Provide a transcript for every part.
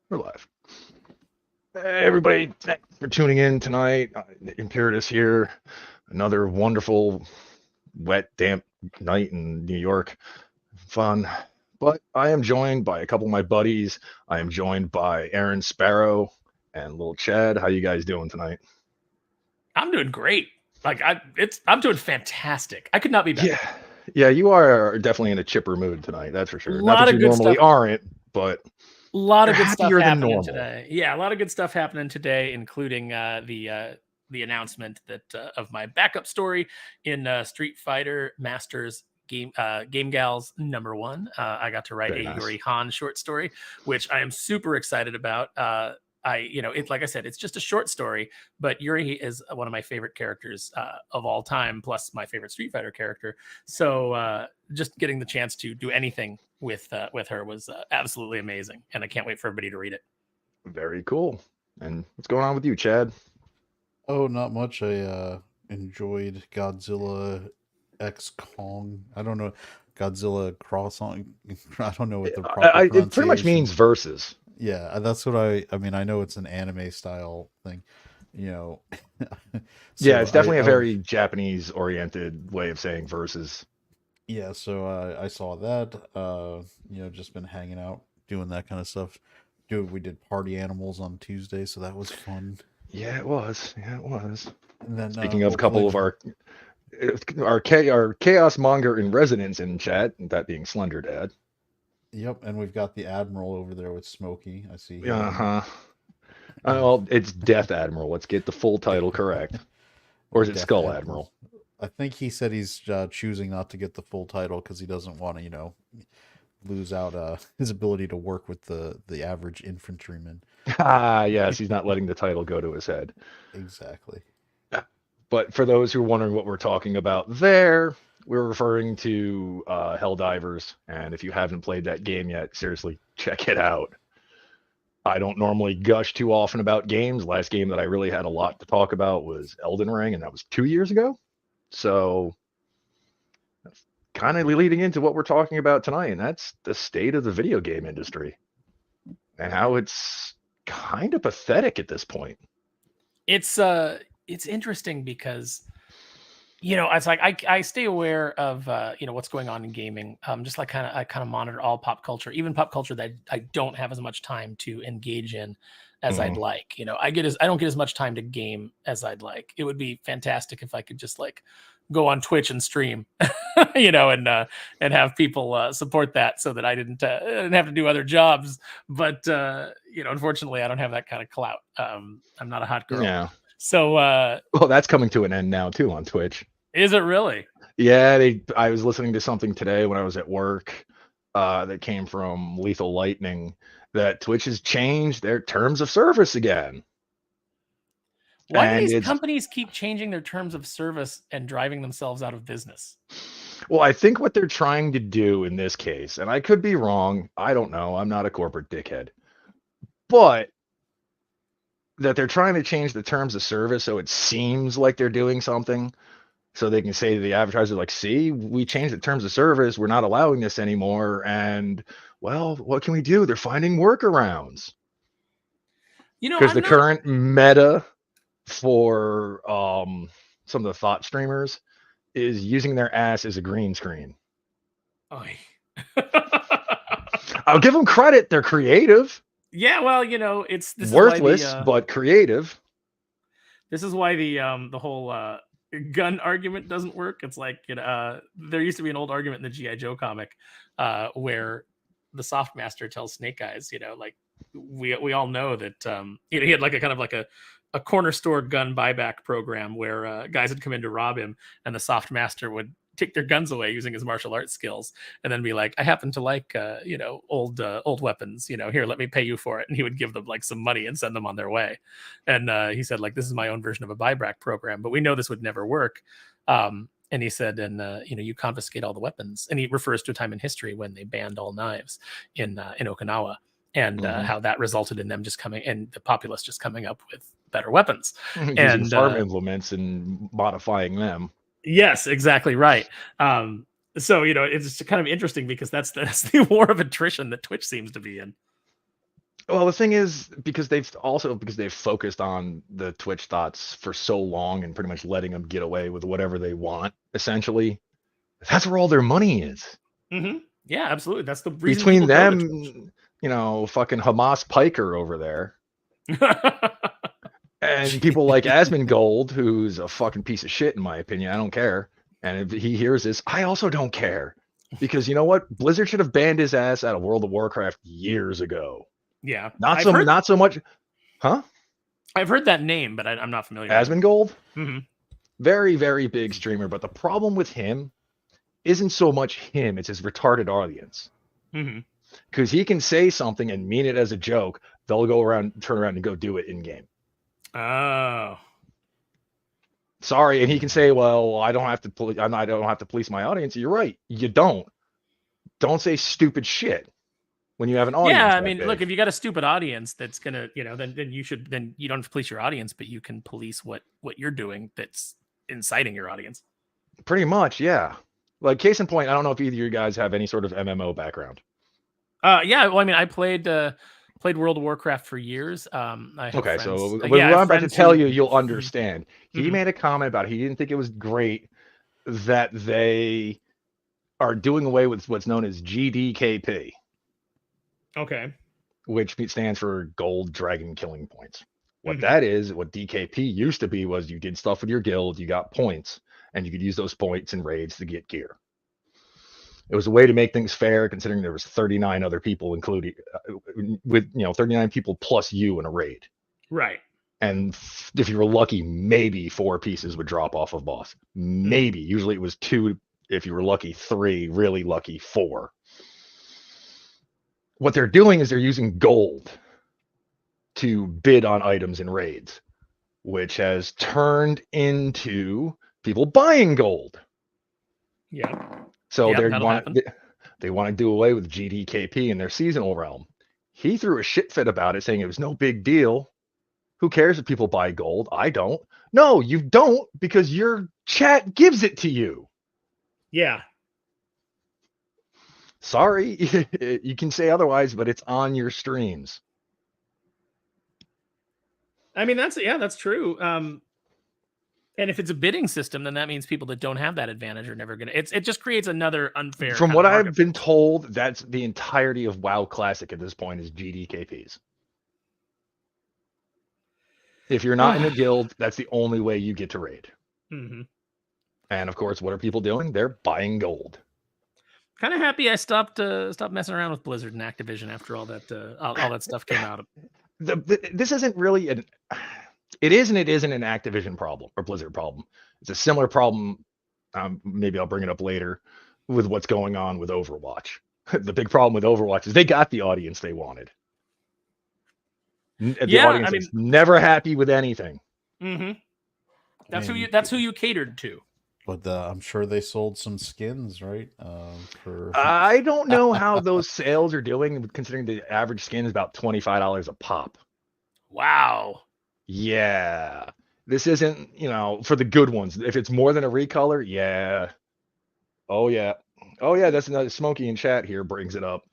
We're live. Hey, everybody, thanks for tuning in tonight. Imperatus here. Another wonderful, wet, damp night in New York. Fun. But I am joined by a couple of my buddies. I am joined by Aaron Sparrow and little Chad. How you guys doing tonight? I'm doing great. I'm doing fantastic. I could not be better. Yeah. Yeah, you are definitely in a chipper mood tonight, that's for A sure. Not lot that of you good normally stuff. aren't, but A lot you're of good stuff happier than happening normal. today. Yeah, a lot of good stuff happening today, including the announcement that of my backup story in Street Fighter Masters Game Gals #1. I got to write Very a nice. Yuri Han short story, which I am super excited about. It's like I said, it's just a short story, but Yuri is one of my favorite characters of all time, plus my favorite Street Fighter character. So just getting the chance to do anything with her was absolutely amazing, and I can't wait for everybody to read it. Very cool. And what's going on with you, Chad? Oh, not much. I enjoyed Godzilla X Kong. I don't know, Godzilla Cross on. I don't know what the proper It pretty much means pronunciation. verses. Yeah, that's what I mean. I know it's an anime style thing, you know. Yeah, so it's I, definitely a I was very Japanese oriented way of saying verses. yeah. So I saw that. Just been hanging out, doing that kind of stuff. Dude, we did Party Animals on Tuesday, so that was fun. Yeah, it was. Yeah, it was. And then Speaking of a we're couple of playing. our chaos monger in residence in chat, that being Slender Dad. Yep, and we've got the Admiral over there with Smokey. I see him. Uh-huh. And Well, it's Death Admiral. Let's get the full title correct. Or is it Death Skull Admiral. Admiral? I think he said he's choosing not to get the full title because he doesn't want to, lose out his ability to work with the average infantryman. Ah, yes, he's not letting the title go to his head. Exactly. But for those who are wondering what we're talking about there, we're referring to Helldivers. And if you haven't played that game yet, seriously, check it out. I don't normally gush too often about games. Last game that I really had a lot to talk about was Elden Ring, and that was 2 years ago. So, kind of leading into what we're talking about tonight, and that's the state of the video game industry and how it's kind of pathetic at this point. It's interesting because it's like I stay aware of what's going on in gaming. Just like I kind of monitor all pop culture, even pop culture that I don't have as much time to engage in as I'd Mhm. like. I don't get as much time to game as I'd like. It would be fantastic if I could just like go on Twitch and stream, and have people support that so that I didn't have to do other jobs. But unfortunately, I don't have that kind of clout. I'm not a hot girl. Yeah. So Well, that's coming to an end now too on Twitch. is it really? Yeah, I was listening to something today when I was at work that came from Lethal Lightning that Twitch has changed their terms of service again. Why do And these it's companies keep changing their terms of service and driving themselves out of business? Well, I think what they're trying to do in this case, and I could be wrong, I don't know, I'm not a corporate dickhead, but that they're trying to change the terms of service so it seems like they're doing something so they can say to the advertiser, like, see, we changed the terms of service, we're not allowing this anymore, and well, what can we do? They're finding workarounds because the I'm not. current meta for some of the thought streamers is using their ass as a green screen. Oy. I'll give them credit, they're creative. Yeah, well, this is why Worthless but creative. the whole gun argument doesn't work. It's like there used to be an old argument in the GI Joe comic where the soft master tells Snake Eyes, like we all know that he had like a kind of like a corner store gun buyback program where guys would come in to rob him, and the soft master would take their guns away using his martial arts skills, and then be like, I happen to like old weapons, here, let me pay you for it. And he would give them like some money and send them on their way. And he said, like, this is my own version of a buyback program, but we know this would never work. And he said, and you confiscate all the weapons. And he refers to a time in history when they banned all knives in Okinawa, and how that resulted in them just coming, and the populace just coming up with better weapons. Using And farm implements and modifying them. yes, exactly right. So it's kind of interesting because that's the war of attrition that Twitch seems to be in. Well, the thing is, because they've focused on the Twitch thoughts for so long and pretty much letting them get away with whatever they want, essentially. That's where all their money is. Mm-hmm. Yeah, absolutely. That's the reason Between people go to Twitch. them, fucking Hamas Piker over there, and people like Asmongold, who's a fucking piece of shit in my opinion. I don't care. And if he hears this, I also don't care. Because you know what? Blizzard should have banned his ass out of World of Warcraft years ago. Yeah, Not so much. Huh? I've heard that name, but I'm not familiar. Asmongold? Mm-hmm. Very, very big streamer. But the problem with him isn't so much him, it's his retarded audience. Mm-hmm. Because he can say something and mean it as a joke. They'll turn around and go do it in game. Oh. Sorry, and he can say, "Well, I don't have to police my audience." You're right. You don't. Don't say stupid shit when you have an audience. Yeah, I mean, look, if you got a stupid audience that's gonna, then you don't have to police your audience, but you can police what you're doing that's inciting your audience. Pretty much, yeah. Like case in point, I don't know if either of you guys have any sort of MMO background. Yeah. Well, I mean, I played World of Warcraft for years. Okay, so yeah, what I'm about to tell who... you'll understand. He made a comment about he didn't think it was great that they are doing away with what's known as GDKP. Okay. Which stands for Gold Dragon Killing Points. What that is, what DKP used to be, was you did stuff with your guild, you got points, and you could use those points in raids to get gear. It was a way to make things fair, considering there was 39 other people, including with 39 people plus you in a raid. Right. And if you were lucky, maybe 4 pieces would drop off of boss. Maybe. Usually it was 2. If you were lucky, 3. Really lucky, 4. What they're doing is they're using gold to bid on items in raids, which has turned into people buying gold. Yeah. So they want to do away with GDKP in their seasonal realm. He threw a shit fit about it, saying it was no big deal. Who cares if people buy gold? I don't. No, you don't, because your chat gives it to you. Yeah. Sorry, you can say otherwise, but it's on your streams. I mean, that's true. And if it's a bidding system, then that means people that don't have that advantage are never gonna. It just creates another unfair. From what I've been told, that's the entirety of WoW Classic at this point is GDKPs. If you're not in a guild, that's the only way you get to raid. Mm-hmm. And of course, what are people doing? They're buying gold. Kind of happy I stopped messing around with Blizzard and Activision after all that stuff came out. This isn't really it is and it isn't an Activision problem or Blizzard problem. It's a similar problem. Maybe I'll bring it up later with what's going on with Overwatch. The big problem with Overwatch is they got the audience they wanted. The audience is never happy with anything. Mm-hmm. That's who you catered to. But I'm sure they sold some skins, right? I don't know how those sales are doing, considering the average skin is about $25 a pop. Wow. Yeah. This isn't, for the good ones. If it's more than a recolor, yeah. Oh, yeah. That's another Smokey in chat here brings it up.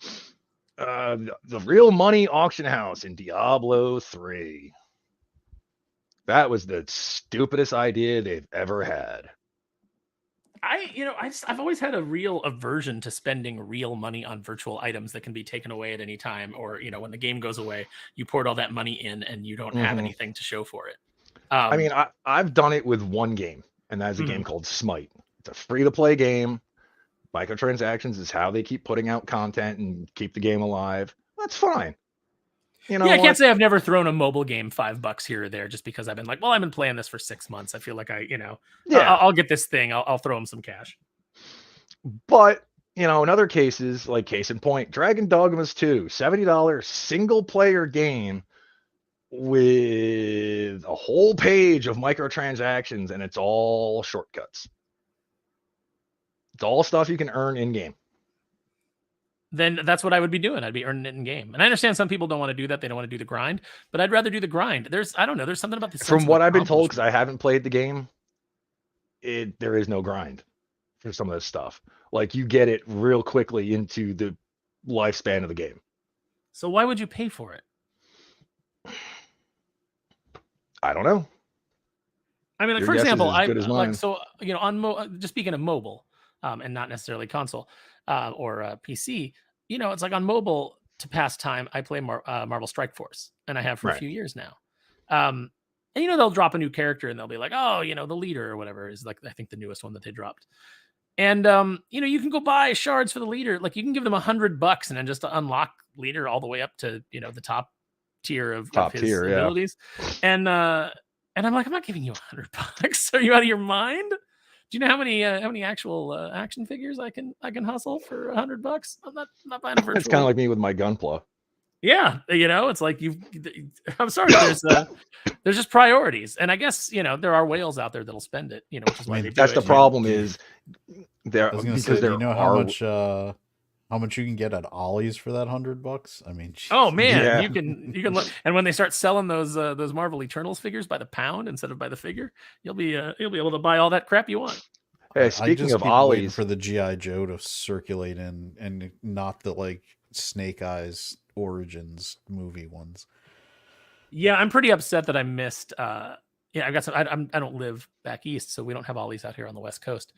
The real money auction house in Diablo 3. That was the stupidest idea they've ever had. I've always had a real aversion to spending real money on virtual items that can be taken away at any time, or when the game goes away, you poured all that money in and you don't have anything to show for it. I mean, I've done it with one game, and that's a game called Smite. It's a free-to-play game. Microtransactions is how they keep putting out content and keep the game alive. That's fine. I can't say I've never thrown a mobile game $5 here or there just because I've been like, well, I've been playing this for 6 months. I feel like I'll get this thing. I'll throw them some cash. But, in other cases, like case in point, Dragon Dogmas 2, $70 single player game with a whole page of microtransactions, and it's all shortcuts. It's all stuff you can earn in game. Then that's what I would be doing. I'd be earning it in game. And I understand some people don't want to do that. They don't want to do the grind, but I'd rather do the grind. There's something about this. From what I've been told, because I haven't played the game, there is no grind for some of this stuff. Like, you get it real quickly into the lifespan of the game. So why would you pay for it? I don't know. I mean, like, Your for guess is example, as I good as like, mine. so, on just speaking of mobile, and not necessarily console, or PC, it's like on mobile to pass time, I play Marvel Strike Force, and I have for a Right. few years now. And they'll drop a new character and they'll be like, oh, the leader or whatever is, like, I think the newest one that they dropped. And you can go buy shards for the leader. Like, you can give them $100 and then just to unlock leader all the way up to the top tier of Top his tier, yeah. abilities. And I'm like, I'm not giving you $100. Are you out of your mind? Do you know how many actual action figures I can hustle for $100? I'm not buying a virtual. It's kind of like me with my Gunpla. Yeah, it's like I'm sorry, there's just priorities, and I guess there are whales out there that'll spend it, which is why they do That's it. the problem is there I was gonna because say, do there you know are how much you can get at Ollie's for that $100? I mean, Oh man, Yeah. you can look, and when they start selling those Marvel Eternals figures by the pound instead of by the figure, you'll be able to buy all that crap you want. Hey, I speaking just of keep waiting Ollie's, for the GI Joe to circulate in, and not the like Snake Eyes Origins movie ones. Yeah, I'm pretty upset that I missed. Yeah, I've got some. I don't live back east, so we don't have Ollie's out here on the West Coast.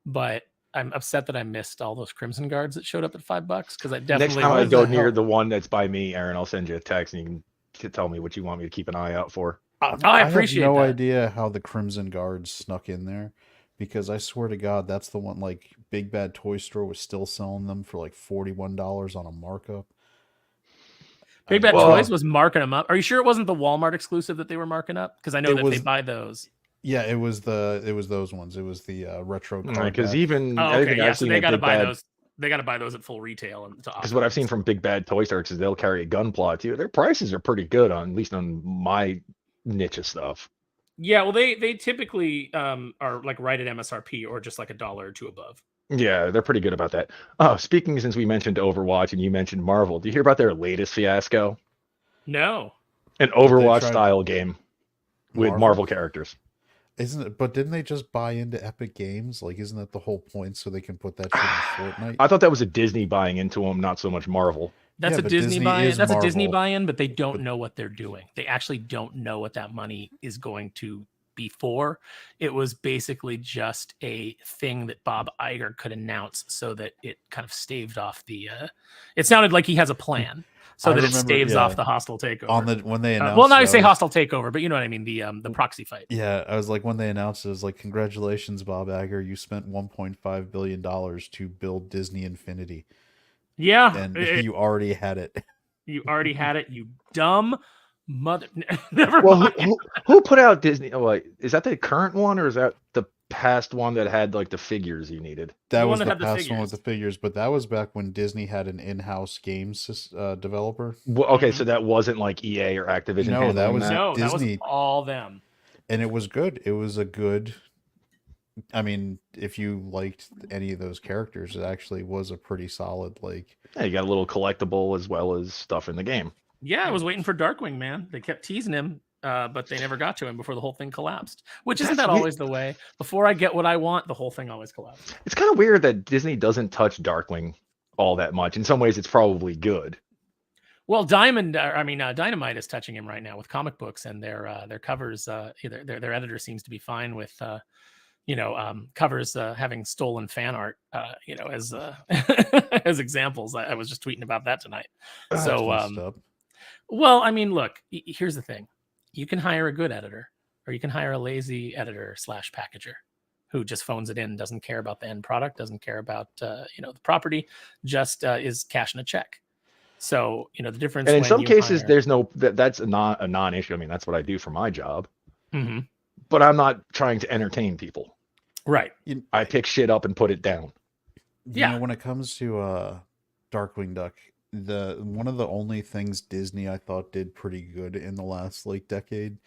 But I'm upset that I missed all those Crimson Guards that showed up at $5 because I next definitely. time I What go the near hell? the one that's by me, Aaron, I'll send you a text and you can tell me what you want me to keep an eye out for. I have appreciate no that. idea how the Crimson Guards snuck in there, because I swear to God, that's the one. Like, Big Bad Toy Store was still selling them for like $41 on a markup. Big Bad Well- Toys was marking them up. Are you sure it wasn't the Walmart exclusive that they were marking up? Because I know It that was- they buy those. Yeah, it was those ones. It was the retro card. Because back. even Oh, okay, everything yeah. I've So seen they at got to Big buy Bad, those. They got to buy those at full retail and to because what I've seen from Big Bad Toy Stores is they'll carry a Gunpla too. Their prices are pretty good on at least on my niche of stuff. Yeah, well, they typically are like right at MSRP or just like $1 or $2 above. Yeah, they're pretty good about that. Oh, speaking since we mentioned Overwatch and you mentioned Marvel, do you hear about their latest fiasco? No. An But they Overwatch tried- style game with Marvel characters. Isn't it? But didn't they just buy into Epic Games? Like, isn't that the whole point? So they can put that shit in Fortnite. I thought that was a Disney buying into them, not so much Marvel. That's Yeah, a but Disney Disney buy-in. is That's a Disney Marvel. buy-in, but they don't But- know what they're doing. They actually don't know what that money is going to be for. It was basically just a thing that Bob Iger could announce so that it kind of staved off the. It sounded like he has a plan so I that it remember, staves yeah, off the hostile takeover. When they announced. Well, now I it, say was- hostile takeover, but you know what I mean, the proxy fight. Yeah, I was like, when they announced it, was like, congratulations, Bob Iger, you spent $1.5 billion to build Disney Infinity, Yeah, and you already had it. you already had it. You dumb mother. Never Well, mind. who put out Disney? Oh, wait, is that the current one or is that the past one that had like the figures you needed? That The was one that the had the past one with figures. the figures, but that was back when Disney had an in-house games developer. Well, okay, so that wasn't like EA or Activision. No, that handling was- No, that was Disney- all them. And it was good. It was a good. I mean, if you liked any of those characters, it actually was a pretty solid, like. Yeah, you got a little collectible as well as stuff in the game. Yeah, I was waiting for Darkwing, man. They kept teasing him, but they never got to him before the whole thing collapsed. Which isn't That's that weird. always the way? Before I get what I want, the whole thing always collapsed. It's kind of weird that Disney doesn't touch Darkwing all that much. In some ways, it's probably good. Well, Dynamite is touching him right now with comic books and their covers. Their editor seems to be fine with covers having stolen fan art, as as examples. I was just tweeting about that tonight. That's So, messed up. well, I mean, look, here's the thing: you can hire a good editor, or you can hire a lazy editor / packager who just phones it in, doesn't care about the end product, doesn't care about the property, just is cashing a check. So the difference. And in when some you cases, hire- there's no that's a non-issue. I mean, that's what I do for my job. Mhm. But I'm not trying to entertain people. Right. I pick shit up and put it down. Yeah. When it comes to Darkwing Duck, one of the only things Disney I thought did pretty good in the last like decade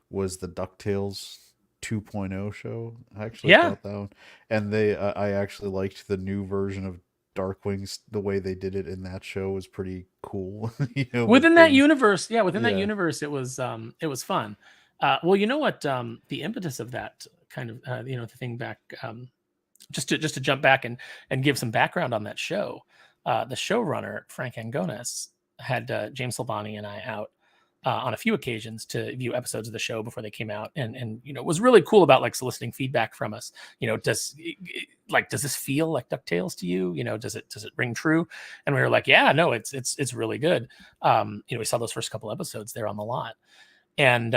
was the DuckTales 2.0 show. I actually Yeah. thought that one, and I actually liked the new version of Darkwing. The way they did it in that show was pretty cool. Within that universe. universe, within that Yeah. universe, it was fun. Well, you know what? The impetus of that kind of the thing back, just to jump back and give some background on that show. The showrunner Frank Angones had James Silvani and I out on a few occasions to view episodes of the show before they came out, and you know, was really cool about like soliciting feedback from us. You know, does this feel like DuckTales to you? You know, does it ring true? And we were like, yeah, no, it's really good. You know, we saw those first couple episodes there on the lot, and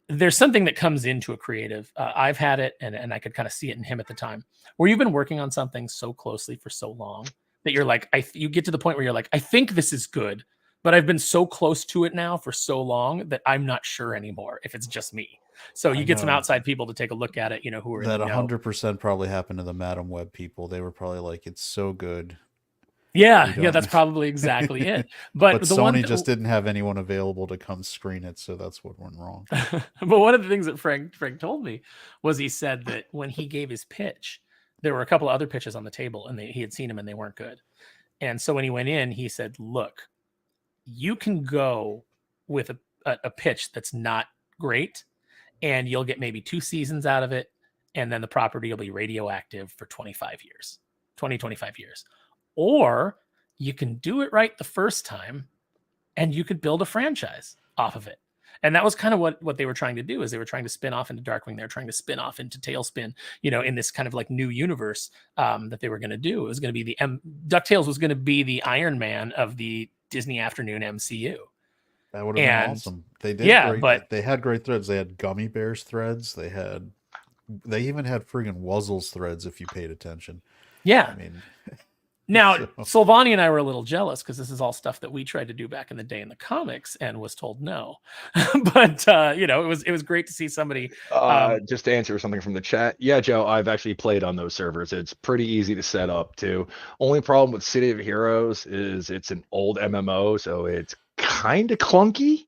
there's something that comes into a creative. I've had it, and I could kind of see it in him at the time, where you've been working on something so closely for so long that you're like, you get to the point where you're like, I think this is good, but I've been so close to it now for so long that I'm not sure anymore if it's just me. So you get some outside people to take a look at it, you know, who are that 100% probably happened to the Madam Web people. They were probably like, it's so good. Yeah, that's probably exactly it. But the Sony just didn't have anyone available to come screen it, so that's what went wrong. But one of the things that Frank told me was he said that when he gave his pitch, there were a couple of other pitches on the table, and he had seen them and they weren't good. And so when he went in, he said, "Look, you can go with a pitch that's not great, and you'll get maybe 2 seasons out of it, and then the property will be radioactive for 25 years. Or you can do it right the first time, and you could build a franchise off of it." And that was kind of what they were trying to do, is they were trying to spin off into Darkwing. They were trying to spin off into Tailspin, you know, in this kind of like new universe that they were going to do. It was going to be DuckTales was going to be the Iron Man of the Disney Afternoon MCU. That would have been awesome. They did but they had great threads. They had Gummy Bears threads. They even had friggin' Wuzzles threads if you paid attention. Yeah. I mean, now, Silvani and I were a little jealous because this is all stuff that we tried to do back in the day in the comics and was told no. But you know, it was great to see somebody. Just to answer something from the chat, yeah, Joe, I've actually played on those servers. It's pretty easy to set up too. Only problem with City of Heroes is it's an old MMO, so it's kind of clunky.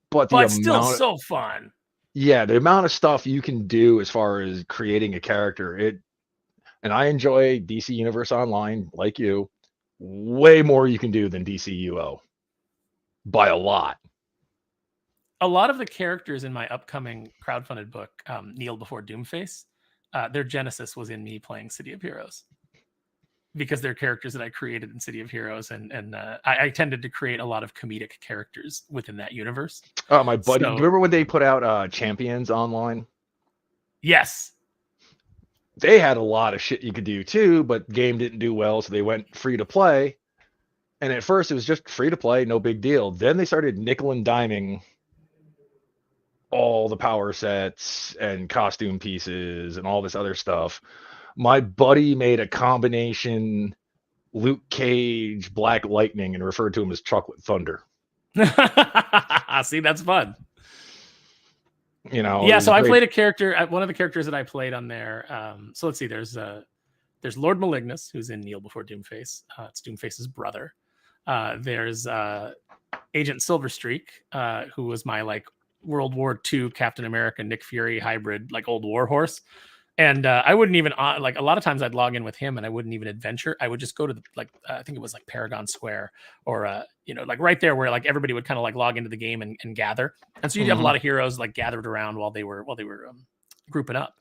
But still so fun. Yeah, the amount of stuff you can do as far as creating a character, and I enjoy DC Universe Online, like you. Way more you can do than DCUO. By a lot. A lot of the characters in my upcoming crowdfunded book, Kneel Before Doomface, their genesis was in me playing City of Heroes. Because they're characters that I created in City of Heroes, and I tended to create a lot of comedic characters within that universe. Oh, my buddy. Remember when they put out Champions Online? Yes. They had a lot of shit you could do too, but the game didn't do well, so they went free to play. And at first it was just free to play, no big deal. Then they started nickel and diming all the power sets and costume pieces and all this other stuff. My buddy made a combination Luke Cage, Black Lightning, and referred to him as Chocolate Thunder. See, that's fun. You know, yeah. So I played a character. One of the characters that I played on there. So let's see. There's Lord Malignus, who's in Kneel Before Doomface. It's Doomface's brother. There's Agent Silverstreak, who was my like World War II Captain America Nick Fury hybrid, like old war horse. And I wouldn't even like a lot of times I'd log in with him and I wouldn't even adventure. I would just go to the I think it was like Paragon Square or you know, like right there where like everybody would kind of like log into the game and gather. And so you'd have a lot of heroes like gathered around while they were grouping up.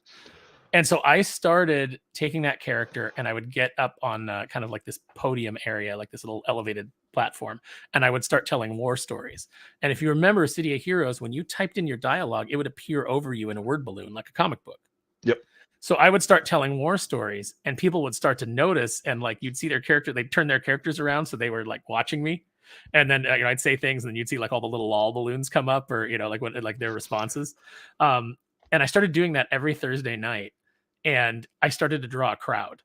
And so I started taking that character and I would get up on kind of like this podium area, like this little elevated platform, and I would start telling war stories. And if you remember City of Heroes, when you typed in your dialogue, it would appear over you in a word balloon like a comic book. Yep. So I would start telling war stories and people would start to notice, and like you'd see their character, they'd turn their characters around so they were like watching me. And then you know, I'd say things and then you'd see like all the little lol balloons come up, or you know, like what like their responses. And I started doing that every Thursday night, and I started to draw a crowd.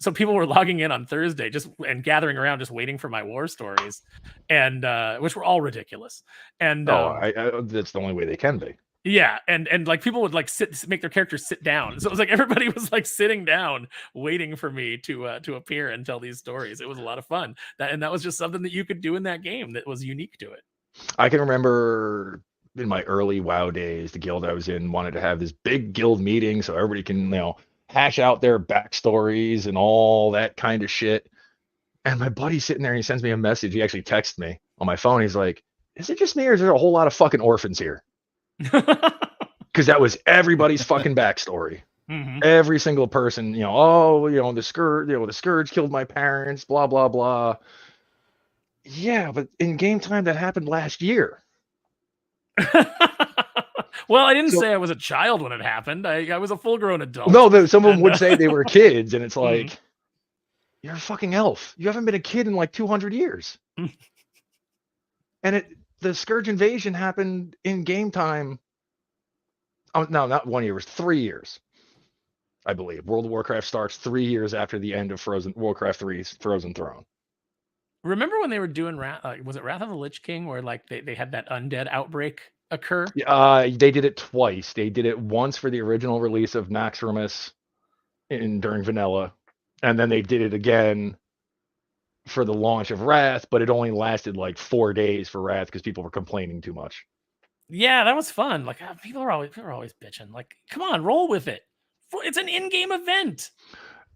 So people were logging in on Thursday and gathering around just waiting for my war stories, and which were all ridiculous. And that's the only way they can be. Yeah, and like people would like make their characters sit down. So it was like everybody was like sitting down, waiting for me to appear and tell these stories. It was a lot of fun. That was just something that you could do in that game that was unique to it. I can remember in my early WoW days, the guild I was in wanted to have this big guild meeting so everybody can, you know, hash out their backstories and all that kind of shit. And my buddy's sitting there and he sends me a message. He actually texts me on my phone. He's like, "Is it just me or is there a whole lot of fucking orphans here?" Because that was everybody's fucking backstory. Mm-hmm. Every single person, you know, oh, you know, the scourge killed my parents, blah blah blah. Yeah, but in game time that happened last year. Well, I didn't So- say I was a child when it happened. I was a full-grown adult. No, some of them And, would say they were kids, and it's Mhm. like, you're a fucking elf. You haven't been a kid in like 200 years. And the Scourge invasion happened in game time. Oh, no, not 1 year. It was 3 years, I believe. World of Warcraft starts 3 years after the end of Warcraft 3's Frozen Throne. Remember when they were doing was it Wrath of the Lich King, where like they had that undead outbreak occur? They did it twice. They did it once for the original release of Naxxramas during Vanilla, and then they did it again for the launch of Wrath, but it only lasted like 4 days for Wrath because people were complaining too much. Yeah, that was fun. Like people are always bitching. Like, come on, roll with it. It's an in-game event.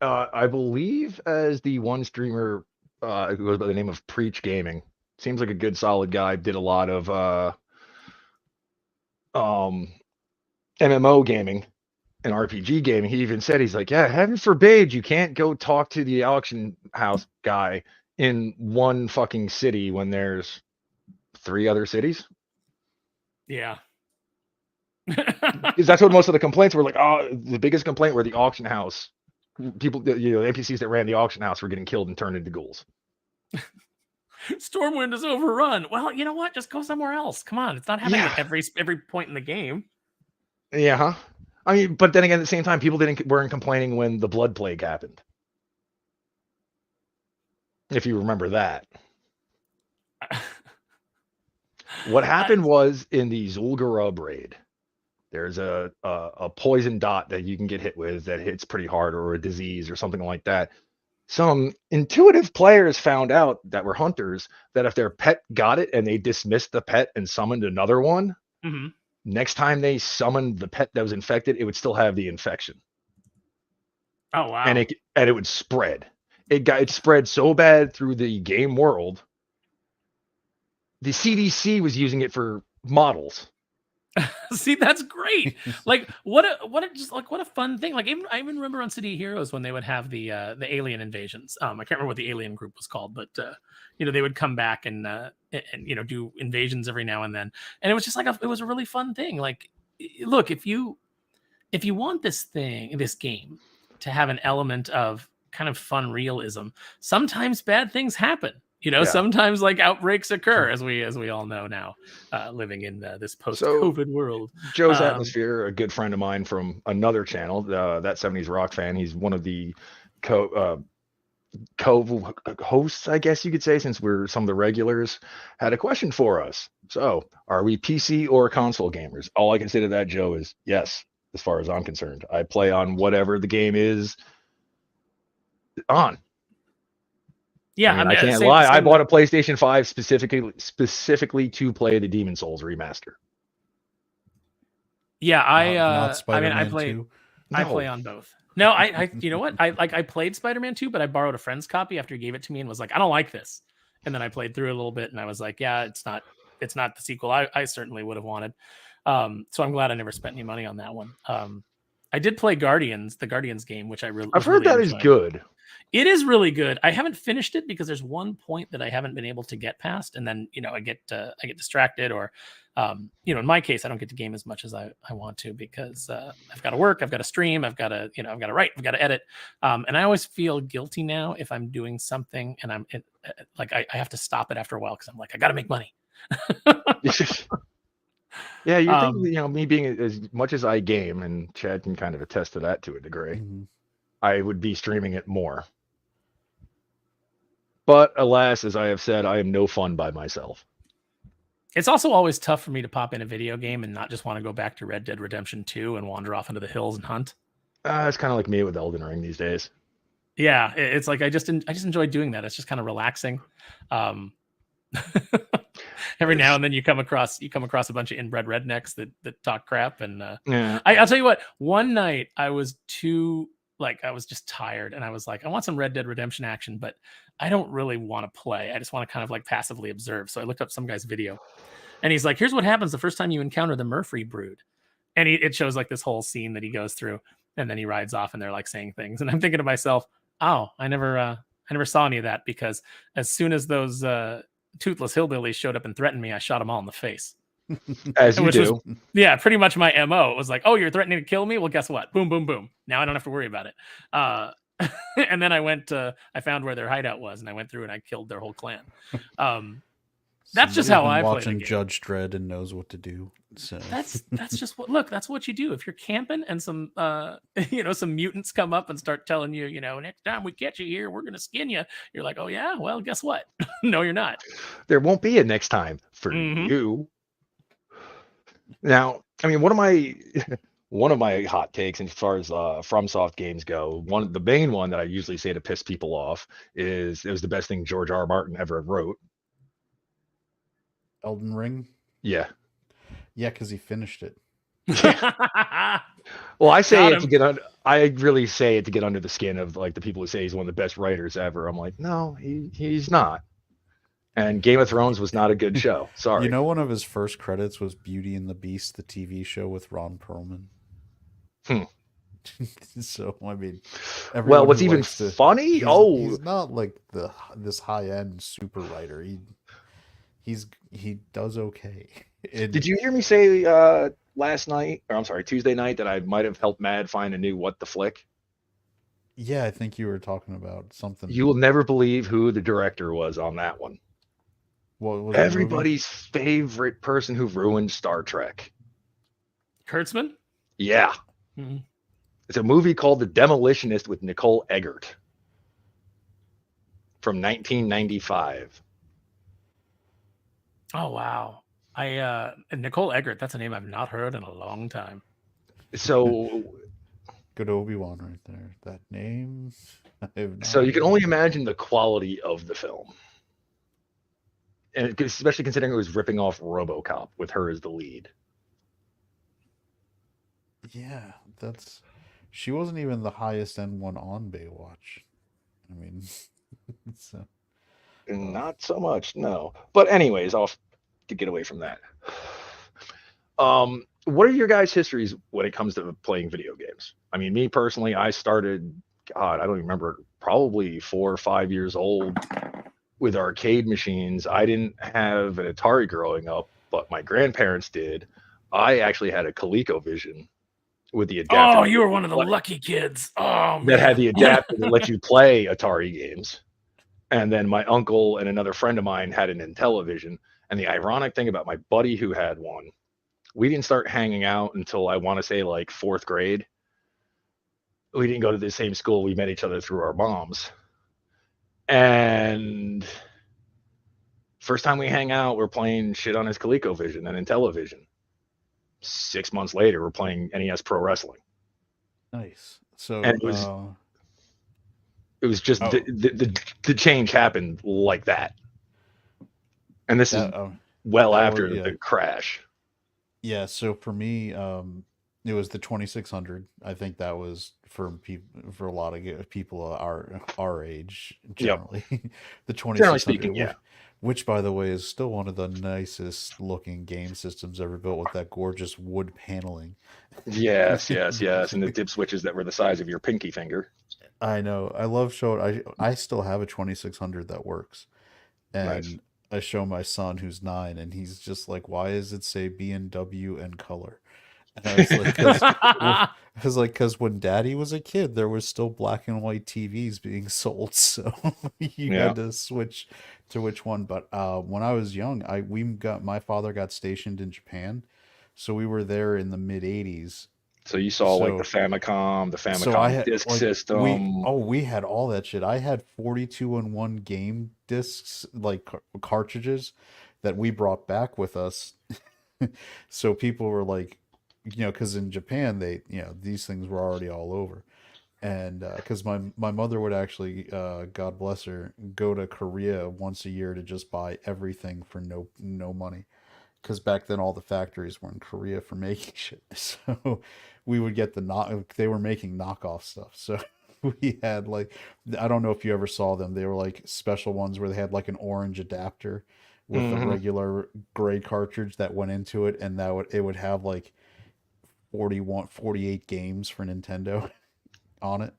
I believe as the one streamer who goes by the name of Preach Gaming, seems like a good solid guy. Did a lot of MMO gaming and RPG gaming. He even said, he's like, yeah, heaven forbid you can't go talk to the auction house guy in one fucking city when there's 3 other cities. Yeah. Because that's what most of the complaints were like. Oh, the biggest complaint were the auction house people, the NPCs that ran the auction house were getting killed and turned into ghouls. Stormwind is overrun. Well, you know what? Just go somewhere else. Come on, it's not happening at every point in the game. Yeah, huh? I mean, but then again, at the same time, people weren't complaining when the Blood Plague happened. If you remember that. What happened was in the Zul'Gurub raid, there's a poison dot that you can get hit with that hits pretty hard, or a disease or something like that. Some intuitive players found out that were hunters that if their pet got it and they dismissed the pet and summoned another one, next time they summoned the pet that was infected, it would still have the infection. Oh wow! And it would spread. It spread so bad through the game world. The CDC was using it for models. See, that's great. Like what a fun thing. Like I even remember on City of Heroes when they would have the alien invasions. I can't remember what the alien group was called, but they would come back and do invasions every now and then. And it was just like it was a really fun thing. Like, look, if you want this game to have an element of kind of fun realism, sometimes bad things happen. Sometimes like outbreaks occur, as we all know now, living in this post-COVID world. Joe's Atmosphere, a good friend of mine from another channel, that 70s Rock fan. He's one of the co-hosts, I guess you could say, since we're some of the regulars, had a question for us. So, are we PC or console gamers? All I can say to that, Joe, is yes, as far as I'm concerned. I play on whatever the game is on. Yeah, I mean, I can't lie. I bought a PlayStation 5 specifically to play the Demon Souls remaster. Yeah, not Spider-Man 2. I play on both. No, I you know what? I played Spider-Man 2, but I borrowed a friend's copy after he gave it to me and was like, I don't like this. And then I played through a little bit and I was like, yeah, it's not the sequel I certainly would have wanted. So I'm glad I never spent any money on that one. I did play the Guardians game, which I've heard that is good. It is really good. I haven't finished it because there's one point that I haven't been able to get past, and then I get distracted, or in my case, I don't get to game as much as I want to because I've got to work, I've got to stream, I've got to write, I've got to edit, and I always feel guilty now if I'm doing something and I have to stop it after a while because I'm like, I got to make money. Yeah, you think me being as much as I game, and Chad can kind of attest to that to a degree, I would be streaming it more. But alas, as I have said, I am no fun by myself. It's also always tough for me to pop in a video game and not just want to go back to Red Dead Redemption 2 and wander off into the hills and hunt. It's kind of like me with Elden Ring these days. Yeah, it's like I just enjoy doing that. It's just kind of relaxing. Every now and then you come across a bunch of inbred rednecks that talk crap, and I'll tell you what. One night I was I was just tired, and I was like, I want some Red Dead Redemption action, but I don't really want to play. I just want to kind of like passively observe. So I looked up some guy's video, and he's like, here's what happens the first time you encounter the Murfree brood. And it shows like this whole scene that he goes through, and then he rides off and they're like saying things. And I'm thinking to myself, oh, I never saw any of that, because as soon as those toothless hillbillies showed up and threatened me, I shot them all in the face. As you Which was, do. yeah, pretty much my MO. It was like, oh, you're threatening to kill me? Well, guess what? Boom, boom, boom. Now I don't have to worry about it. And then I found where their hideout was, and I went through and I killed their whole clan. That's just Somebody's how been I play the watching game. Judge Dredd and knows what to do. So That's just that's what you do. If you're camping and some some mutants come up and start telling you, next time we catch you here, we're gonna skin you. You're like, oh yeah, well, guess what? No, you're not. There won't be a next time for Mhm. you. Now, I mean, one of my hot takes as far as FromSoft games go, the main one that I usually say to piss people off is it was the best thing George R. R. Martin ever wrote. Elden Ring. Yeah. Yeah, because he finished it. Well, I say Got it to him. get I really say it to get under the skin of like the people who say he's one of the best writers ever. I'm like, no, he's not. And Game of Thrones was not a good show. Sorry. You know, one of his first credits was Beauty and the Beast, the TV show with Ron Perlman. So I mean, Well, everyone what's who even likes to, funny? he's not like this high end super writer. He does okay. Did you hear me say last night, or I'm sorry, Tuesday night, that I might have helped Mad find a new What the Flick? Yeah, I think you were talking about something. You will never believe who the director was on that one. What was the movie? Everybody's favorite person who ruined Star Trek. Kurtzman? Yeah. Mhm. It's a movie called The Demolitionist with Nicole Eggert from 1995. Oh wow. Nicole Eggert, that's a name I've not heard in a long time. So Good Obi-Wan right there. That name. so you can only imagine the quality of the film. And especially considering it was ripping off RoboCop with her as the lead. Yeah, she wasn't even the highest end one on Baywatch. I mean, so Not so much, no. But anyways, off to get away from that. What are your guys' histories when it comes to playing video games? I mean, me personally, I started, God, I don't even remember, probably 4 or 5 years old with arcade machines. I didn't have an Atari growing up, but my grandparents did. I actually had a ColecoVision with the adapter. Oh, you were one of the lucky kids. Oh man. That had the adapter that let you play Atari games. And then my uncle and another friend of mine had an Intellivision. And the ironic thing about my buddy who had one, we didn't start hanging out until I want to say like 4th grade. We didn't go to the same school. We met each other through our moms. And first time we hang out, we're playing shit on his ColecoVision and Intellivision. 6 months later, we're playing NES Pro Wrestling. nice. So And it was just the change happened like that. And this is after the crash. Yeah, so for me, it was the 2600. I think that was for a lot of people our age generally. The 2600, generally speaking, yeah. Which by the way is still one of the nicest looking game systems ever built with that gorgeous wood paneling. Yes, and the dip switches that were the size of your pinky finger. I know. I love showing. I still have a 2600 that works, and Nice. I show my son who's 9, and he's just like, "Why does it say B&W and color?" And I was like, because when Daddy was a kid, there was still black and white TVs being sold, so you had to switch to which one. But when I was young, my father got stationed in Japan, so we were there in the mid '80s. So you saw like the Famicom disc system. We had all that shit. I had 42-in-1 game discs, like cartridges, that we brought back with us. So people were like, because in Japan these things were already all over, and because my mother would actually, God bless her, go to Korea once a year to just buy everything for no money, because back then all the factories were in Korea for making shit. So we would get they were making knockoff stuff. So we had like, I don't know if you ever saw them. They were like special ones where they had like an orange adapter with a regular gray cartridge that went into it, and it would have like 48 games for Nintendo on it.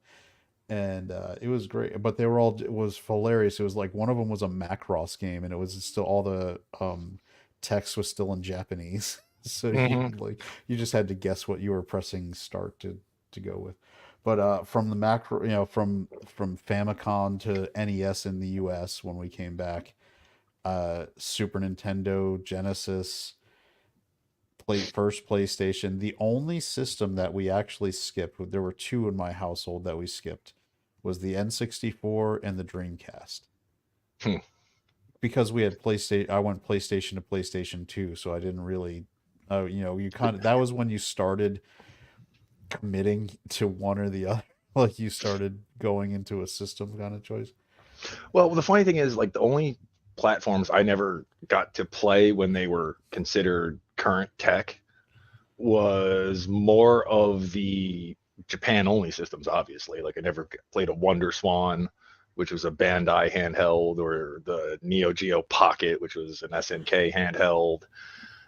And it was great, but it was hilarious. It was like one of them was a Macross game, and it was still all the text was still in Japanese. So Mhm. you just had to guess what you were pressing start to go with. But from the macro, from Famicom to NES in the US when we came back, Super Nintendo, Genesis, first PlayStation. The only system that we actually skipped, there were two in my household that we skipped, was the N64 and the Dreamcast. Hmm. Because we had PlayStation, I went PlayStation to PlayStation 2, so I didn't really, you kind of, that was when you started committing to one or the other. Like you started going into a system kind of choice. Well, the funny thing is, like, the only platforms I never got to play when they were considered current tech was more of the Japan only systems, obviously. Like, I never played a Wonder Swan, which was a Bandai handheld, or the Neo Geo Pocket, which was an SNK handheld.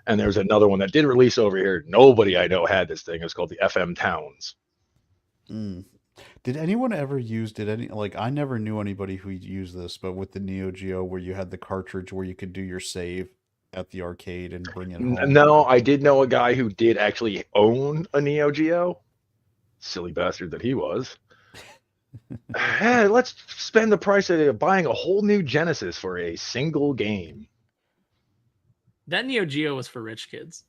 And there's another one that did release over here. Nobody I know had this thing. It was called the FM Towns. Mm. Did anyone ever use, did any, like, I never knew anybody who used this, but with the Neo Geo where you had the cartridge where you could do your save at the arcade and bring it home? No, I did know a guy who did actually own a Neo Geo. Silly bastard that he was. Hey, let's spend the price of buying a whole new Genesis for a single game. That Neo Geo was for rich kids.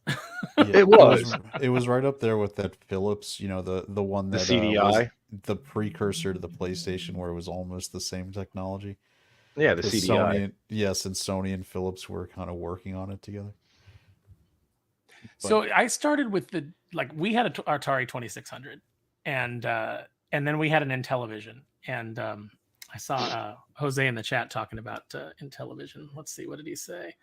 Yeah, It was it was right up there with that Philips, the one the that was CDI. the precursor to the PlayStation where it was almost the same technology. Yeah, the Because CDI. Sony and Philips were kind of working on it together. So I started with we had a Atari 2600, and then we had an Intellivision, and I saw Jose in the chat talking about Intellivision. Let's see, what did he say?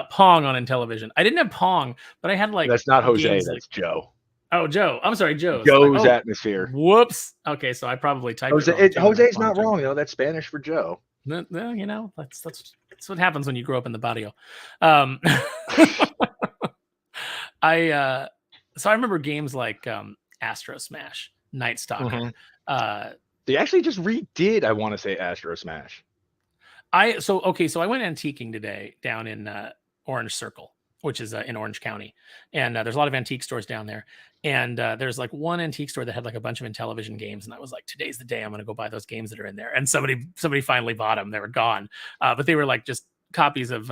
Pong on Intellivision. I didn't have Pong, but I had like That's not Jose. games like, That's Joe. oh, Joe. I'm sorry, Joe's. Like, Joe's oh, Atmosphere. whoe's. Okay, so I probably typed Jose, it wrong too. Jose's not wrong though. That's Spanish for Joe. Well, that's what happens when you grow up in the barrio. Um, so I remember games like Astro Smash, Night Stalker. Mm-hmm. They actually just redid, I want to say, Astro Smash. So I went antiquing today down in Orange Circle, which is in Orange County, and there's a lot of antique stores down there. And there's like one antique store that had like a bunch of Intellivision games, and I was like, today's the day I'm going to go buy those games that are in there. And somebody finally bought them. They were gone, but they were like just copies of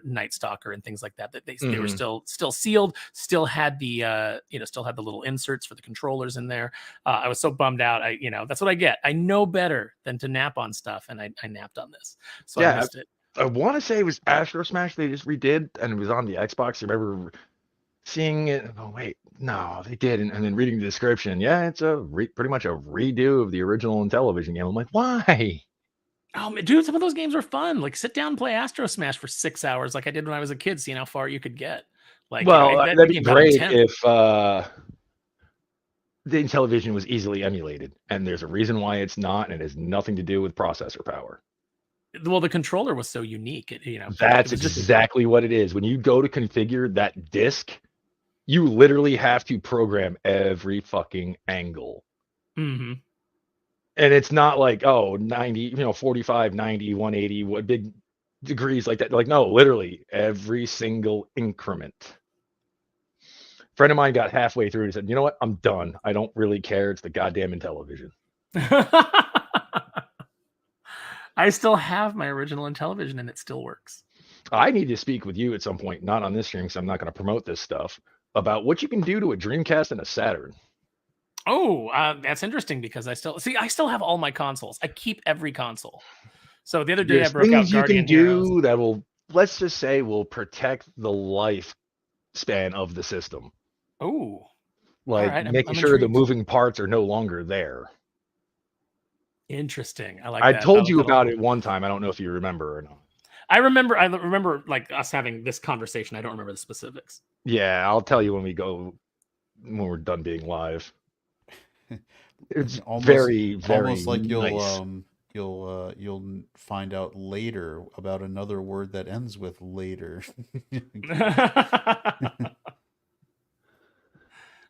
Night Stalker and things like that. That they were still sealed, still had the little inserts for the controllers in there. I was so bummed out. That's what I get. I know better than to nap on stuff, and I napped on this, so I missed it. I want to say it was Astro Smash they just redid, and it was on the Xbox. I remember seeing it. Oh wait, no, they did, and then reading the description. Yeah, it's pretty much a redo of the original Intellivision game. I'm like, why? Oh, dude, some of those games were fun. Like, sit down and play Astro Smash for 6 hours, like I did when I was a kid, seeing how far you could get. Like, well, that that'd be game got great intense. if the Intellivision was easily emulated, and there's a reason why it's not, and it has nothing to do with processor power. Well, the controller was so unique. That's exactly what it is. When you go to configure that disc, you literally have to program every fucking angle. Mm-hmm. And it's not like, 90, 45, 90, 180, what big degrees like that. Like, no, literally every single increment. Friend of mine got halfway through and said, you know what? I'm done. I don't really care. It's the goddamn Intellivision. I still have my original Intellivision and it still works. I need to speak with you at some point, not on this stream because I'm not going to promote this stuff, about what you can do to a Dreamcast and a Saturn. Oh, that's interesting because I still have all my consoles. I keep every console. So the other day I broke out Guardian Heroes. You can do that will, let's just say, will protect the lifespan of the system. Oh, like making sure the moving parts are no longer there. Interesting. I like. I told you about it one time. I don't know if you remember or not. I remember like us having this conversation. I don't remember the specifics. Yeah, I'll tell you when we're done being live. It's very almost like nice. you'll find out later about another word that ends with later.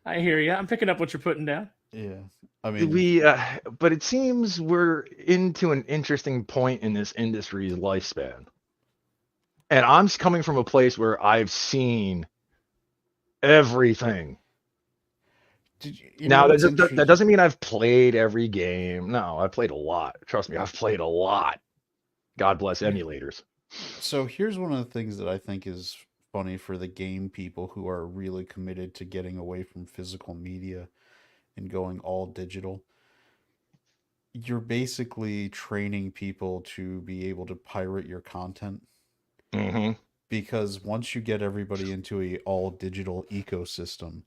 I hear you. I'm picking up what you're putting down. Yeah, I mean, but it seems we're into an interesting point in this industry's lifespan. And I'm coming from a place where I've seen everything. You know Now what's that interesting? doesn't mean I've played every game. No, I've played a lot. Trust me, I've played a lot. God bless emulators. So here's one of the things that I think is funny for the game people who are really committed to getting away from physical media and going all digital. You're basically training people to be able to pirate your content, Hmm. because once you get everybody into a all digital ecosystem,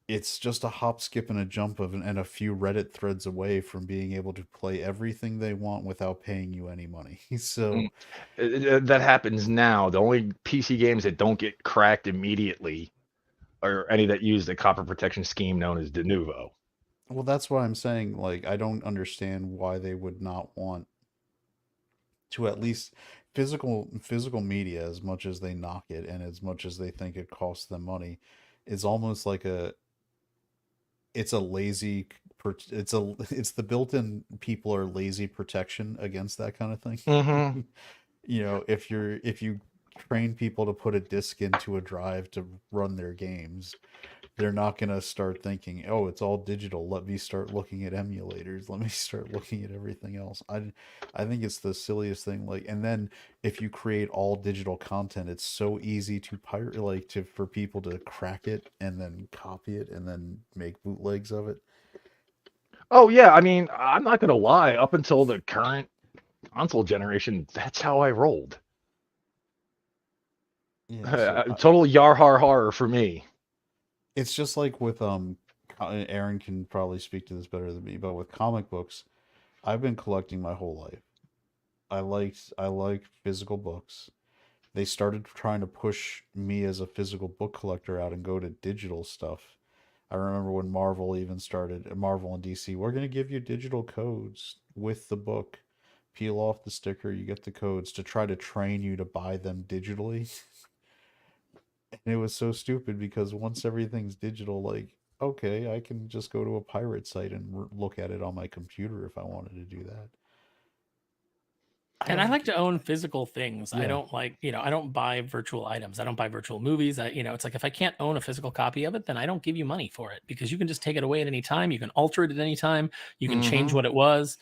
it's just a hop, skip, and a jump and a few Reddit threads away from being able to play everything they want without paying you any money. So That happens now. The only PC games that don't get cracked immediately are any that use the copper protection scheme known as de novo. well, that's why I'm saying, like, I don't understand why they would not want to at least physical media, as much as they knock it and as much as they think it costs them money, is almost like it's a lazy it's the built-in people are lazy protection against that kind of thing. Hmm. You know, if you train people to put a disk into a drive to run their games, they're not going to start thinking, "Oh, it's all digital. Let me start looking at emulators. Let me start looking at everything else." I think it's the silliest thing. Like, and then if you create all digital content, it's so easy to pirate, like to for people to crack it and then copy it and then make bootlegs of it. Oh yeah, I mean, I'm not gonna lie. Up until the current console generation, that's how I rolled. Yeah, so Total yar har har for me. it's just like with Aaron can probably speak to this better than me, but with comic books, I've been collecting my whole life. I like physical books. They started trying to push me as a physical book collector out and go to digital stuff. I remember when Marvel even started, Marvel and DC, we're going to give you digital codes with the book. Peel off the sticker, you get the codes to try to train you to buy them digitally. And it was so stupid because once everything's digital, like, okay, I can just go to a pirate site and look at it on my computer if I wanted to do that. I And I don't, like to own physical things. I yeah. don't like, I don't buy virtual items. I don't buy virtual movies. It's like if I can't own a physical copy of it, then I don't give you money for it because you can just take it away at any time. You can alter it at any time. You can change Hmm. what it was.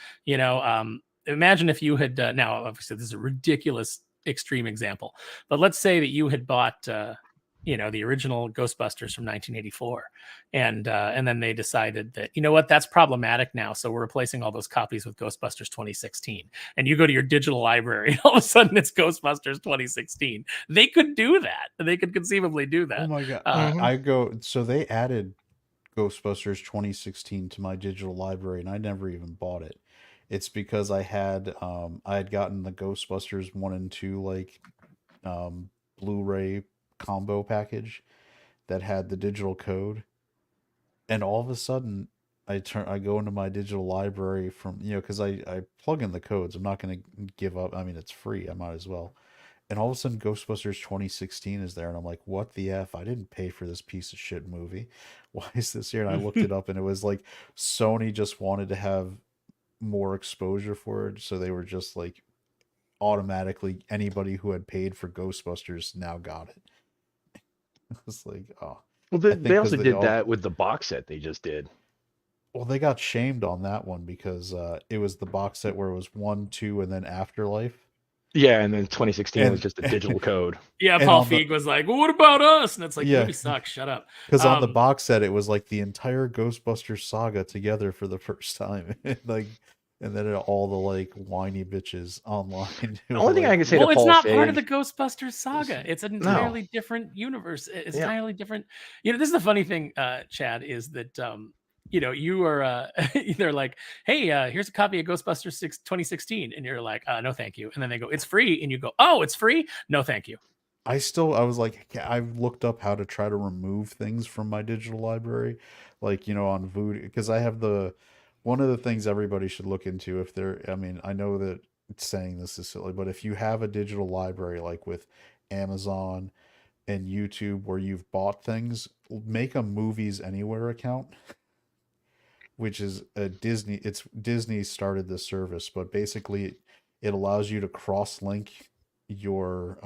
Imagine if you had now, obviously, this is a ridiculous extreme example, but let's say that you had bought, the original Ghostbusters from 1984, and then they decided that what, that's problematic now, so we're replacing all those copies with Ghostbusters 2016, and you go to your digital library and all of a sudden it's Ghostbusters 2016. They could do that. They could conceivably do Oh that. my God. Hmm. So they added Ghostbusters 2016 to my digital library and I never even bought it. It's because I had gotten the Ghostbusters 1 and 2 um Blu-ray combo package that had the digital code, and all of a sudden I go into my digital library from, cuz I plug in the codes. I'm not going to give up. I mean, it's free. I might as well. And all of a sudden Ghostbusters 2016 is there and I'm like, what the F? I didn't pay for this piece of shit movie. Why is this here? And I looked it up and it was like Sony just wanted to have more exposure for it, so they were just like automatically anybody who had paid for Ghostbusters now got it. It was like, oh, Well, I they think because also they did all, that with the box set they just did. well, they got shamed on that one because it was the box set where it was 1, 2, and then Afterlife. Yeah, and then 2016 was And just a digital code. Yeah, and Paul on the Feig was like, well, what about us? And it's like, the yeah, movie sucks. Shut up. because on the Um, box set it was like the entire Ghostbusters saga together for the first time. Like, and then all the like whiny bitches online The who were only thing I like, can say to Well, it's Paul not part of the Feig, Ghostbusters saga. It's an no, entirely different universe. It's yeah. entirely different. This is the funny thing, Chad, is that you are they're like, hey, here's a copy of Ghostbusters 2016, and you're like, no, thank you. And then they go, it's free, and you go, oh, it's free? No, thank you. I was like, I've looked up how to try to remove things from my digital library, like, on Voodoo, because I have one of the things everybody should look into if they're, I mean, I know that saying this is silly, but if you have a digital library like with Amazon and YouTube where you've bought things, make a Movies Anywhere account, which is a Disney started this service, but basically it allows you to cross link your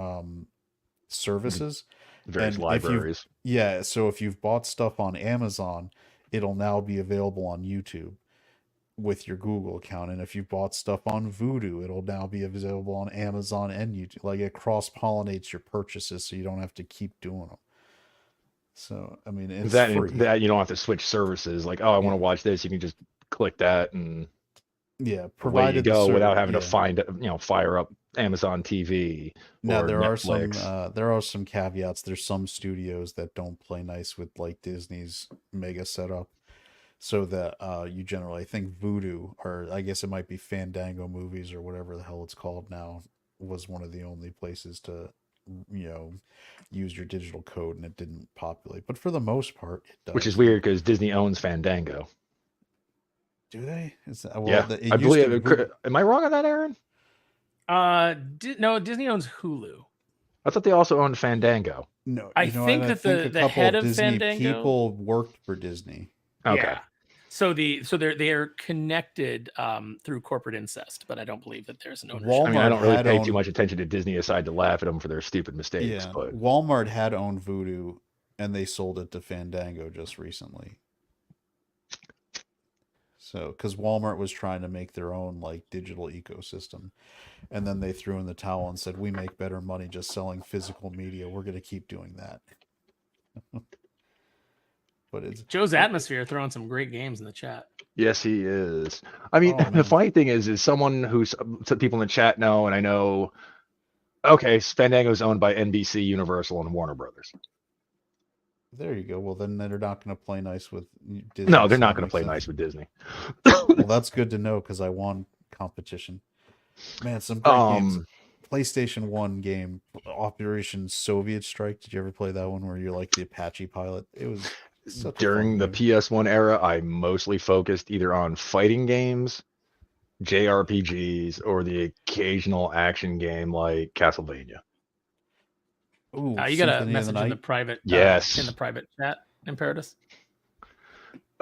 services. Various And if you libraries. yeah, so if you've bought stuff on Amazon, it'll now be available on YouTube with your Google account. And if you've bought stuff on Vudu, it'll now be available on Amazon and YouTube. Like it cross pollinates your purchases, so you don't have to keep doing them. So I mean, it's free. That you don't have to switch services. Like, oh, I want to Yeah. watch this. You can just click that and Yeah, away you provided the go without server. having to Yeah. find, fire up Amazon TV Now or there are some Netflix. there are some caveats. There's some studios that don't play nice with like Disney's mega setup. So that you generally, I think Voodoo, or I guess it might be Fandango Movies or whatever the hell it's called now, was one of the only places to, you know, use your digital code, and it didn't populate. But for the most part, it does. Which is weird because Disney owns Fandango. Do they? Is that, well, Yeah, it I used to believe. Am I wrong on that, Aaron? No, Disney owns Hulu. I thought they also owned Fandango. No, I think and that think the a couple head of of Disney Fandango- people worked for Disney. Okay. Yeah. So they're connected through corporate incest, but I don't believe that there's an ownership. I mean, I Walmart don't really had pay owned- too much attention to Disney aside to laugh at them for their stupid mistakes. Yeah, But Walmart had owned Voodoo, and they sold it to Fandango just recently. So, because Walmart was trying to make their own like digital ecosystem, and then they threw in the towel and said, "We make better money just selling physical media. We're going to keep doing that." But it's Joe's Atmosphere throwing some great games in the chat. yes, he is. I mean, Oh, the man. funny thing is someone who's some people in the chat know, and I know. Okay, Fandango is owned by NBC, Universal, and Warner Brothers. There you go. Well, then they're not going to play nice with Disney. No, they're so not that going to makes play sense. nice with Disney. Well, that's good to know because I won competition. Man, some great games. PlayStation 1 game, Operation Soviet Strike. Did you ever play that one where you're like the Apache pilot? It was such a During fun the game. PS1 era, I mostly focused either on fighting games, JRPGs, or the occasional action game like Castlevania. Ooh, You got a Symphony of the message in the Night? private Yes. in the private chat, Imperatus.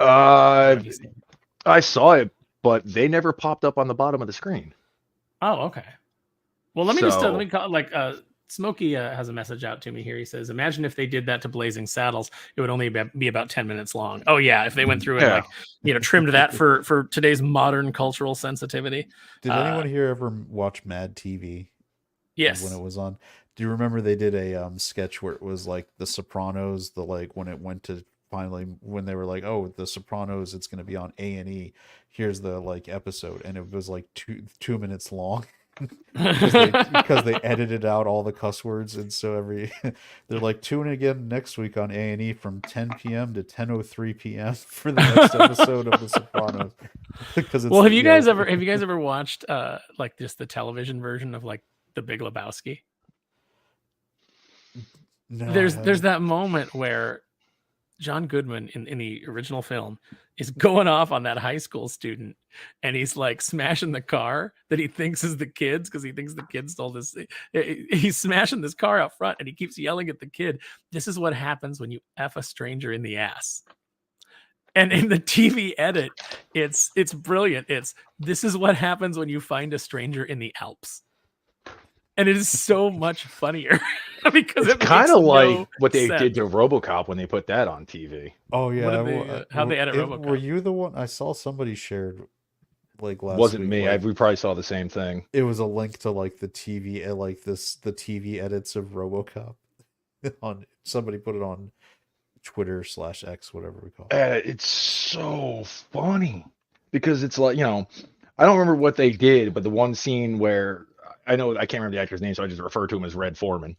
I saw it, but they never popped up on the bottom of the screen. Oh, okay. Well, let me just let So- me call like Smokey has a message out to me here. He says, "Imagine if they did that to Blazing Saddles, it would only be about 10 minutes long." Oh yeah, if they went through and Yeah. like trimmed that for today's modern cultural sensitivity. Did anyone here ever watch Mad TV? Yes. When it was on, do you remember they did a sketch where it was like The Sopranos, the like when it went to finally when they were like, oh, The Sopranos, it's going to be on A&E. Here's the like episode, and it was like 2 minutes long. because they edited out all the cuss words, and so they're like, tune in again next week on A&E from 10 p.m. to 10:03 p.m. for the next episode of The Sopranos. Because well, have you guys ever watched like just the television version of like The Big Lebowski? No, there's that moment where John Goodman in the original film is going off on that high school student, and he's like smashing the car that he thinks is the kid's because he thinks the kid stole this. He's smashing this car out front, and he keeps yelling at the kid, "This is what happens when you F a stranger in the ass." And in the TV edit, it's brilliant. This is what happens when you find a stranger in the Alps. And it is so much funnier because It's kind of like what they did to RoboCop when they put that on TV. Oh yeah, how they edit RoboCop? Were you the one? I saw somebody shared like last. Wasn't week, me. like, we probably saw the same thing. It was a link to like the TV, like the TV edits of RoboCop. On somebody put it on Twitter/X, whatever we call it. It's so funny because it's like I don't remember what they did, but the one scene where. I can't remember the actor's name, so I just refer to him as Red Foreman.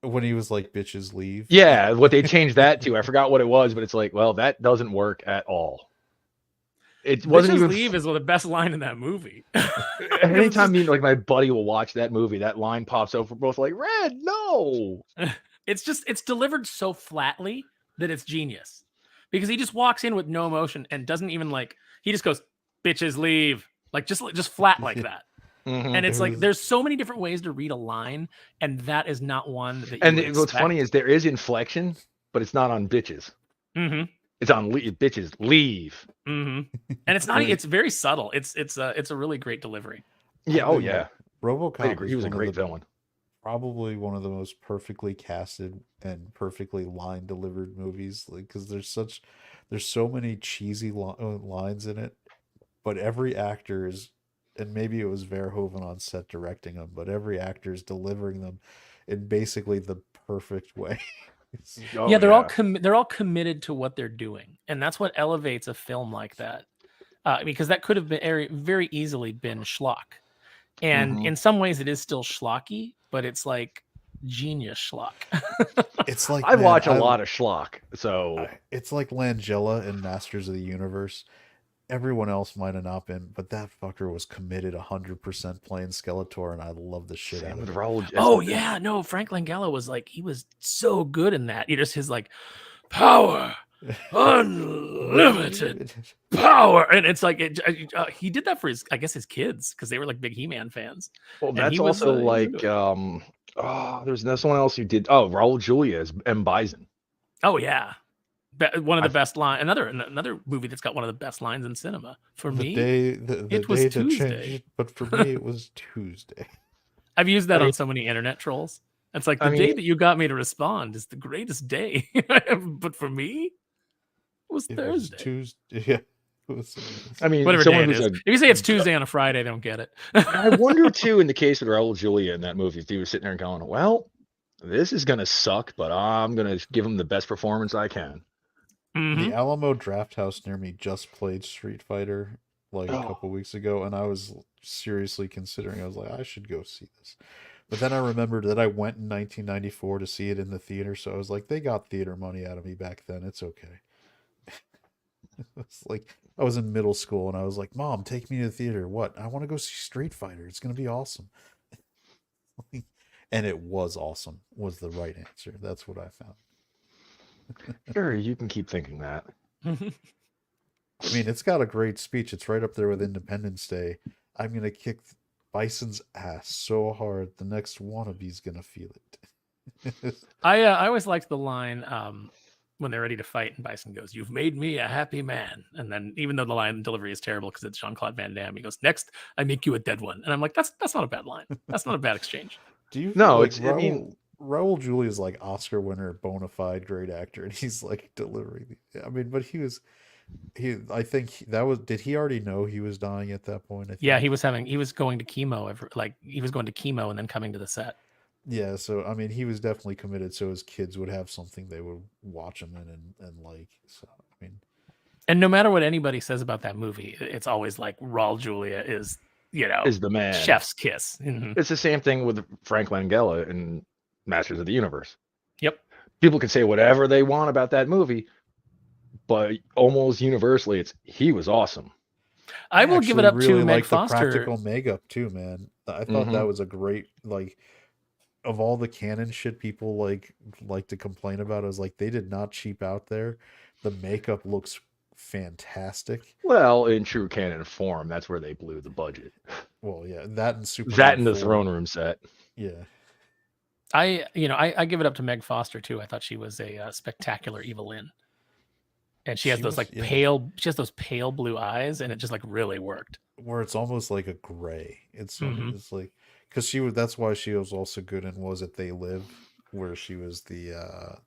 When he was like, "Bitches leave." Yeah, what they changed that to, I forgot what it was, but it's like, well, that doesn't work at all. It wasn't even leave is the best line in that movie. Anytime like my buddy will watch that movie, that line pops up. We're both like, Red, no. It's delivered so flatly that it's genius because he just walks in with no emotion and doesn't even he just goes, "Bitches leave," like just flat like that. Mm-hmm. And it's like there's so many different ways to read a line, and that is not one that. What's funny is there is inflection, but it's not on bitches. Mm-hmm. It's on bitches leave. Mm-hmm. And it's not. It's very subtle. It's a really great delivery. Yeah. Oh yeah. RoboCop. He was a great villain. probably one of the most perfectly casted and perfectly line delivered movies. Like, because there's so many cheesy lines in it, but every actor is, and maybe it was Verhoeven on set directing them, but every actor is delivering them in basically the perfect way. Oh Yeah, yeah. they're all committed to what they're doing, and that's what elevates a film like that. Because that could have been very easily been schlock, and hmm in some ways it is still schlocky, but it's like genius schlock. It's like, I man, watch a lot of schlock, so it's like Langella in Masters of the Universe. Everyone else might have not been, but that fucker was committed 100% playing Skeletor, and I love the shit out same of with it. Raul. Oh yeah, no, Frank Langella was like he was so good in that. You just his like power, unlimited power, and it's like he did that for his, I guess, his kids because they were like big He-Man fans, Well, and that's also he was into like it. there's someone else who did. Oh, Raul Julia as M Bison. Oh yeah, one of I the best line. Another movie that's got one of the best lines in cinema. For me, The it was day that Tuesday. changed, but for me it was Tuesday. I've used I that mean, on so many internet trolls. It's like I the day mean, that you got me to respond is the greatest day, but for me, it was It was Thursday. Tuesday. Yeah, it was. I mean, Whatever day someone it who's is. a. If you say it's Tuesday on a Friday, they don't get it. I wonder too, in the case with Raul Julia in that movie, if he was sitting there going, "Well, this is gonna suck, but I'm gonna give him the best performance I can." The Mhm. Alamo Draft House near me just played Street Fighter like a Oh, couple weeks ago, and I was seriously considering. I was like, I should go see this. But then I remembered that I went in 1994 to see it in the theater, so I was like, they got theater money out of me back then. It's okay. It's like I was in middle school and I was like, Mom, take me to the theater. What? I want to go see Street Fighter. It's gonna be awesome. And it was awesome, was the right answer. That's what I found. sure, you can keep thinking that. I mean, it's got a great speech. It's right up there with Independence Day. I'm gonna kick Bison's ass so hard the next wannabe's gonna feel it. I always liked the line when they're ready to fight, and Bison goes, "You've made me a happy man." And then, even though the line delivery is terrible because it's Jean-Claude Van Damme, he goes, "Next, I make you a dead one." And I'm like, that's not a bad line. That's not a bad exchange. Do you feel No, like it's. I mean, Raul Julia is like Oscar winner, bona fide great actor, and he's like delivering? I mean, but I think that was. Did he already know he was dying at that point? I Yeah, think. he was going to chemo he was going to chemo and then coming to the set. Yeah, so I mean, he was definitely committed, so his kids would have something they would watch him in and like. So I mean, And no matter what anybody says about that movie, it's always like Raul Julia is, is the man. chef's kiss. Mhm. It's the same thing with Frank Langella in Masters of the Universe. Yep. People can say whatever they want about that movie, but almost universally, it's he was awesome. I I will give it actually up to really Meg like the Foster. practical makeup too, man. I thought that hmm was a great like of all the canon shit people like to complain about. I was like, they did not cheap out there. The makeup looks fantastic. Well, in true canon form, that's where they blew the budget. Well, yeah, that and That Superman in the 4. throne room set. Yeah. I give it up to Meg Foster too. I thought she was a spectacular Evelyn, and she has She those was, like yeah, she has those pale blue eyes, and it just like really worked. where it's almost like a gray. Hmm. It's like because she was that's why she was also good in Was It They Live, where she was the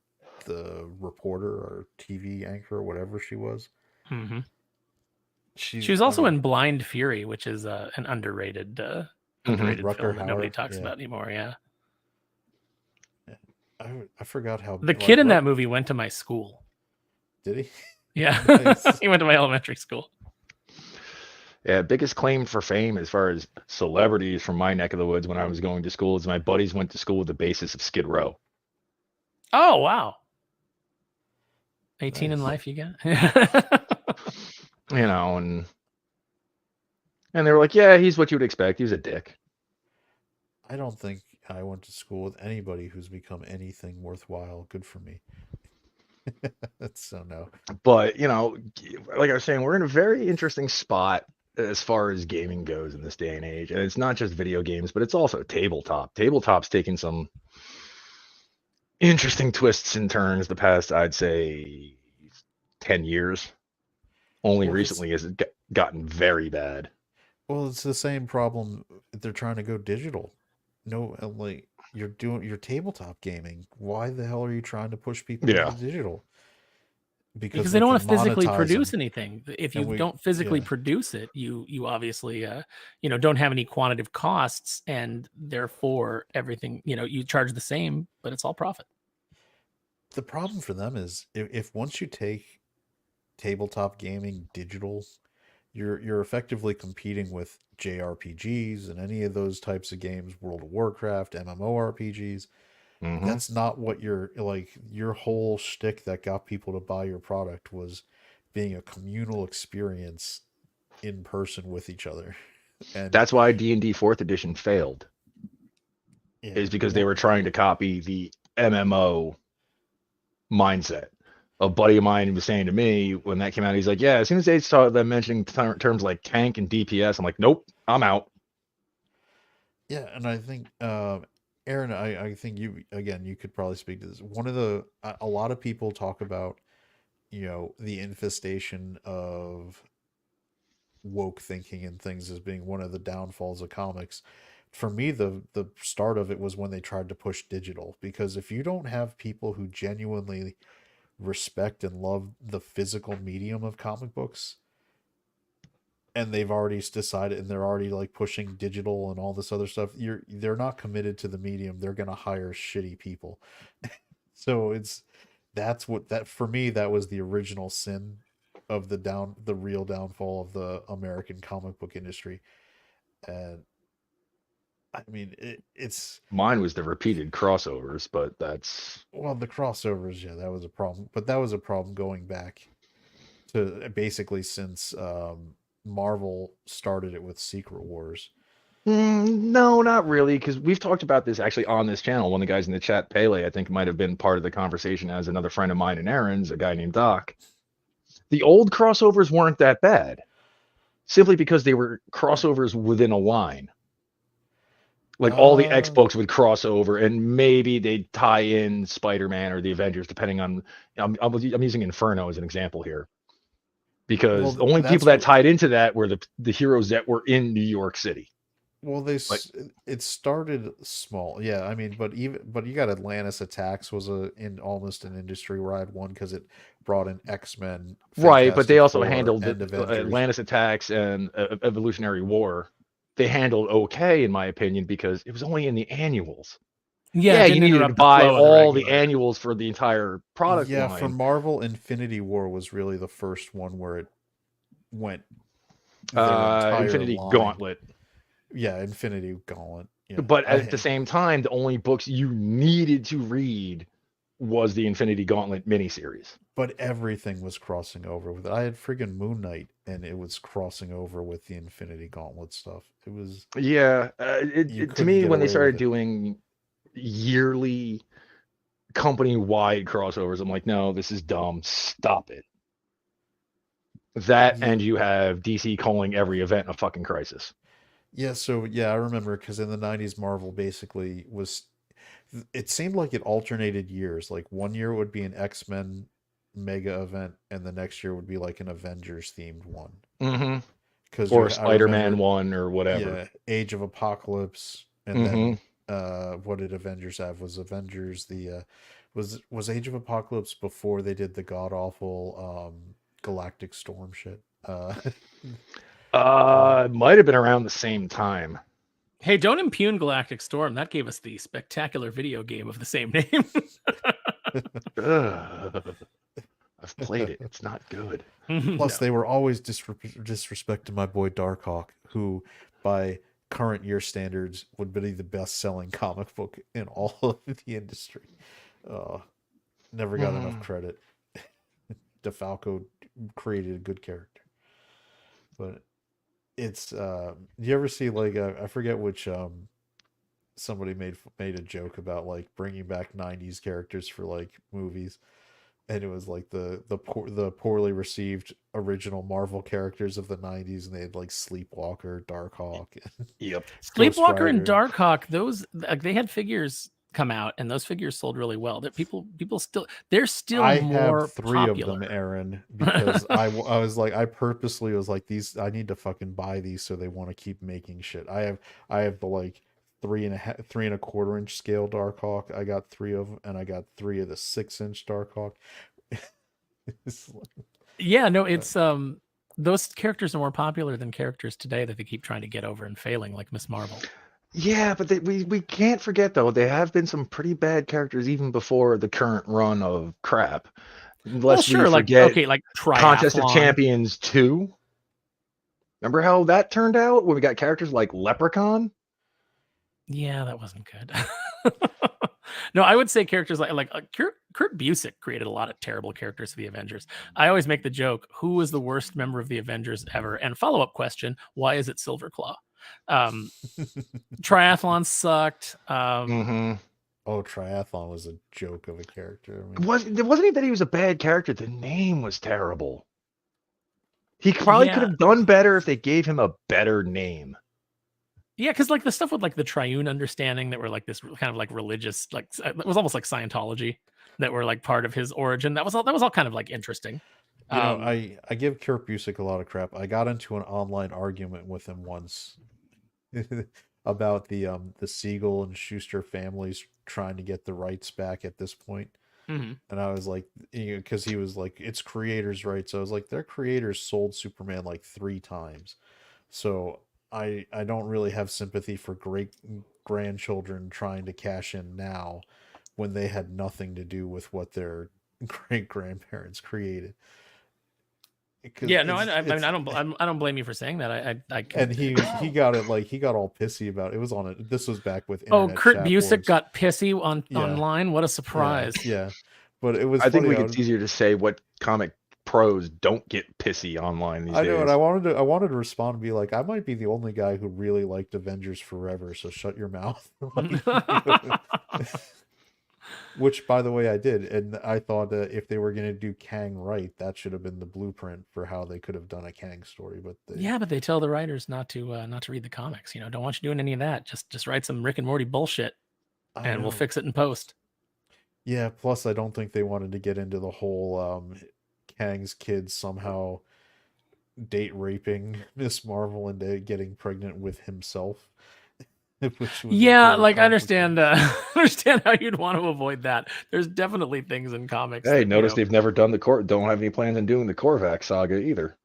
reporter or TV anchor or whatever she was. Hmm. She She, was I also mean, in Blind Fury, which is an hmm underrated Rucker film that nobody Hauer, talks yeah. about anymore. Yeah, I forgot how the like kid in Ruck that movie went to my school. did he? Yeah, Nice. he went to my elementary school. Yeah, biggest claim for fame as far as celebrities from my neck of the woods when I was going to school is my buddies went to school with the basis of Skid Row. Oh wow, 18 in Nice. life, you got. You know, and they were like, "Yeah, he's what you would expect. He's a dick." I don't think I went to school with anybody who's become anything worthwhile. Good for me. So no. But like I was saying, we're in a very interesting spot as far as gaming goes in this day and age, and it's not just video games, but it's also tabletop. Tabletop's taken some interesting twists and turns the past, I'd say, 10 years. Only Well, recently has it gotten very bad. it's the same problem. They're trying to go digital. No, like you're tabletop gaming. Why the hell are you trying to push people Yeah. into digital? Because they we don't can want to physically monetize produce them, anything. If and you we don't physically yeah. produce it, you obviously don't have any quantitative costs, and therefore everything, you charge the same, but it's all profit. The problem for them is if once you take tabletop gaming digital, you're effectively competing with JRPGs and any of those types of games, World of Warcraft, MMORPGs. Mm-hmm. That's not what your whole shtick that got people to buy your product was being a communal experience in person with each other. And That's why D&D Fourth Edition failed. yeah, Is because they were trying to copy the MMO mindset. A buddy of mine was saying to me when that came out, he's like, "Yeah, as soon as they saw them mentioning terms like tank and DPS, I'm like, nope, I'm out." yeah, and I think Aaron, I think you could probably speak to this. A lot of people talk about, the infestation of woke thinking and things as being one of the downfalls of comics. For me, the start of it was when they tried to push digital, because if you don't have people who genuinely respect and love the physical medium of comic books, and they've already decided and they're already like pushing digital and all this other stuff, they're not committed to the medium. They're going to hire shitty people. So that's what that for me, that was the original sin of the real downfall of the American comic book industry. And I mean, it's Mine was the repeated crossovers, but that's well, the crossovers, yeah, that was a problem, but that was a problem going back to basically since Marvel started it with Secret Wars. No, not really, because we've talked about this actually on this channel. One of the guys in the chat, Pele, I think might have been part of the conversation as another friend of mine and Aaron's, a guy named Doc. The old crossovers weren't that bad, simply because they were crossovers within a line. Like all the X Uh, books would cross over, and maybe they'd tie in Spider-Man or the Avengers, depending on. I'm using Inferno as an example here, because well, the only people that's that what. tied into that were the heroes that were in New York City. Well, Like it started small, yeah. I mean, but you got Atlantis Attacks was a in almost an industry wide one because it brought in X-Men, right, but they Fantastic also Four, handled and Avengers. Atlantis Attacks and Evolutionary War. They handled okay, in my opinion, because it was only in the annuals. Yeah, Yeah, it you didn't needed to interrupt the buy flow of the all the regular. annuals for the entire product Yeah, for line. Marvel, Infinity War was really the first one where it went their entire Infinity line. Gauntlet. Yeah, Infinity Gauntlet. Yeah, But at the same time, the only books you needed to read was the Infinity Gauntlet miniseries. but everything was crossing over with it. I had friggin' Moon Knight, and it was crossing over with the Infinity Gauntlet stuff. It was Yeah, you to couldn't me, get when they away with started it. doing yearly company-wide crossovers, I'm like, no, this is dumb. Stop it. That Yeah, and you have DC calling every event a fucking crisis. yeah. So yeah, I remember because in the '90s, Marvel basically was. It seemed like it alternated years. Like one year would be an X-Men mega event, and the next year would be like an Avengers themed one. Mm-hmm. Because Or a I Spider-Man remember, one or whatever. yeah, Age of Apocalypse, and Mm-hmm. then what did Avengers have? Was Avengers the was Age of Apocalypse before they did the god awful Galactic Storm shit? uh Might have been around the same time. Hey, don't impugn Galactic Storm. That gave us the spectacular video game of the same name. Ugh. I've played it. It's not good. Plus, No. they were always disrespecting my boy Darkhawk, who, by current year standards, would be the best selling comic book in all of the industry. Uh, Never got enough credit. DeFalco created a good character, but it's you ever see like I forget which somebody made a joke about like bringing back '90s characters for like movies, and it was like the poorly received original Marvel characters of the '90s, and they had like Sleepwalker, Darkhawk, and Yep. Ghost Sleepwalker and Rider. Darkhawk, those they had figures come out, and those figures sold really well. That people still they're still I have more 3 of them, popular. Aaron, because I was like I purposely was like these I need to fucking buy these so they want to keep making shit. I have the like three and a quarter inch scale Darkhawk. I got 3 of them, and I got 3 of the 6-inch Darkhawk. Yeah, no, it's those characters are more popular than characters today that they keep trying to get over and failing, like Miss Marvel. Yeah, but we can't forget though, there have been some pretty bad characters even before the current run of crap. Well, Lest we sure, like forget okay, like Contest of Triathlon. Champions 2. Remember how that turned out when we got characters like Leprechaun? Yeah, that wasn't good. No, I would say characters like Kurt Busiek created a lot of terrible characters for the Avengers. I always make the joke, who was the worst member of the Avengers ever? And follow-up question, why is it Silverclaw? Triathlon sucked. Mm-hmm. Oh, Triathlon was a joke of a character. I It wasn't even that he was a bad character. The name was terrible. He probably could have done better if they gave him a better name. Yeah, because like the stuff with like the triune understanding that were like this kind of like religious, like it was almost like Scientology that were like part of his origin. That was all kind of like interesting. You know, I give Kurt Busiek a lot of crap. I got into an online argument with him once about the Siegel and Schuster families trying to get the rights back at this point. Mm-hmm. And I was like, because he was like, it's creators' rights. I was like, their creators sold Superman like 3 times. So I don't really have sympathy for great grandchildren trying to cash in now when they had nothing to do with what their great grandparents created. Yeah, no, I mean, I don't blame you for saying that. I and he got it, like he got all pissy about it. It was on it. This was back with internet Kurt Busiek got pissy online. What a surprise! Yeah. But it was. I think it's easier to say what comic pros don't get pissy online these days. I know, and I wanted to respond and be like, I might be the only guy who really liked Avengers Forever, so shut your mouth. Which, by the way, I did, and I thought that if they were going to do Kang right, that should have been the blueprint for how they could have done a Kang story. But but they tell the writers not to read the comics. You know, don't want you doing any of that. Just write some Rick and Morty bullshit, and we'll fix it in post. Yeah. Plus, I don't think they wanted to get into the whole Kang's kids somehow date raping Miss Marvel and getting pregnant with himself. Yeah, like I understand understand how you'd want to avoid that. There's definitely things in comics. Hey, notice they've never done don't have any plans on doing the Korvac saga either.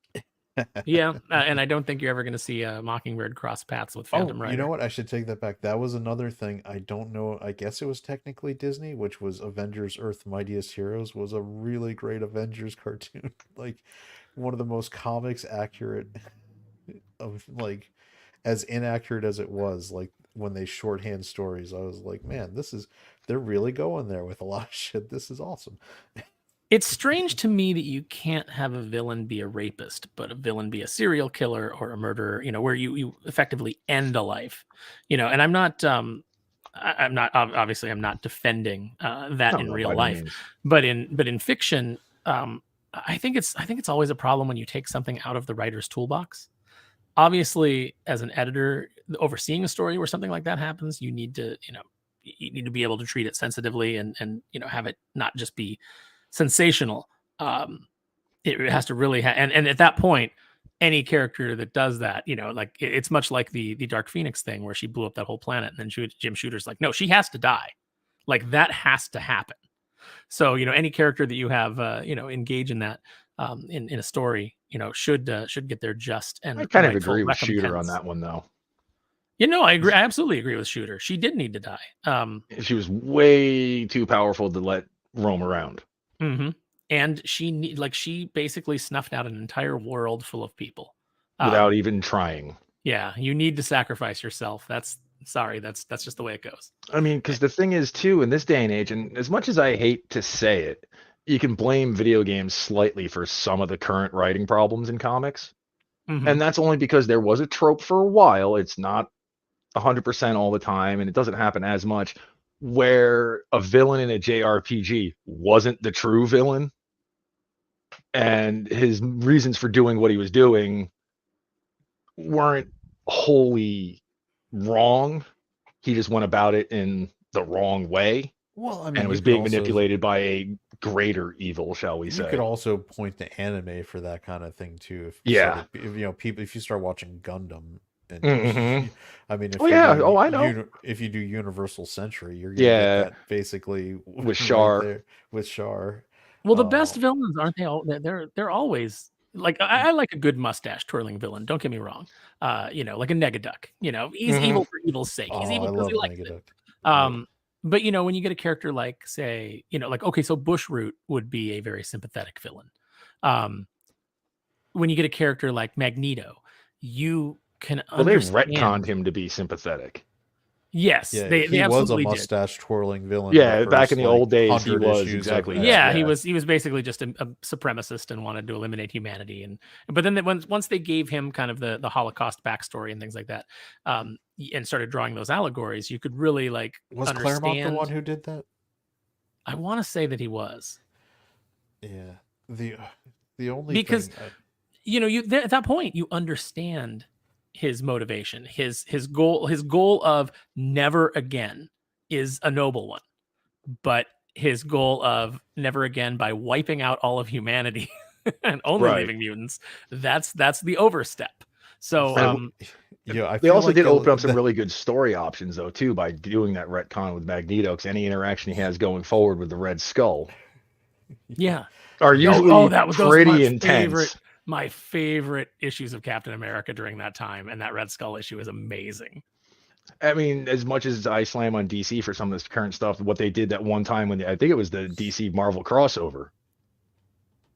Yeah, and I don't think you're ever going to see Mockingbird cross paths with Phantom Rider. You know what? I should take that back. That was another thing. I don't know. I guess it was technically Disney, which was Avengers: Earth Mightiest Heroes was a really great Avengers cartoon. Like one of the most comics accurate of like as inaccurate as it was. Like when they shorthand stories, I was like, man, they're really going there with a lot of shit. This is awesome. It's strange to me that you can't have a villain be a rapist, but a villain be a serial killer or a murderer, you know, where you effectively end a life, you know, and I'm not obviously I'm not defending that in real life, but in fiction, I think it's always a problem when you take something out of the writer's toolbox. Obviously, as an editor overseeing a story where something like that happens, you need to be able to treat it sensitively and have it not just be sensational. It has to really and at that point, any character that does that, like it's much like the Dark Phoenix thing where she blew up that whole planet, and then Jim Shooter's like, no, she has to die. Like that has to happen. So any character that you have engage in that in a story, should get their just and I kind of agree with Shooter on that one though. I agree. I absolutely agree with Shooter. She did need to die. She was way too powerful to let roam around. Mm-hmm. And she basically snuffed out an entire world full of people without even trying. Yeah, you need to sacrifice yourself. That's just the way it goes. I mean, because the thing is too, in this day and age, and as much as I hate to say it, you can blame video games slightly for some of the current writing problems in comics. Mm-hmm. And that's only because there was a trope for a while. It's not 100% all the time, and it doesn't happen as much, where a villain in a JRPG wasn't the true villain, and his reasons for doing what he was doing weren't wholly wrong. He just went about it in the wrong way. Well, I mean, and it was being manipulated by a greater evil, shall we say. You could also point to anime for that kind of thing too. If you start watching Gundam, And Mm-hmm. I mean, Oh yeah. Oh, I know. if you do Universal Century, you're gonna get Yeah, that basically with right Char. there with Char. Well, the best Um, villains aren't they all? They're always like I like a good mustache twirling villain. Don't get me wrong. Like a Negaduck. He's Mm-hmm. evil for evil's sake. He's oh, evil I because he love likes it. Negaduck. Yep. But when you get a character like, say, like okay, so Bushroot would be a very sympathetic villain. Um, when you get a character like Magneto, you can Well, they understand. retconned him to be sympathetic. Yes, Yeah, they he was a absolutely did. mustache twirling villain in the Yeah, back in first the like old days, he 100 was issues of exactly that. Yeah, X-Men. Yeah. he was basically just a supremacist and wanted to eliminate humanity. But then once they gave him kind of the Holocaust backstory and things like that, and started drawing those allegories, you could really like Was Claremont the understand. one who did that? I want to say that he was, Yeah. The only because thing at that point you understand his motivation, his goal of never again is a noble one, but his goal of never again by wiping out all of humanity and only Right. leaving mutants, that's the overstep. So And yeah, I they feel also like did open up some really good story options though too by doing that retcon with Magneto, because any interaction he has going forward with the Red Skull yeah. are usually Those are pretty intense. my favorite issues of Captain America during that time, and that Red Skull issue is amazing. I mean, as much as I slam on DC for some of this current stuff, what they did that one time when I think it was the DC Marvel crossover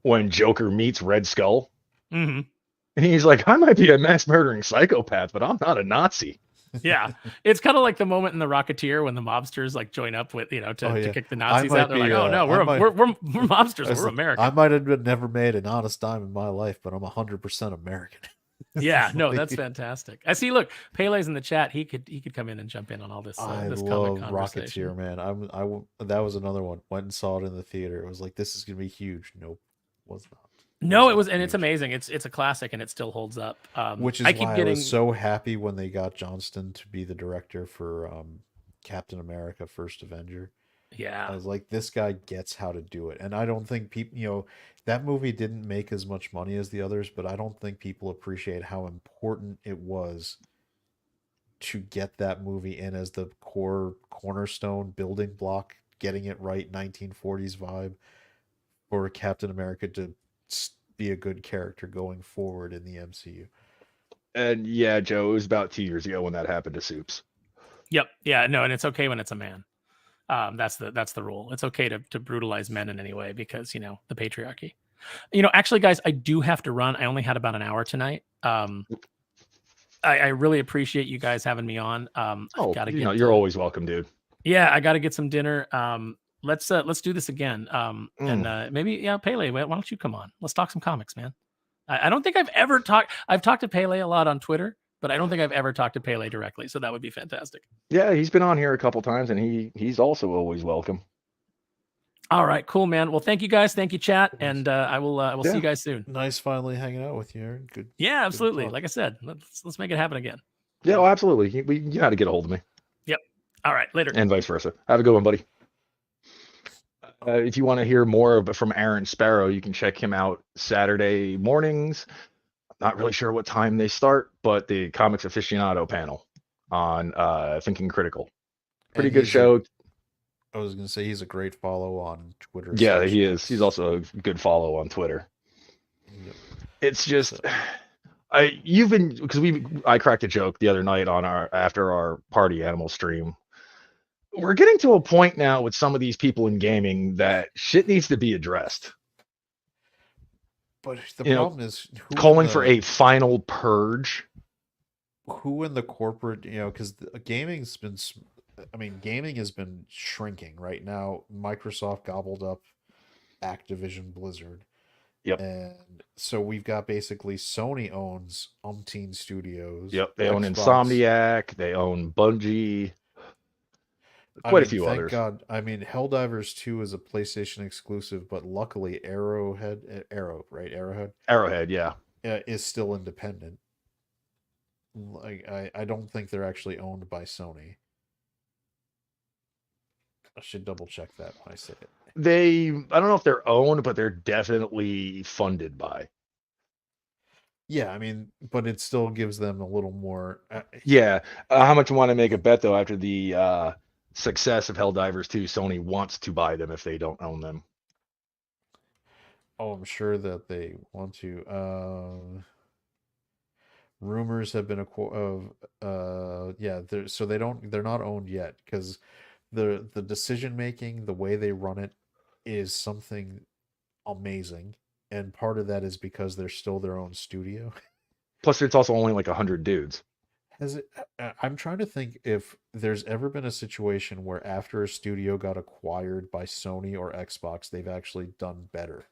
when Joker meets Red Skull, Hmm. and he's like, "I might be a mass murdering psychopath, but I'm not a Nazi." Yeah, it's kind of like the moment in The Rocketeer when the mobsters like join up with to kick the Nazis out. They're like, "Oh no, we're mobsters, we're American." I might have never made an honest dime in my life, but I'm 100% American. Yeah, no, that's fantastic. I see. Look, Pele's in the chat. He could come in and jump in on all this. I This love comic conversation. Rocketeer, man. That was another one. Went and saw it in the theater. It was like, this is gonna be huge. Nope, was not. No, it was, and huge. it's amazing. It's a classic, and it still holds up. Which is why I was so happy when they got Johnston to be the director for Captain America: First Avenger. Yeah, I was like, this guy gets how to do it, and I don't think people, that movie didn't make as much money as the others, but I don't think people appreciate how important it was to get that movie in as the cornerstone building block, getting it right, 1940s vibe for Captain America to be a good character going forward in the MCU. And yeah, Joe, it was about 2 years ago when that happened to Soups. Yep. Yeah. No, and it's okay when it's a man. That's the rule. It's okay to brutalize men in any way because the patriarchy. Actually, guys, I do have to run. I only had about an hour tonight. I really appreciate you guys having me on. You're always welcome, dude. Yeah, I got to get some dinner. Let's do this again. And maybe Pele, why don't you come on? Let's talk some comics, man. I don't think I've ever talked. I've talked to Pele a lot on Twitter, but I don't think I've ever talked to Pele directly. So that would be fantastic. Yeah, he's been on here a couple times, and he's also always welcome. All right, cool, man. Well, thank you guys. Thank you, chat, and I will see you guys soon. Nice finally hanging out with you, Aaron. Good. Yeah, absolutely. Like I said, let's make it happen again. Yeah, oh, absolutely. You got to get a hold of me. Yep. All right, later. And vice versa. Have a good one, buddy. If you want to hear more from Aaron Sparrow, you can check him out Saturday mornings. I'm not really sure what time they start, but the Comics Aficionado panel on Thinking Critical. Pretty good show. I was going to say he's a great follow on Twitter. Yeah, he is. He's also a good follow on Twitter. Yep. It's just, I cracked a joke the other night on after our party animal stream. We're getting to a point now with some of these people in gaming that shit needs to be addressed. But the problem is calling for a final purge. Who in the corporate, because gaming has been shrinking right now. Microsoft gobbled up Activision Blizzard. Yep. And so we've got basically Sony owns umpteen studios. Yep. They own Insomniac. They own Bungie. Quite a few others. Thank God. I mean, Helldivers 2 is a PlayStation exclusive, but luckily Arrowhead, yeah, is still independent. Like I don't think they're actually owned by Sony. I should double check that when I say it. I don't know if they're owned, but they're definitely funded by. Yeah, I mean, but it still gives them a little more. Yeah. How much you want to make a bet though after the success of Helldivers 2, Sony wants to buy them if they don't own them. Oh, I'm sure that they want to. Rumors have been of yeah, so they're not owned yet because the decision making, the way they run it, is something amazing, and part of that is because they're still their own studio. Plus, it's also only like 100 dudes. Has it? I'm trying to think if there's ever been a situation where after a studio got acquired by Sony or Xbox, they've actually done better.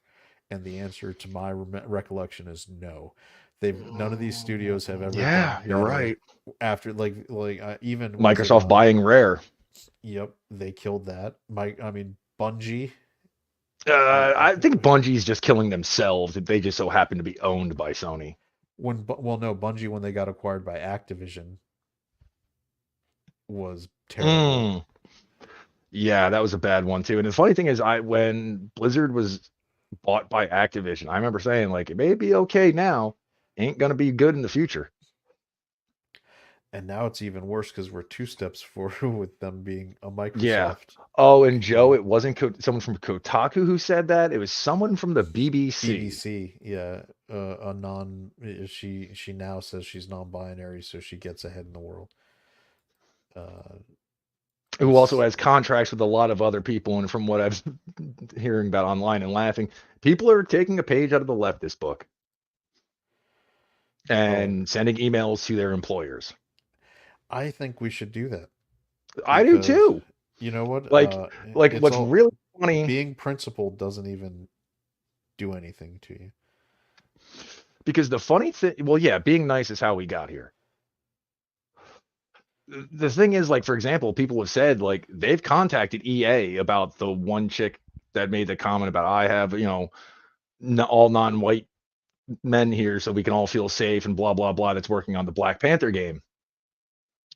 And the answer to my recollection is no. They've none of these studios have ever done Yeah, you're better right. after even was it Microsoft buying Rare. Yep, they killed that. I mean Bungie. I think Bungie's just killing themselves. They just so happen to be owned by Sony. Well, no, Bungie when they got acquired by Activision was terrible. Mm. Yeah, that was a bad one too. And the funny thing is, when Blizzard was bought by Activision, I remember saying like it may be okay now, ain't gonna be good in the future. And now it's even worse because we're two steps forward with them being a Yeah. Microsoft Oh, and Joe, company. it wasn't someone from Kotaku who said that. It was someone from the BBC. BBC, yeah, a non. She now says she's non-binary, so she gets ahead in the world. Uh, Who also it's has contracts with a lot of other people. And from what I've hearing about online and laughing, people are taking a page out of the leftist book oh, and sending emails to their employers. I think we should do that I do because too. you know what? Like, like It's what's all really funny being principled doesn't even do anything to you. because the funny thing, well, yeah, being nice is how we got here. The thing is, like, for example, people have said like they've contacted EA about the one chick that made the comment about I have, all non-white men here so we can all feel safe and blah blah blah that's working on the Black Panther game.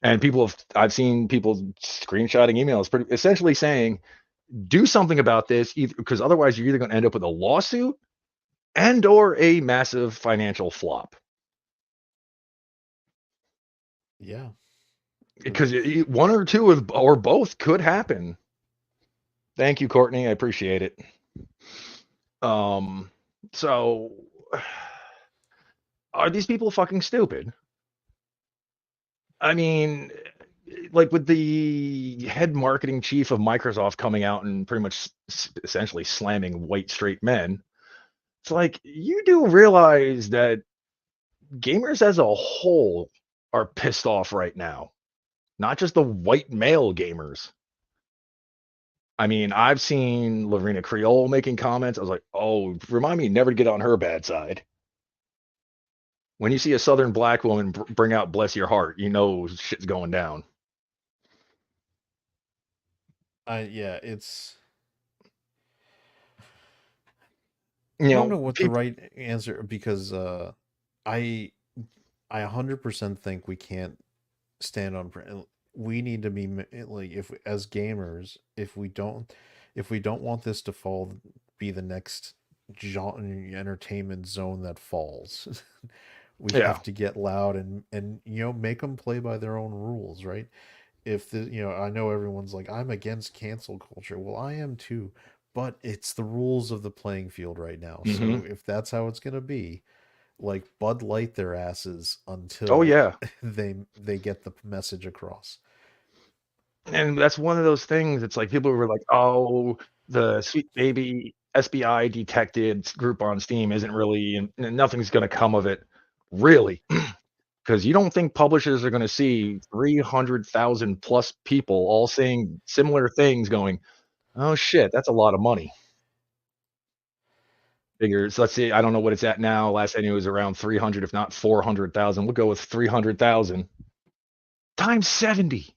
And I've seen people screenshotting emails pretty essentially saying do something about this because otherwise you're either going to end up with a lawsuit and or a massive financial flop. Yeah, Because one or two or both could happen. Thank you, Courtney. I appreciate it. Um, so are these people fucking stupid? I mean, like with the head marketing chief of Microsoft coming out and pretty much essentially slamming white straight men. It's like you do realize that gamers as a whole are pissed off right now, not just the white male gamers. I mean, I've seen Lavina Creole making comments. I was like, oh, remind me never to get on her bad side. When you see a Southern black woman bring out "Bless Your Heart," you know shit's going down. yeah, it's. You I don't know, know what the people. right answer because I I 100% think we can't stand on we need to be like if as gamers if we don't want this to fall be the next genre entertainment zone that falls we Yeah. have to get loud and make them play by their own rules, right? If the I know everyone's like I'm against cancel culture. Well, I am too, but it's the rules of the playing field right now. Hmm. So if that's how it's going to be, like Bud Light their asses Oh until yeah. they get the message across. And that's one of those things. It's like people were like, "Oh, the Sweet Baby SBI detected group on Steam isn't really, and nothing's going to come of it." Really? Because you don't think publishers are going to see 300,000 plus people all saying similar things, going, "Oh shit, that's a lot of money." Figures. Let's see. I don't know what it's at now. Last I knew it was around 300, if not 400,000. We'll go with 300,000 times 70.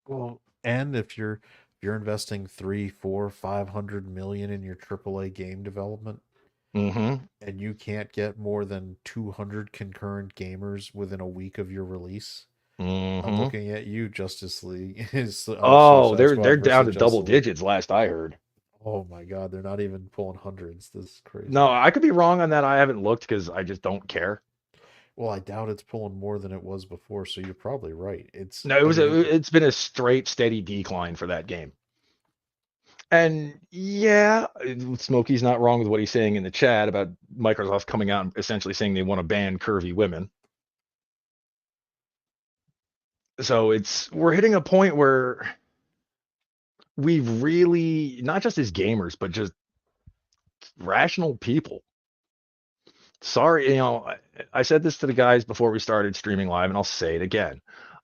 Well, and if you're investing 3, 4, 500 million in your AAA game development Mm-hmm. and you can't get more than 200 concurrent gamers within a week of your release, I'm Mm-hmm. looking at you, Justice League. Oh, Suicide they're Squad down versus to double Justice League. digits. Last I heard. Oh my God, they're not even pulling hundreds. This is crazy. No, I could be wrong on that. I haven't looked because I just don't care. Well, I doubt it's pulling more than it was before, so you're probably right. No, I mean, it's been a straight steady decline for that game. And yeah, Smokey's not wrong with what he's saying in the chat about Microsoft coming out and essentially saying they want to ban curvy women. So we're hitting a point where we've really, not just as gamers, but just rational people. Sorry, I said this to the guys before we started streaming live, and I'll say it again.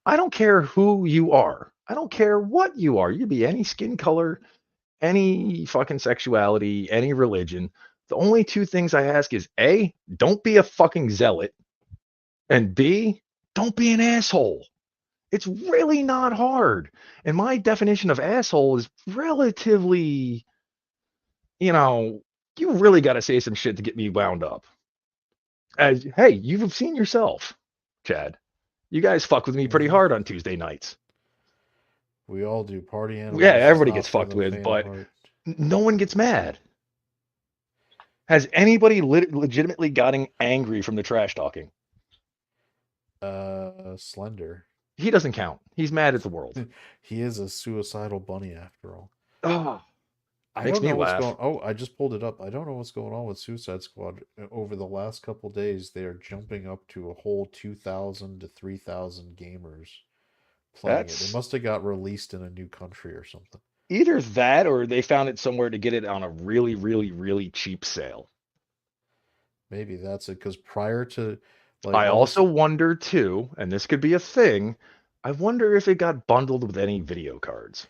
I don't care who you are. I don't care what you are. You could be any skin color, any fucking sexuality, any religion. The only two things I ask is A, don't be a fucking zealot, and B, don't be an asshole. It's really not hard. And my definition of asshole is relatively, you know, you really got to say some shit to get me wound up. As hey, you've seen yourself, Chad. You guys fuck with me pretty mhm. hard on Tuesday nights. We all do. Party Yeah, animals is everybody not gets for fucked the with, faint of but heart. no one gets mad. Has anybody legitimately gotten angry from the trash talking? Slender. He doesn't count. He's mad at the world. He is a suicidal bunny after all. Oh, I makes don't me know what's laugh. going. Oh, I just pulled it up. I don't know what's going on with Suicide Squad. Over the last couple days, they are jumping up to a whole 2,000 to 3,000 gamers playing it. They That's must have got released in a new country or something. either that or they found it somewhere to get it on a really, really, really cheap sale. Maybe that's it. Because prior to, like, I all this, also wonder too, and this could be a thing. I wonder if it got bundled with any video cards.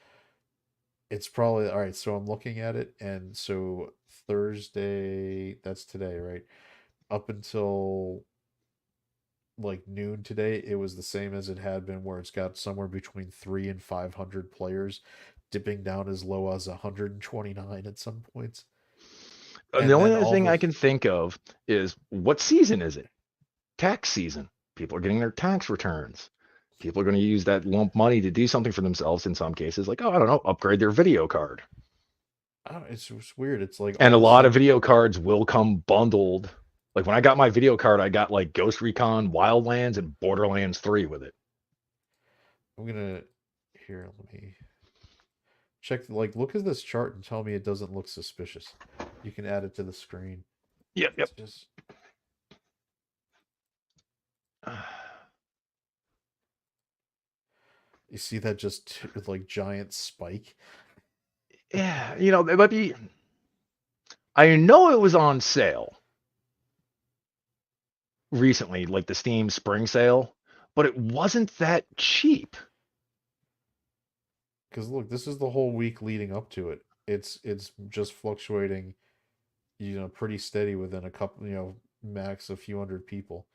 it's probably all right. So I'm looking at it, and so Thursday, that's today, right? Up until like noon today, it was the same as it had been, where it's got somewhere between 300 and 500 players, dipping down as low as 129 at some points. And the And only then other all thing I the can think of is what season is it? Tax season. People are getting their tax returns. People are going to use that lump money to do something for themselves in some cases, like, oh, I don't know, upgrade their video card. I don't, it's just weird. It's like And all a of a lot of sudden video cards will come bundled. Like when I got my video card, I got like Ghost Recon, Wildlands, and Borderlands 3 with it. I'm gonna here. Let me check. Like, look at this chart and tell me it doesn't look suspicious. You can add it to the screen. Yep, yep. It's just you see that just like giant spike. Yeah, it might be. I know it was on sale recently, like the Steam spring sale, but it wasn't that cheap. Because look, this is the whole week leading up to it. It's just fluctuating, pretty steady within a couple, max a few hundred people.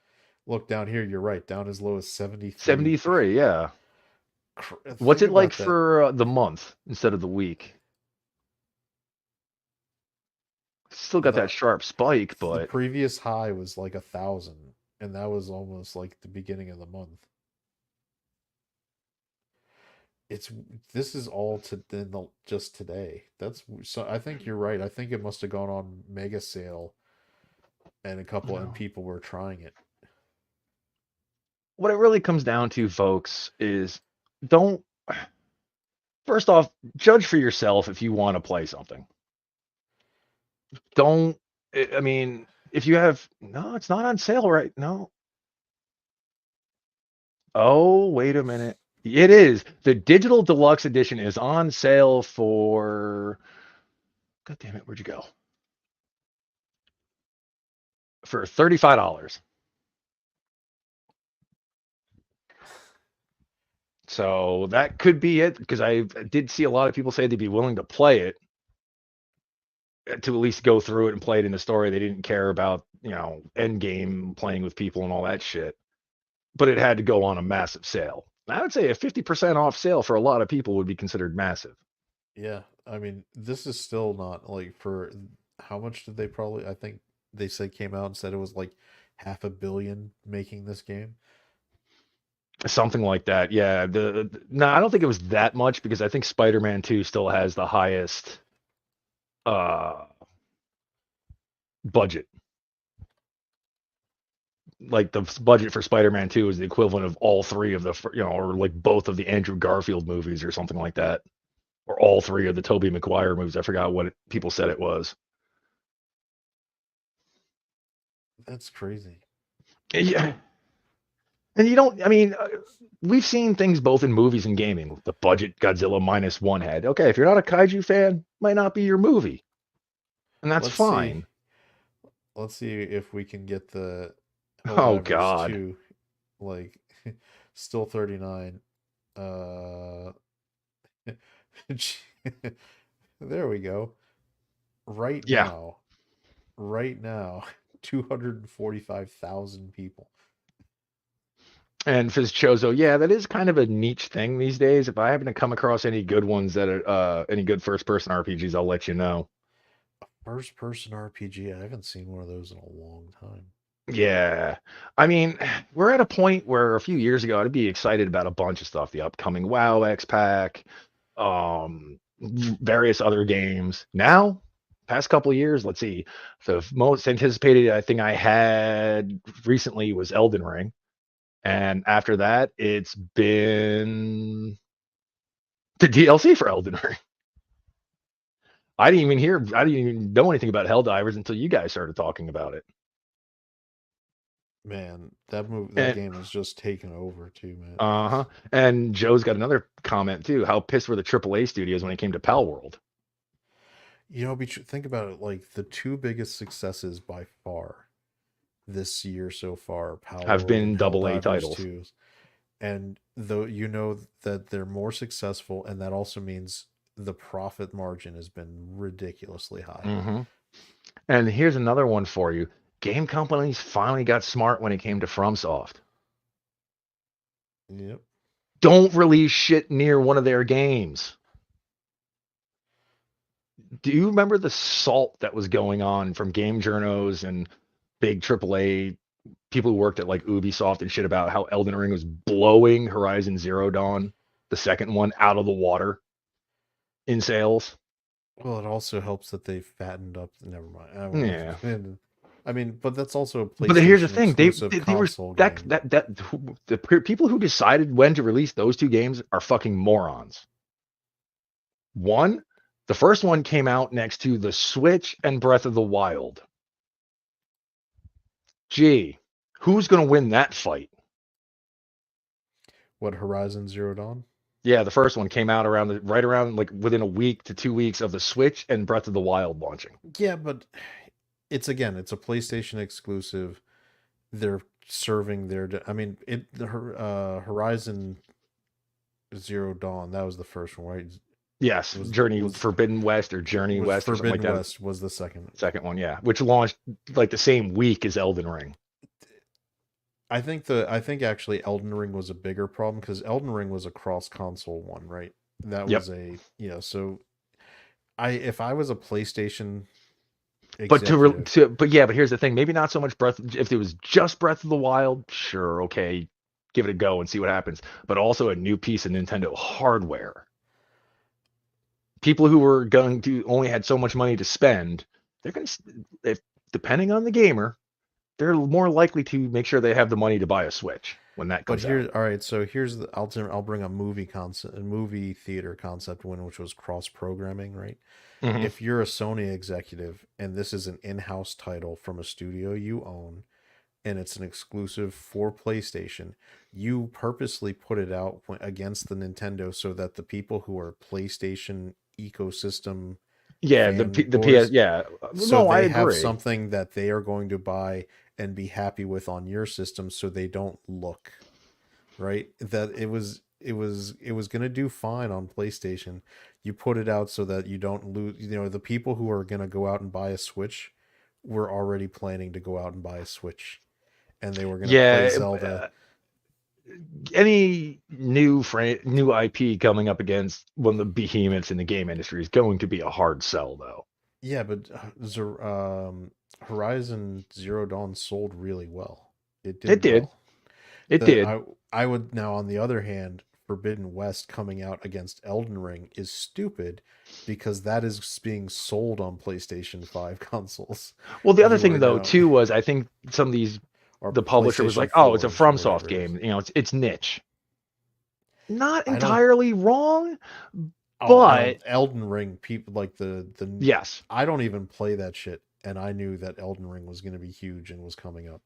Look down here, you're right, down as low as 73. 73, yeah. What's Think it like about that. for the month instead of the week? Still got The that sharp spike, the but previous high was like 1,000, and that was almost like the beginning of the month. It's this is all to then just today. That's so. I think you're right. I think it must have gone on mega sale, and people were trying it. what it really comes down to, folks, is don't, first off, judge for yourself if you want to play something. Don't, I mean, if you have, no, it's not on sale right now. Oh, wait a minute. It is. The digital deluxe edition is on sale for, God damn it, where'd you go? For $35. So that could be it, because I did see a lot of people say they'd be willing to play it, to at least go through it and play it in the story. They didn't care about, end game playing with people and all that shit. But it had to go on a massive sale. I would say a 50% off sale for a lot of people would be considered massive. Yeah, I mean, this is still not like for how much did they probably? I think they said came out and said it was like 500 million making this game. Something like that. Yeah. No, I don't think it was that much because I think Spider-Man 2 still has the highest uh budget. Like the budget for Spider-Man 2 is the equivalent of all three of the, or like both of the Andrew Garfield movies or something like that, or all three of the Tobey Maguire movies. I forgot what people said it was. That's crazy. Yeah, and you don't. I mean, we've seen things both in movies and gaming. The budget Godzilla minus one had. Okay, if you're not a kaiju fan, might not be your movie, and that's Let's see. fine. Let's see if we can get the Oh Helldivers God. 2 like still 39. Uh there we go. Right Yeah. now. Right now, 245,000 people. And Fizchozo, yeah, that is kind of a niche thing these days. If I happen to come across any good ones that are any good first person RPGs, I'll let you know. A first person RPG. I haven't seen one of those in a long time. Yeah. I mean, we're at a point where a few years ago I'd be excited about a bunch of stuff, the upcoming WoW X pack, various other games. Now, past couple of years, let's see. The most anticipated I think I had recently was Elden Ring. And after that, it's been the DLC for Elden Ring. I didn't even know anything about Helldivers until you guys started talking about it. Man, that And game has just taken over too, man. uh-huh. And Joe's got another comment too. How pissed were the AAA studios when it came to Pal World? Think about it. Like the two biggest successes by far this year so far, Pal Have World been and double A Helldivers titles. 2. And though you know that they're more successful, and that also means the profit margin has been ridiculously high. Mm-hmm. And here's another one for you. Game companies finally got smart when it came to FromSoft. Yep. Don't release shit near one of their games. Do you remember the salt that was going on from game journos and big AAA people who worked at like Ubisoft and shit about how Elden Ring was blowing Horizon Zero Dawn, the second one, out of the water in sales? Well, it also helps that they fattened up. Never mind. I won't Yeah. even. I mean, but that's also a But here's the PlayStation thing: exclusive they were console that game. the people who decided when to release those two games are fucking morons. One, the first one came out next to the Switch and Breath of the Wild. Gee, who's gonna win that fight? What, Horizon Zero Dawn? Yeah, the first one came out right around like within a week to 2 weeks of the Switch and Breath of the Wild launching. Yeah, but it's a PlayStation exclusive. They're serving I mean, Horizon Zero Dawn. That was the first one, right? Yes, Was Journey was Forbidden West or Journey was West or something like Forbidden that. West was the second. Second one, yeah, which launched like the same week as Elden Ring. I think actually Elden Ring was a bigger problem because Elden Ring was a cross console one, right? That Yep. was so if I was a PlayStation But executive, but here's the thing. Maybe not so much Breath. If it was just Breath of the Wild, sure, okay, give it a go and see what happens. But also a new piece of Nintendo hardware. People who were going to only had so much money to spend, they're going to, if depending on the gamer, they're more likely to make sure they have the money to buy a Switch when that but comes out. all right. So here's I'll bring a movie theater concept one, which was cross programming, right? Mm-hmm. If you're a Sony executive and this is an in-house title from a studio you own, and it's an exclusive for PlayStation, you purposely put it out against the Nintendo so that the people who are PlayStation ecosystem Yeah, the PS. fanboys, Yeah, so no, I they have agree. something that they are going to buy and be happy with on your system, so they don't look right. That it was going to do fine on PlayStation. You put it out so that you don't lose. The people who are going to go out and buy a Switch were already planning to go out and buy a Switch, and they were going to play Yeah, Zelda. any new IP coming up against one of the behemoths in the game industry is going to be a hard sell, though. Yeah, but Horizon Zero Dawn sold really well. It It did did. well. It did. I would now, on the other hand, Forbidden West coming out against Elden Ring is stupid because that is being sold on PlayStation 5 consoles. Well, the other You thing are though now too was I think some of these or the publisher was PlayStation like, oh, it's a 4s or FromSoft whatever it is. game. You know, it's niche. Not I don't entirely wrong, Oh, but Elden Ring people like the yes. I don't even play that shit, and I knew that Elden Ring was going to be huge and was coming up.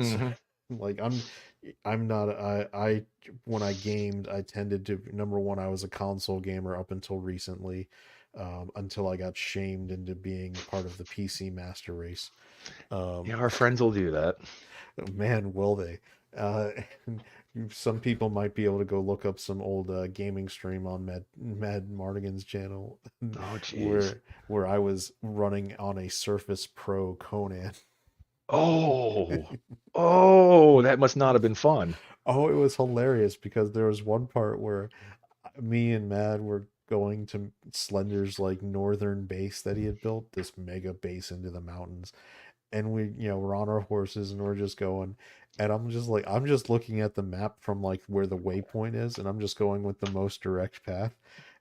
So Hmm. like I'm not I when I gamed I tended to number one I was a console gamer up until recently, until I got shamed into being part of the PC master race. Yeah, Um, our friends will do that. Man, will they? Uh, some people might be able to go look up some old gaming stream on Mad Mardigan's channel, Oh, jeez. where I was running on a Surface Pro Conan. Oh, oh, that must not have been fun. Oh, it was hilarious because there was one part where me and Mad were going to Slender's like northern base that he had built, this mega base into the mountains, and we're on our horses and we're just going, and I'm just looking at the map from like where the waypoint is, and I'm just going with the most direct path,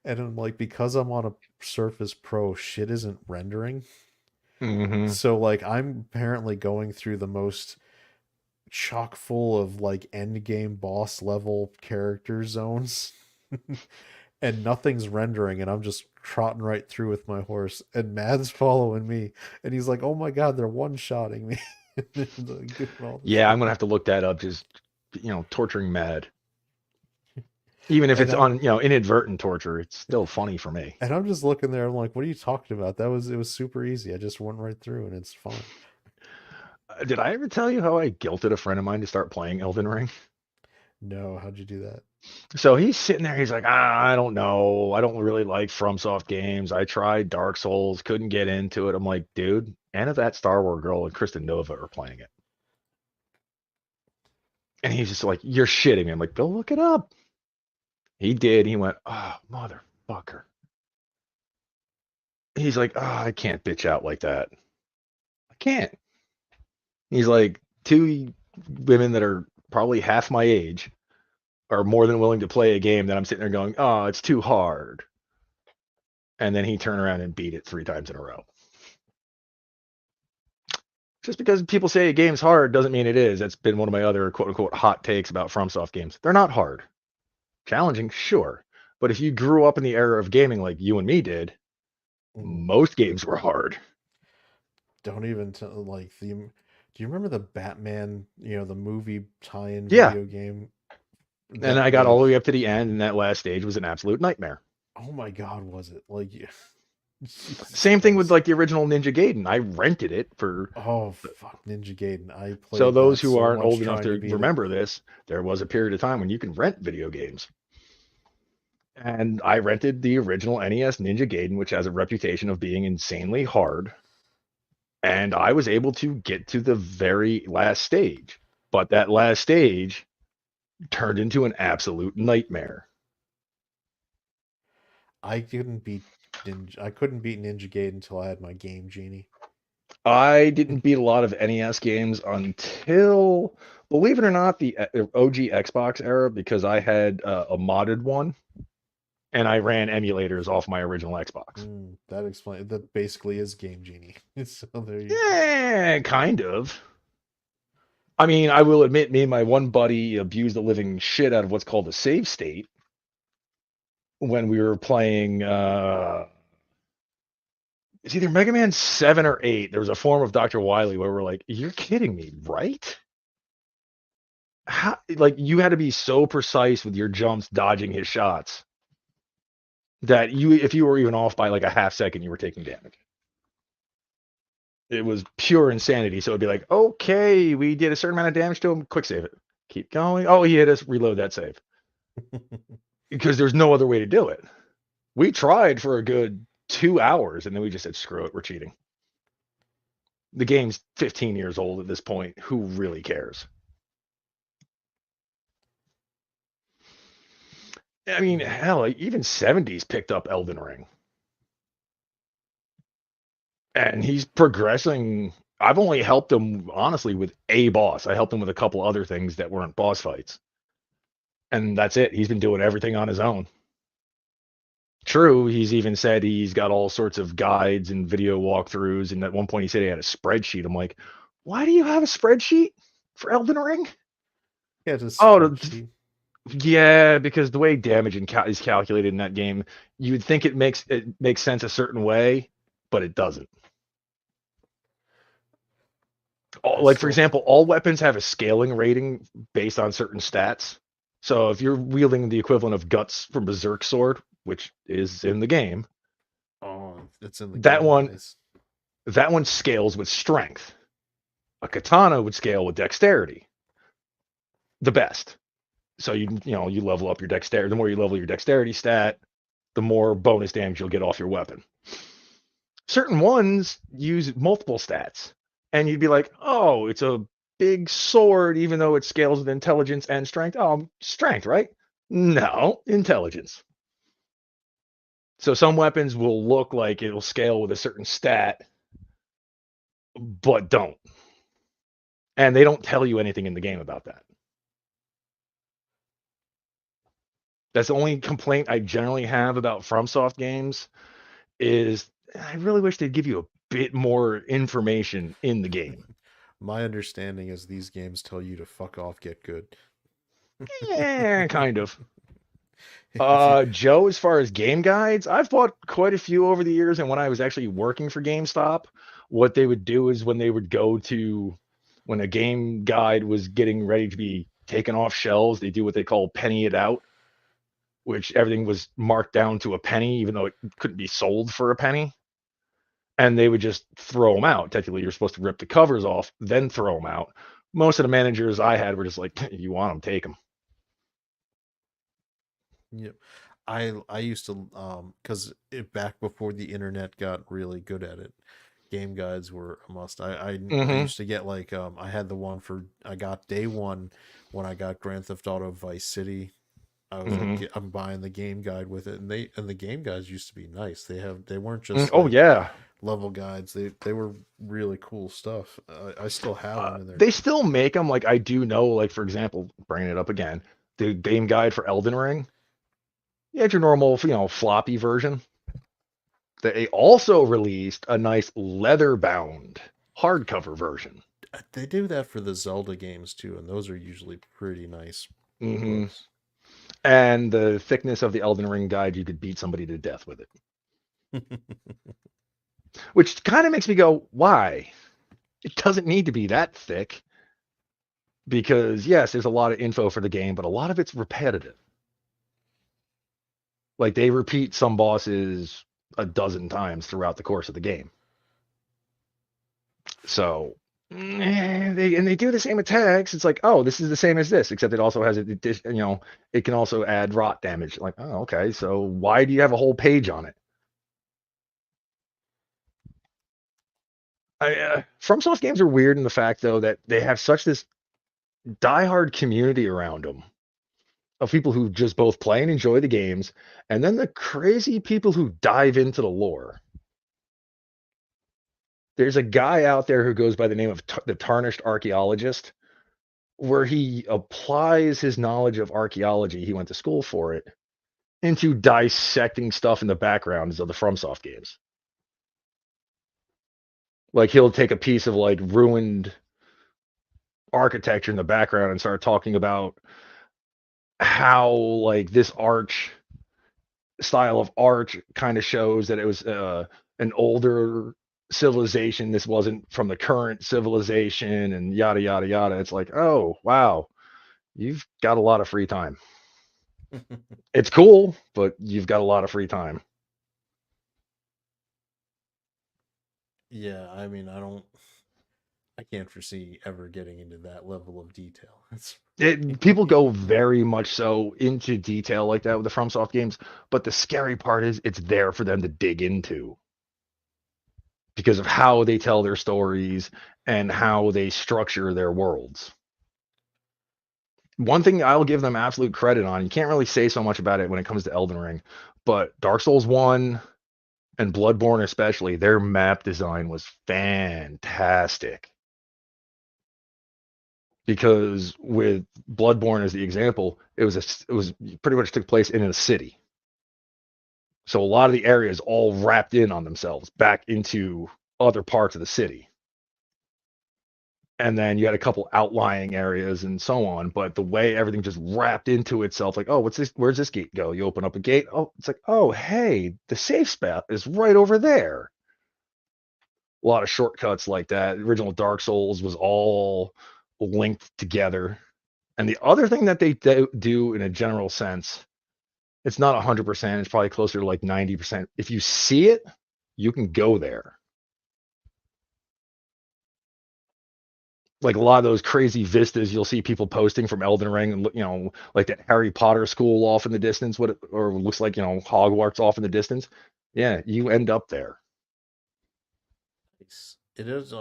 and I'm like, because I'm on a Surface Pro, shit isn't rendering, Hmm. so like I'm apparently going through the most chock full of like end game boss level character zones. And nothing's rendering, and I'm just trotting right through with my horse, and Mad's following me, and he's like, "Oh my god, they're one-shotting me." Like, doing all this Yeah, stuff. I'm gonna have to look that up. Just torturing Mad, even if and it's I'm on inadvertent torture, it's still funny for me. and I'm just looking there. I'm like, "What are you talking about? It was super easy. I just went right through, and it's fine." Did I ever tell you how I guilted a friend of mine to start playing Elden Ring? No, how'd you do that? So he's sitting there. He's like, I don't know. I don't really like FromSoft games. I tried Dark Souls, couldn't get into it. I'm like, dude, Anna, that Star Wars girl, and Kristen Nova are playing it. And he's just like, you're shitting me. I'm like, go look it up. He did. He went, oh, motherfucker. He's like, oh, I can't bitch out like that. I can't. He's like, two women that are probably half my age are more than willing to play a game that I'm sitting there going, oh, it's too hard. And then he turned around and beat it 3 times in a row. Just because people say a game's hard doesn't mean it is. That's been one of my other quote unquote hot takes about FromSoft games. They're not hard. Challenging, sure. But if you grew up in the era of gaming like you and me did, Mm, most games were hard. don't even tell like the. Do you remember the Batman? The movie tie-in Yeah. video game And that I got all like. the way up to the end, and that last stage was an absolute nightmare. Oh my god, was it like? Jesus Same thing with Christ. like the original Ninja Gaiden. I rented it for. Oh fuck, Ninja Gaiden. I So played those that who so aren't much old enough trying to to beat it. remember this, there was a period of time when you can rent video games. And I rented the original NES Ninja Gaiden, which has a reputation of being insanely hard. And I was able to get to the very last stage. But that last stage turned into an absolute nightmare. I couldn't beat Ninja Gaiden until I had my Game Genie. I didn't beat a lot of NES games until, believe it or not, the OG Xbox era because I had a modded one and I ran emulators off my original Xbox. That explains that basically is Game Genie. So there you go. Yeah, kind of. I mean, I will admit, me and my one buddy abused the living shit out of what's called a save state when we were playing. It's either Mega Man 7 or 8. There was a form of Dr. Wily where we're like, "You're kidding me, right?" How, like you had to be so precise with your jumps, dodging his shots that if you were even off by like a half second, you were taking damage. It was pure insanity. So it'd be like, okay, we did a certain amount of damage to him. Quick save it. Keep going. Oh, he hit us. Reload that save because there's no other way to do it. We tried for a good 2 hours and then we just said, screw it, we're cheating. The game's 15 years old at this point. Who really cares? I mean, Yeah. hell, even 70s picked up Elden Ring. And he's progressing. I've only helped him, honestly, with a boss. I helped him with a couple other things that weren't boss fights. And that's it. He's been doing everything on his own. True, he's even said he's got all sorts of guides and video walkthroughs. And at one point, he said he had a spreadsheet. I'm like, why do you have a spreadsheet for Elden Ring? Yeah, just Oh, spreadsheet. yeah, because the way damage is calculated in that game, you would think it makes sense a certain way, but it doesn't. Like for example, all weapons have a scaling rating based on certain stats. So if you're wielding the equivalent of guts from Berserk Sword, which is in the game, it's in the that game. one Nice. that one scales with strength. A katana would scale with dexterity. The best. So you level up your dexterity. The more you level your dexterity stat, the more bonus damage you'll get off your weapon. Certain ones use multiple stats, and you'd be like, oh, it's a big sword, even though it scales with intelligence and strength. Oh, strength, right? No, intelligence. So some weapons will look like it'll scale with a certain stat, but don't. And they don't tell you anything in the game about that. That's the only complaint I generally have about FromSoft games is I really wish they'd give you a bit more information in the game. My understanding is these games tell you to fuck off, get good. Yeah, kind of. If you, Joe, as far as game guides, I've bought quite a few over the years, and when I was actually working for GameStop, what they would do is when they would go to when a game guide was getting ready to be taken off shelves, they do what they call penny it out, which everything was marked down to a penny, even though it couldn't be sold for a penny. And they would just throw them out. Technically, you're supposed to rip the covers off, then throw them out. Most of the managers I had were just like, "You want them, take them." Yep. I used to because it back before the internet got really good at it, game guides were a must. I Mm-hmm. used to get like I had the one for I got day one when I got Grand Theft Auto Vice City. I was like Mm-hmm. I'm buying the game guide with it, and the game guides used to be nice. They weren't Mm, just oh like yeah. level guides. They were really cool stuff. I still have them in there. They still make them. Like I do know, like for example, bringing it up again, the game guide for Elden Ring. You had your normal, floppy version. They also released a nice leather-bound hardcover version. They do that for the Zelda games too, and those are usually pretty nice Hmm. books. And the thickness of the Elden Ring guide, you could beat somebody to death with it. Which kind of makes me go, why? It doesn't need to be that thick because yes, there's a lot of info for the game, but a lot of it's repetitive. Like they repeat some bosses a dozen times throughout the course of the game. So they do the same attacks. It's like, oh, this is the same as this, except it also has it can also add rot damage. Like, oh, okay, so why do you have a whole page on it? FromSoft games are weird in the fact though that they have such this diehard community around them of people who just both play and enjoy the games, and then the crazy people who dive into the lore. There's a guy out there who goes by the name of the Tarnished Archaeologist, where he applies his knowledge of archaeology, he went to school for it, into dissecting stuff in the backgrounds of the FromSoft games. Like he'll take a piece of like ruined architecture in the background and start talking about how like this arch style of art kind of shows that it was an older civilization. This wasn't from the current civilization, and yada yada yada. It's like, oh wow, you've got a lot of free time. It's cool, but you've got a lot of free time. Yeah, I mean, I can't foresee ever getting into that level of detail. People go very much so into detail like that with the FromSoft games, but the scary part is it's there for them to dig into because of how they tell their stories and how they structure their worlds. One thing I'll give them absolute credit on, you can't really say so much about it when it comes to Elden Ring, but Dark Souls 1 and Bloodborne especially, their map design was fantastic. because with Bloodborne as the example, it was pretty much took place in a city. So a lot of the areas all wrapped in on themselves back into other parts of the city. And then you had a couple outlying areas and so on, but the way everything just wrapped into itself, like, oh, what's this? Where's this gate go? You open up a gate. Oh, it's like, oh, hey, the safe spot is right over there. A lot of shortcuts like that. The original Dark Souls was all linked together. And the other thing that they do in a general sense, it's not 100%. It's probably closer to like 90%. If you see it, you can go there. Like a lot of those crazy vistas you'll see people posting from Elden Ring, and like that Harry Potter school off in the distance, or looks like Hogwarts off in the distance. Yeah, you end up there. It is.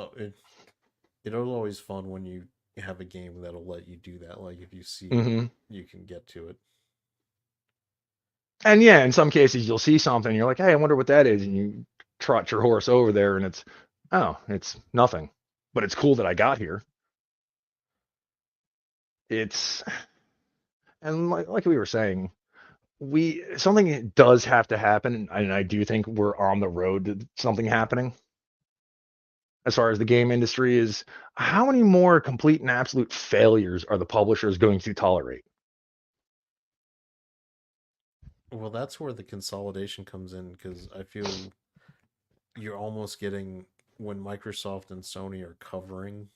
It is always fun when you have a game that'll let you do that. Like if you see it, Mm-hmm. you can get to it. And yeah, in some cases you'll see something, you're like, hey, I wonder what that is, and you trot your horse over there, and it's nothing, but it's cool that I got here. It's and like we were saying, something does have to happen, and I do think we're on the road to something happening. As far as the game industry is, how many more complete and absolute failures are the publishers going to tolerate? Well, that's where the consolidation comes in because I feel you're almost getting when Microsoft and Sony are covering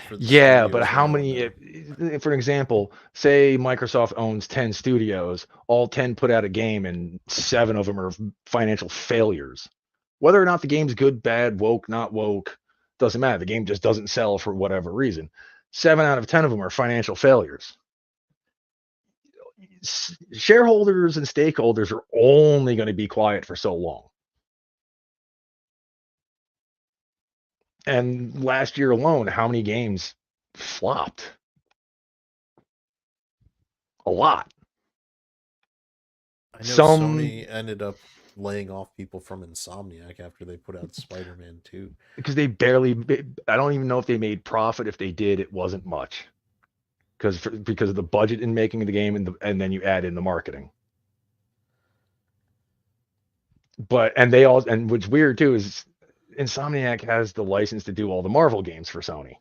for the Yeah, but studios how now, and many? they're For example, say Microsoft owns 10 studios, all 10 put out a game, and 7 of them are financial failures. Whether or not the game's good, bad, woke, not woke, doesn't matter. The game just doesn't sell for whatever reason. 7 out of 10 of them are financial failures. Shareholders and stakeholders are only going to be quiet for so long. And last year alone, how many games flopped? A lot. I know Some Sony ended up laying off people from Insomniac after they put out Spider-Man 2. because they barely. I don't even know if they made profit. If they did, it wasn't much because of the budget in making the game, and then you add in the marketing. But and what's weird too is Insomniac has the license to do all the Marvel games for Sony,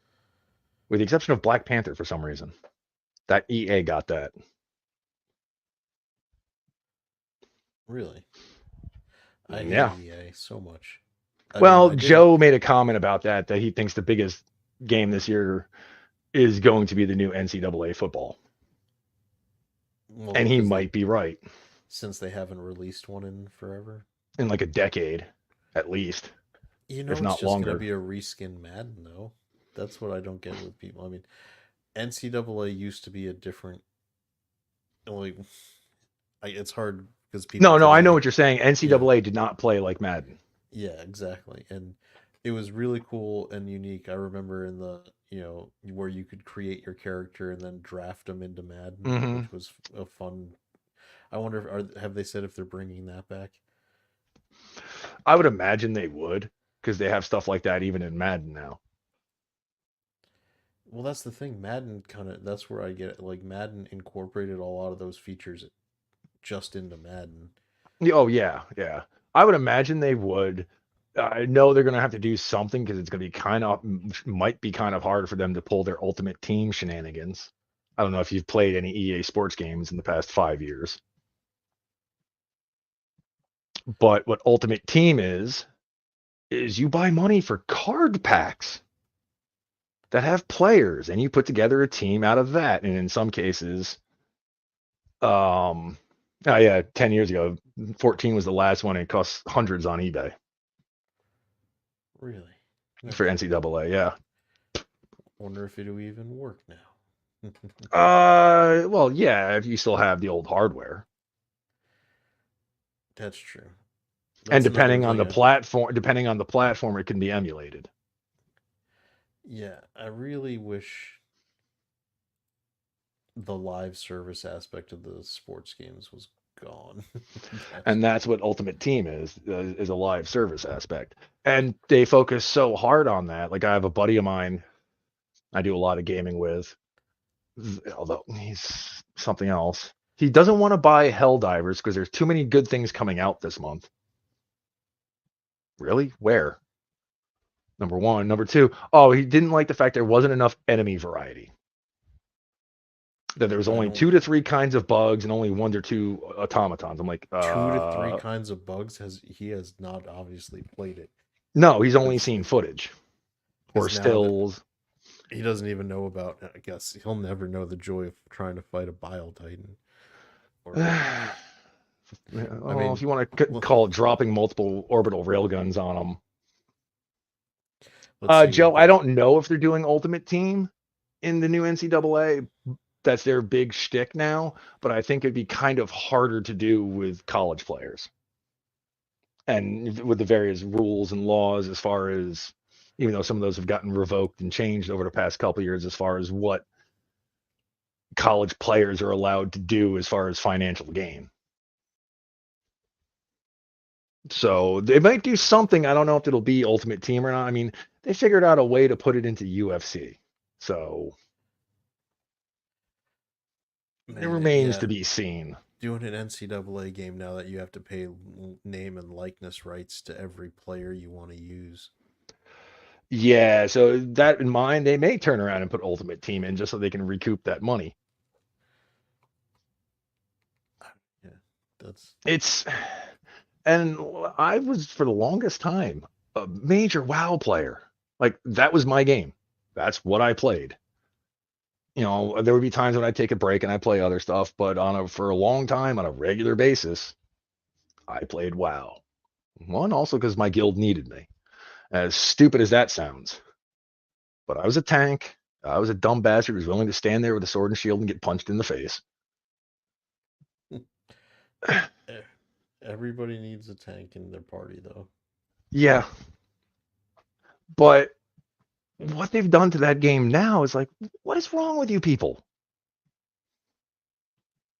with the exception of Black Panther for some reason. That EA got that. Really? I hate Yeah. EA so much. I mean, Well, I did. Joe made a comment about that he thinks the biggest game this year is going to be the new NCAA football. Well, And he because might be right. since they haven't released one in forever. In like a decade, at least, You if know, it's not just gonna longer. be a reskin Madden, though. That's what I don't get with people. I mean, NCAA used to be a different. Like, it's hard because people No, tell I know me, what you're saying. yeah, NCAA did not play like Madden. yeah, exactly, and it was really cool and unique. I remember in the where you could create your character and then draft them into Madden, Hmm. which was a fun. I wonder have they said if they're bringing that back? I would imagine they would, because they have stuff like that even in Madden now. Well, that's the thing. Madden that's where I get it. Like Madden incorporated a lot of those features just into Madden. Oh yeah, yeah. I would imagine they would. I know they're going to have to do something because it's going to be might be kind of hard for them to pull their ultimate team shenanigans. I don't know if you've played any EA sports games in the past 5 years, but what Ultimate Team is you buy money for card packs that have players, and you put together a team out of that. And in some cases, oh yeah, 10 years ago, 14 was the last one. And it cost hundreds on eBay Really? No for kidding. NCAA. Yeah. Wonder if it'll even work now. Well, yeah, if you still have the old hardware, That's true. and That's another thing. depending on the platform, it can be emulated. Yeah, I really wish the live service aspect of the sports games was gone. And that's what Ultimate Team is a live service aspect. And they focus so hard on that. Like I have a buddy of mine, I do a lot of gaming with, although he's something else. He doesn't want to buy Helldivers because there's too many good things coming out this month. Really? Where? Number one. Number two, oh, he didn't like the fact there wasn't enough enemy variety. That there was only 2 to 3 kinds of bugs and only 1 to 2 automatons. I'm like, 2 to 3 kinds of bugs. He has not obviously played it. No, he's only seen footage or stills. He doesn't even know about. I guess he'll never know the joy of trying to fight a Bile Titan. I mean, if you want to call it dropping multiple orbital railguns on them. Joe, I don't know if they're doing Ultimate Team in the new NCAA. That's their big shtick now, but I think it'd be kind of harder to do with college players. And with the various rules and laws as far as, even though some of those have gotten revoked and changed over the past couple of years as far as what college players are allowed to do as far as financial gain. So they might do something. I don't know if it'll be Ultimate Team or not. I mean, they figured out a way to put it into UFC. So it remains to be seen. Doing an NCAA game now that you have to pay name and likeness rights to every player you want to use. Yeah, so that in mind, they may turn around and put Ultimate Team in just so they can recoup that money. Yeah, and I was for the longest time a major WoW player. Like that was my game. That's what I played. You know, there would be times when I'd take a break and I'd play other stuff, but for a long time on a regular basis, I played WoW. One, also because my guild needed me. As stupid as that sounds. But I was a tank. I was a dumb bastard who was willing to stand there with a sword and shield and get punched in the face. Everybody needs a tank in their party, though. Yeah. But what they've done to that game now is like, what is wrong with you people?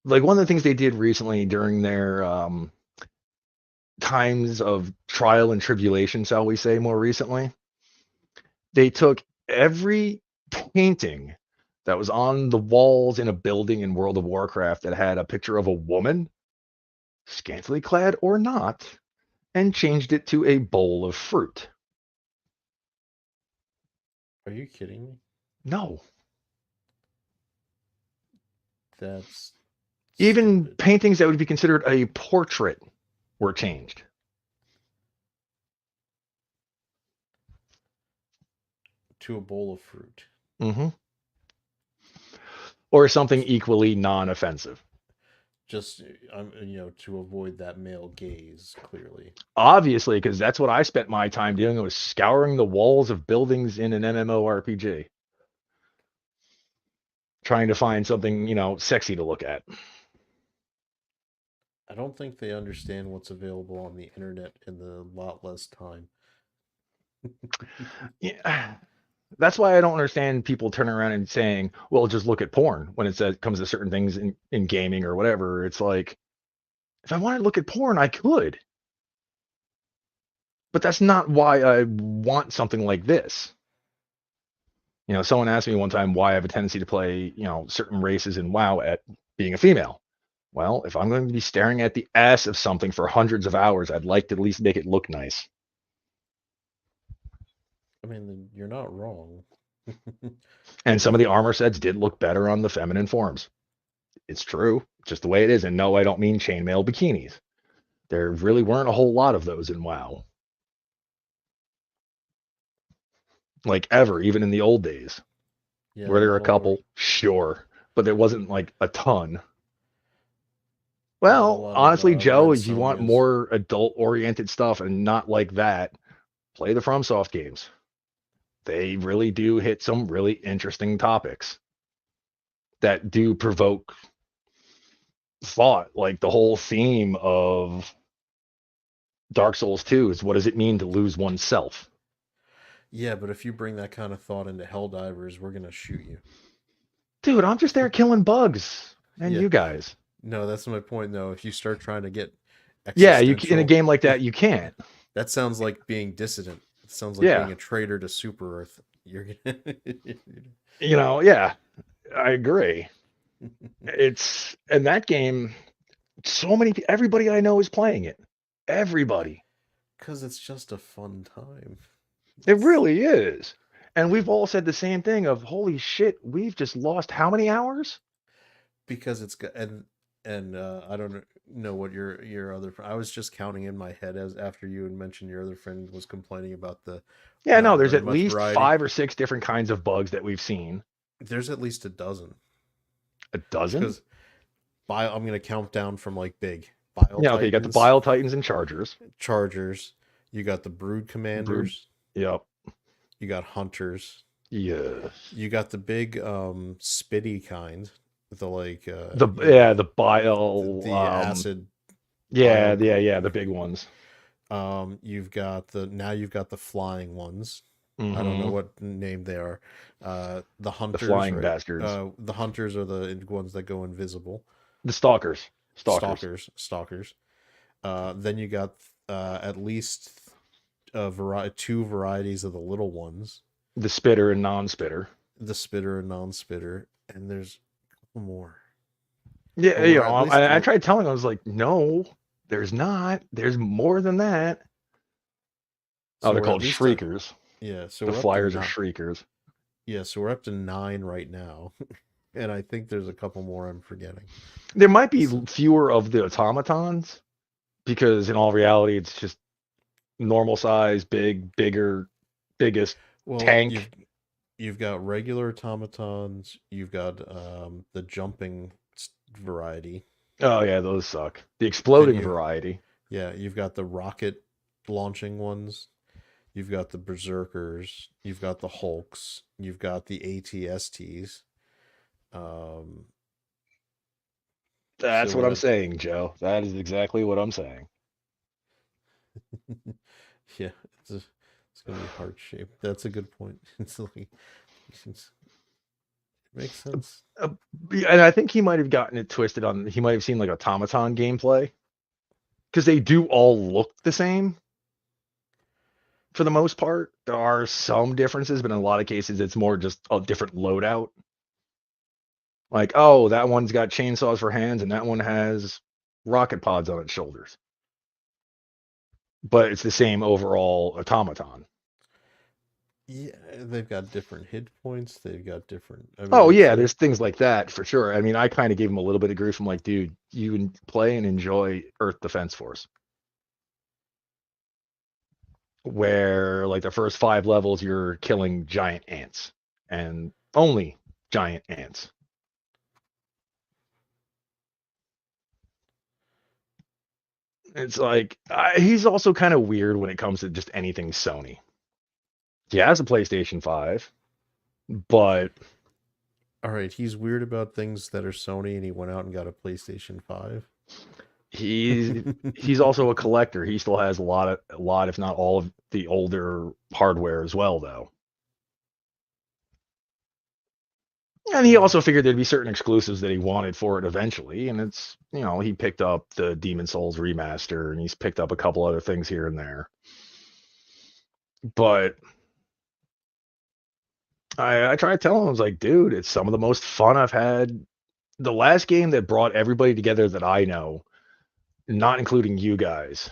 Like one of the things they did recently during their times of trial and tribulation, shall we say, more recently, they took every painting that was on the walls in a building in World of Warcraft that had a picture of a woman, scantily clad or not, and changed it to a bowl of fruit. Are you kidding me? No. That's even stupid. Paintings that would be considered a portrait were changed. To a bowl of fruit. Mm-hmm. Or something equally non-offensive. Just, to avoid that male gaze, clearly. Obviously, because that's what I spent my time doing, was scouring the walls of buildings in an MMORPG. Trying to find something, sexy to look at. I don't think they understand what's available on the internet in the lot less time. Yeah. That's why I don't understand people turning around and saying, well, just look at porn when it comes to certain things in gaming or whatever. It's like, if I wanted to look at porn, I could. But that's not why I want something like this. Someone asked me one time why I have a tendency to play, certain races in WoW at being a female. Well, if I'm going to be staring at the ass of something for hundreds of hours, I'd like to at least make it look nice. I mean, you're not wrong. And some of the armor sets did look better on the feminine forms. It's true, just the way it is. And no, I don't mean chainmail bikinis. There really weren't a whole lot of those in WoW. Like ever, even in the old days. Yeah, were there a couple? Sure. But there wasn't like a ton. Well, honestly, Joe, if you want more adult-oriented stuff and not like that, play the FromSoft games. They really do hit some really interesting topics that do provoke thought. Like the whole theme of Dark Souls 2 is, what does it mean to lose oneself? Yeah, but if you bring that kind of thought into Helldivers, we're going to shoot you. Dude, I'm just there killing bugs. And you guys. No, that's my point, though. If you start trying to get in a game like that, you can't. That sounds like being dissident. It sounds like being a traitor to Super Earth. You're gonna. Yeah, I agree. It's and that game, everybody I know is playing it. Everybody. Because it's just a fun time. It really is. And we've all said the same thing of holy shit, we've just lost how many hours? Because it's got and I don't know what your other I was just counting in my head as after you had mentioned your other friend was complaining about the Yeah, no, not there's very at much least variety. 5 or 6 different kinds of bugs that we've seen. There's at least a dozen. A dozen? Because I'm gonna count down from like big Bile Yeah, okay, you got the Titans, Bile Titans and Chargers. Chargers. You got the Brood Brood. Commanders. Yep. You got Hunters. Yes. You got the big spitty kind, the like The Bile the acid yeah, bile. yeah, the big ones. You've got the flying ones. I don't know Hmm. what name they are. The The hunters, flying right? bastards. The hunters are the ones that go invisible. The stalkers. Stalkers. Stalkers. Then you got at least two varieties of the little ones, The spitter and non-spitter. the spitter and non-spitter, and there's a couple more. Yeah, Or at least I tried telling him, I was like, no, there's not. There's more than that. so They're we're at called least shriekers. yeah, so The we're up to flyers are shriekers. yeah, so we're up to 9 right now. And I think there's a couple more I'm forgetting. There might be fewer of the automatons because in all reality, it's just normal size, bigger, biggest Well, tank. you've got regular automatons, you've got the jumping variety. Oh yeah, those suck. The Then exploding you variety. yeah, you've got the rocket launching ones. You've got the berserkers, you've got the hulks, you've got the ATSTs. Um so That's what we're I'm at saying, Joe. That is exactly what I'm saying. yeah, it's gonna be heart shaped. That's a good point. It's like it makes sense. Uh, and I think he might have gotten it twisted on. He might have seen like automaton gameplay because they do all look the same for the most part. There are some differences, but in a lot of cases, it's more just a different loadout. Like, oh, that one's got chainsaws for hands, and that one has rocket pods on its shoulders. But it's the same overall automaton. Yeah, they've got different hit points. They've got different. I mean, Oh it's yeah, like there's things like that for sure. I mean, I kind of gave him a little bit of grief. I'm like, dude, you play and enjoy Earth Defense Force, where like the first 5 levels you're killing giant ants and only giant ants. It's like he's also kind of weird when it comes to just anything Sony. He has a PlayStation 5, but all right. He's weird about things that are Sony, and he went out and got a PlayStation 5. he's he's also a collector. He still has a lot, if not all, of the older hardware as well, though. And he also figured there'd be certain exclusives that he wanted for it eventually. And it's, he picked up the Demon Souls remaster and he's picked up a couple other things here and there. But I tried telling him, I was like, dude, it's some of the most fun I've had. The last game that brought everybody together that I know, not including you guys,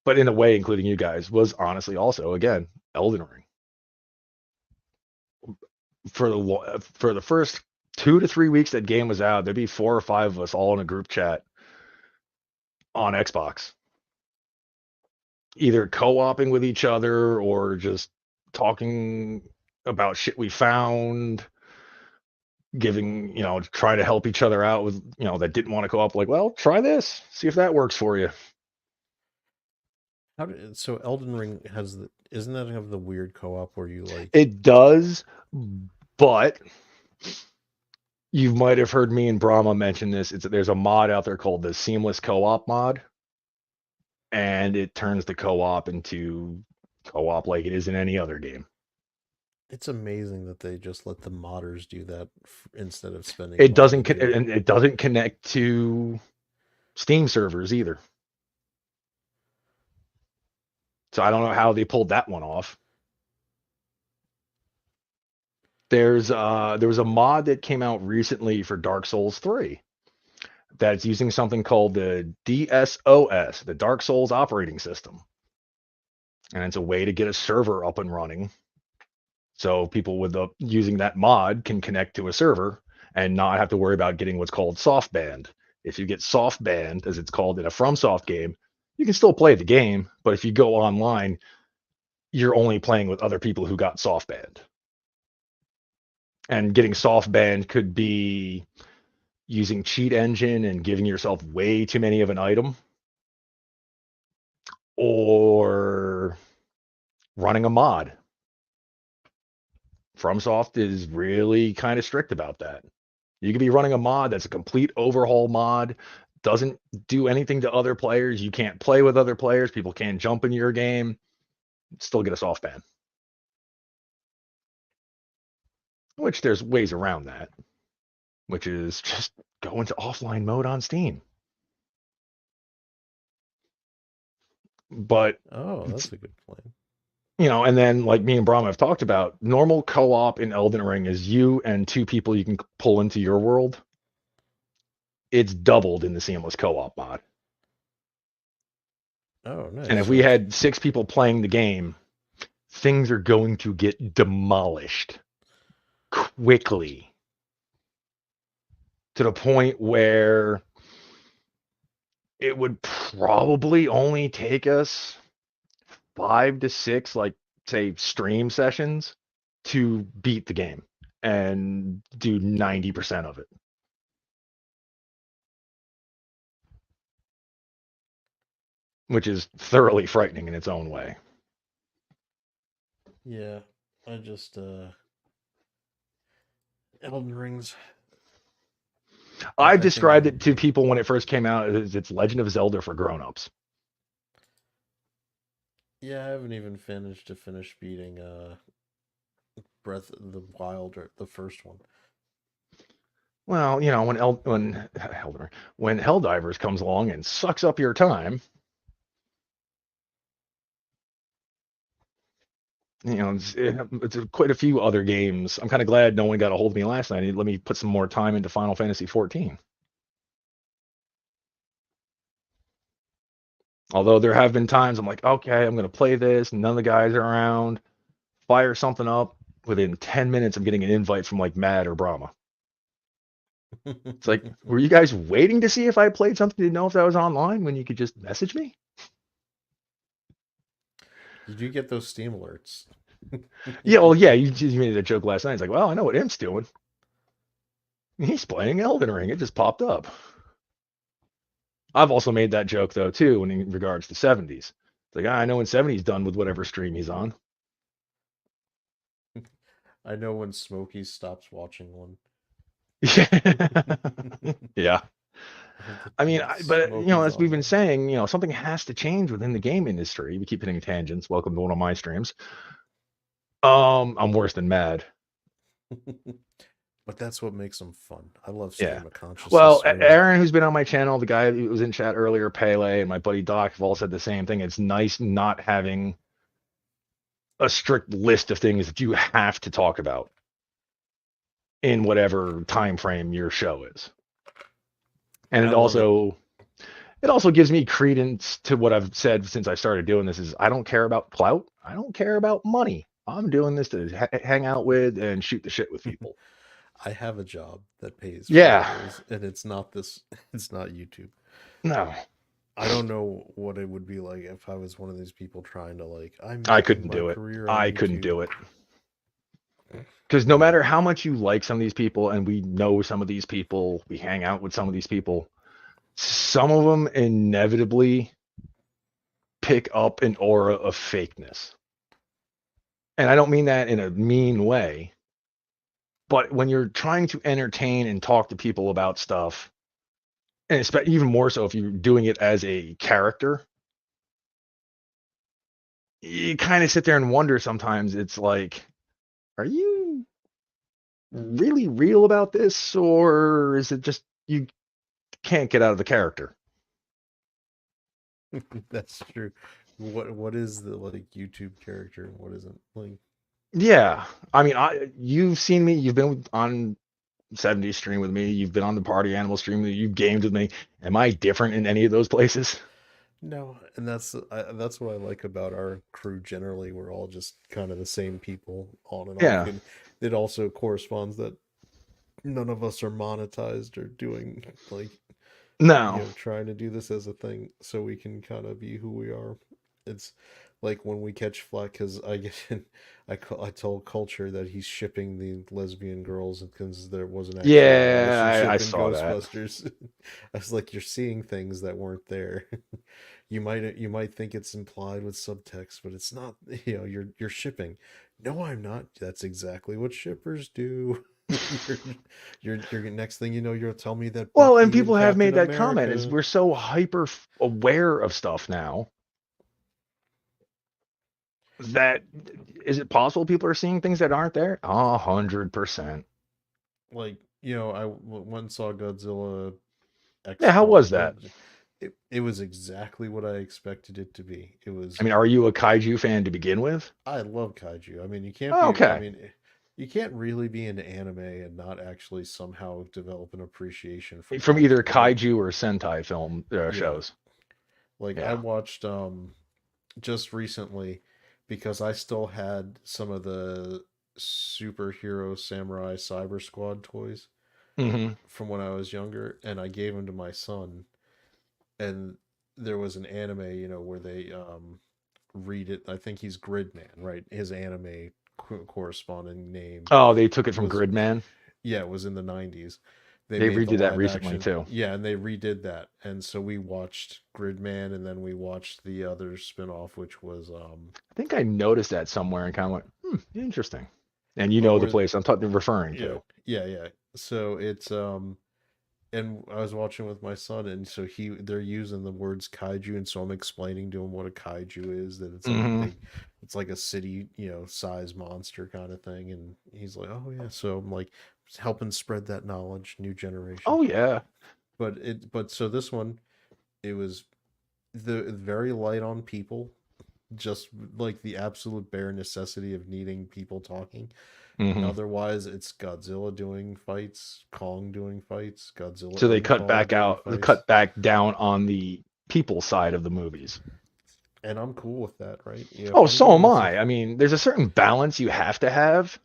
but in a way including you guys, was honestly also, again, Elden Ring. For the first 2 to 3 weeks that game was out, there'd be 4 or 5 of us all in a group chat on Xbox, either co-oping with each other or just talking about shit we found, trying to help each other out with, that didn't want to co-op. Like, well, try this, see if that works for you. So Elden Ring isn't that have the weird co-op where you like It does, but you might have heard me and Brahma mention this. There's a mod out there called the Seamless Co-op mod, and it turns the co-op into co-op like it is in any other game. it's amazing that they just let the modders do that instead of spending It money doesn't to do it. and it doesn't connect to Steam servers either. So I don't know how they pulled that one off. There was a mod that came out recently for Dark Souls 3 that's using something called the DSOS, the Dark Souls operating system. And it's a way to get a server up and running. So people with using that mod can connect to a server and not have to worry about getting what's called soft banned. If you get soft banned, as it's called in a FromSoft game, you can still play the game, but if you go online, you're only playing with other people who got soft banned. And getting soft banned could be using cheat engine and giving yourself way too many of an item, or running a mod. FromSoft is really kind of strict about that. You could be running a mod that's a complete overhaul mod, doesn't do anything to other players. You can't play with other players. People can't jump into your game. Still get a soft ban. Which there's ways around that, which is just go into offline mode on Steam. But Oh, that's a good plan. and then like me and Brahm have talked about, normal co-op in Elden Ring is you and two people you can pull into your world. It's doubled in the seamless co-op mod. Oh, nice. And if we had 6 people playing the game, things are going to get demolished quickly to the point where it would probably only take us 5 to 6, like, say, stream sessions to beat the game and do 90% of it. Which is thoroughly frightening in its own way. Yeah, I just Elden Rings. I've described it to people when it first came out as it's Legend of Zelda for grown-ups. Yeah, I haven't even finish beating Breath of the Wild, or the first one. Well, when Helldivers comes along and sucks up your time, it's quite a few other games. I'm kind of glad no one got a hold of me last night. Let me put some more time into Final Fantasy 14. Although there have been times I'm like, okay, I'm going to play this. None of the guys are around. Fire something up. Within 10 minutes, I'm getting an invite from like Matt or Brahma. It's like, were you guys waiting to see if I played something to know if that was online when you could just message me? Did you get those Steam alerts? Yeah, well, yeah, you made a joke last night. It's like, well, I know what Imp's doing. He's playing Elden Ring. It just popped up. I've also made that joke, though, too, in regards to 70s. It's like, I know when 70's done with whatever stream he's on. I know when Smokey stops watching one. Yeah. I mean, but as we've been saying, something has to change within the game industry. We keep hitting tangents. Welcome to one of my streams. I'm worse than mad. But that's what makes them fun. I love stream of consciousness. Well, Aaron, who's been on my channel, the guy who was in chat earlier, Pele, and my buddy Doc have all said the same thing. It's nice not having a strict list of things that you have to talk about in whatever time frame your show is. And it also gives me credence to what I've said since I started doing this is I don't care about clout. I don't care about money. I'm doing this to hang out with and shoot the shit with people. I have a job that pays. And it's not YouTube. No. I don't know what it would be like if I was one of these people trying to I couldn't do it. I couldn't do it. Because no matter how much you like some of these people, and we know some of these people, we hang out with some of these people, some of them inevitably pick up an aura of fakeness. And I don't mean that in a mean way, but when you're trying to entertain and talk to people about stuff, and even more so if you're doing it as a character, you kind of sit there and wonder sometimes. It's like, are you really real about this, or is it just you can't get out of the character? That's true. What is the YouTube character and what isn't? Yeah, I mean, you've seen me. You've been on 70 stream with me. You've been on the Party Animal stream with me. You've gamed with me. Am I different in any of those places? No, and that's what I like about our crew generally. We're all just kind of the same people on and off, Yeah. and it also corresponds that none of us are monetized or doing like No. trying to do this as a thing so we can kind of be who we are. It's like when we catch flack because I get in, I told Culture that he's shipping the lesbian girls because there wasn't actually a Yeah, relationship I in saw that. Ghostbusters. I was like, you're seeing things that weren't there. You might think it's implied with subtext, but it's not. You're shipping. No, I'm not. That's exactly what shippers do. You're next thing you know, you'll tell me that Well, and Bucky and people have made Captain that comment is America. we're so hyper aware of stuff now that is it possible people are seeing things that aren't there? 100%. Like, I went and saw Godzilla X Yeah, how Kong. was that? It was exactly what I expected it to be. It I was. mean, are you a kaiju fan to begin with? I love kaiju. I mean, you can't Oh, be. I okay. mean, you can't really be into anime and not actually somehow develop an appreciation for From either kaiju, right? kaiju or Sentai film Yeah. shows. Like I Yeah. watched just recently because I still had some of the superhero samurai cyber squad toys Hmm. from when I was younger, and I gave them to my son. And there was an anime, where they read it. I think he's Gridman, right? His anime corresponding name Oh, they took it from was, Gridman. yeah, it was in the 90s. They They made the redid that live recently action, too. yeah, and they redid that. And so we watched Gridman, and then we watched the other spin-off, which was I think I noticed that somewhere and kind of went, interesting. And you oh, know the place I'm referring yeah, to. yeah. So it's and I was watching with my son, and so they're using the words kaiju, and so I'm explaining to him what a kaiju is. That it's like a Hmm. big, it's like a city, size monster kind of thing. And he's like, "Oh yeah." So I'm like helping spread that knowledge, new generation. Oh yeah. But so this one, it was the very light on people, just like the absolute bare necessity of needing people talking. Hmm. Otherwise, it's Godzilla doing fights, Kong doing fights, Godzilla So they and Kong doing fights. cut back down on the people side of the movies. And I'm cool with that, right? If Oh, I'm so going am to see, I. I mean, there's a certain balance you have to have,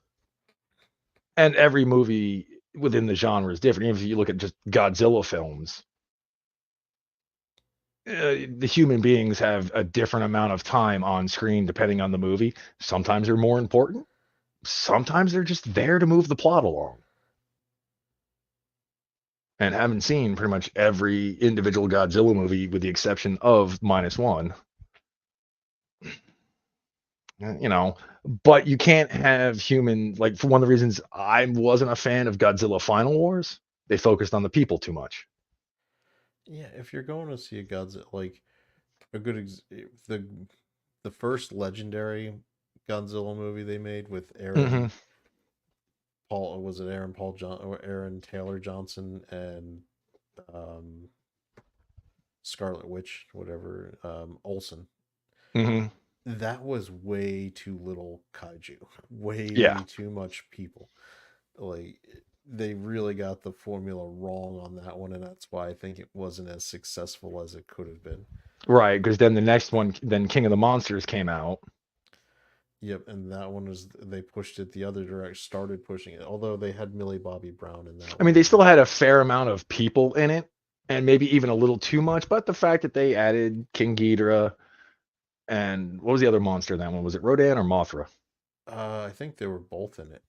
and every movie within the genre is different. Even if you look at just Godzilla films, the human beings have a different amount of time on screen depending on the movie. Sometimes they're more important. Sometimes they're just there to move the plot along. And haven't seen pretty much every individual Godzilla movie with the exception of -1. But you can't have human, like, for one of the reasons I wasn't a fan of Godzilla Final Wars, they focused on the people too much. yeah, if you're going to see a Godzilla, like a good the first legendary Godzilla movie they made with Hmm. Aaron Taylor Johnson and um Scarlet Witch, whatever, Olsen. Hmm. That was way too little kaiju, Yeah. way too much people. Like they really got the formula wrong on that one, and that's why I think it wasn't as successful as it could have been. Right, because then the next one, then King of the Monsters came out. Yep, and that one was they pushed it the other direction, started pushing it. Although they had Millie Bobby Brown in that I mean, one, they still had a fair amount of people in it, and maybe even a little too much. But the fact that they added King Ghidorah and what was the other monster in that one? Was it Rodan or Mothra? I think they were both in it.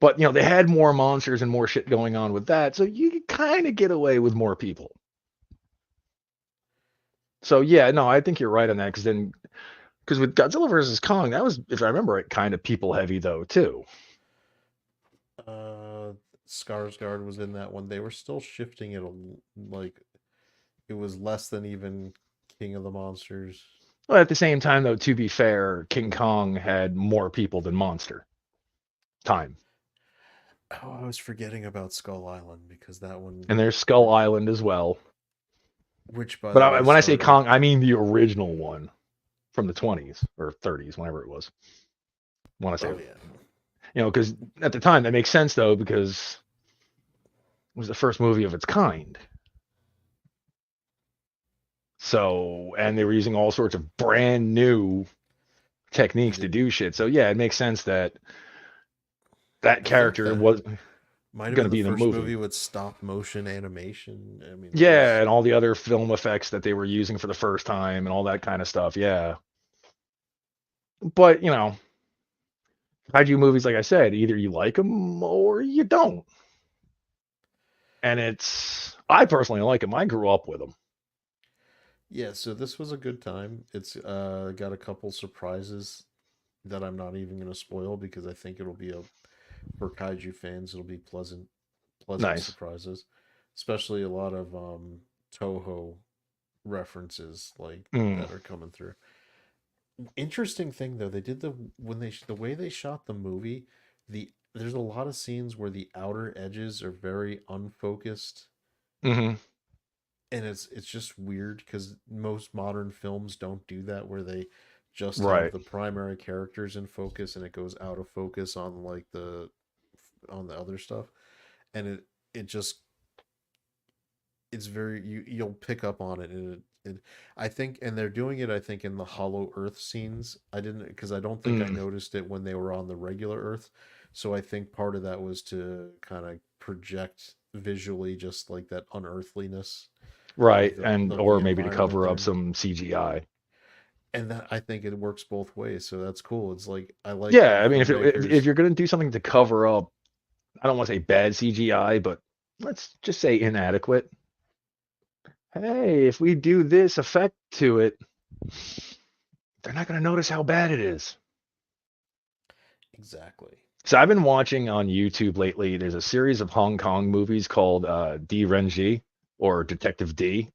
But they had more monsters and more shit going on with that, so you could kind of get away with more people. So yeah, no, I think you're right on that. Because with Godzilla versus Kong, that was, if I remember it, kind of people heavy though too. Uh, Skarsgård was in that one. They were still shifting it like it was less than even King of the Monsters. Well, at the same time, though, to be fair, King Kong had more people than Monster time, Oh, I was forgetting about Skull Island because that one, and there's Skull Island as well. which by But the way, when I say started. Kong, I mean the original one from the 20s or 30s, whenever it was. I want to say, Oh yeah, because at the time that makes sense though, because it was the first movie of its kind. So, and they were using all sorts of brand new techniques to do shit. So yeah, it makes sense that that I think character that was might have going to been the be in the first movie. movie with stop motion animation. I mean, it Yeah, was and all the other film effects that they were using for the first time and all that kind of stuff. Yeah. But, kaiju movies, like I said, either you like them or you don't. And I personally like them. I grew up with them. yeah. So this was a good time. It's got a couple surprises that I'm not even going to spoil because I think it'll be for kaiju fans. It'll be pleasant Nice. surprises, especially a lot of Toho references like Mm, that are coming through. Interesting thing though, they did the way they shot the movie, there's a lot of scenes where the outer edges are very unfocused, hmm and it's just weird because most modern films don't do that where they just have Right. the primary characters in focus and it goes out of focus on like the other stuff, and it just it's very you'll pick up on it, and I think, and they're doing it I think in the Hollow Earth scenes. I didn't, because I don't think I Mm, noticed it when they were on the regular Earth, so I think part of that was to kind of project visually just like that unearthliness right. And, of the or maybe to environment cover up there. some CGI. And that, I think it works both ways, so that's cool. It's like I like Yeah. when I mean, if filmmakers. you're going to do something to cover up, I don't want to say bad CGI, but let's just say inadequate. Hey, if we do this effect to it, they're not going to notice how bad it is. Exactly. So I've been watching on YouTube lately. There's a series of Hong Kong movies called D Renji or Detective D,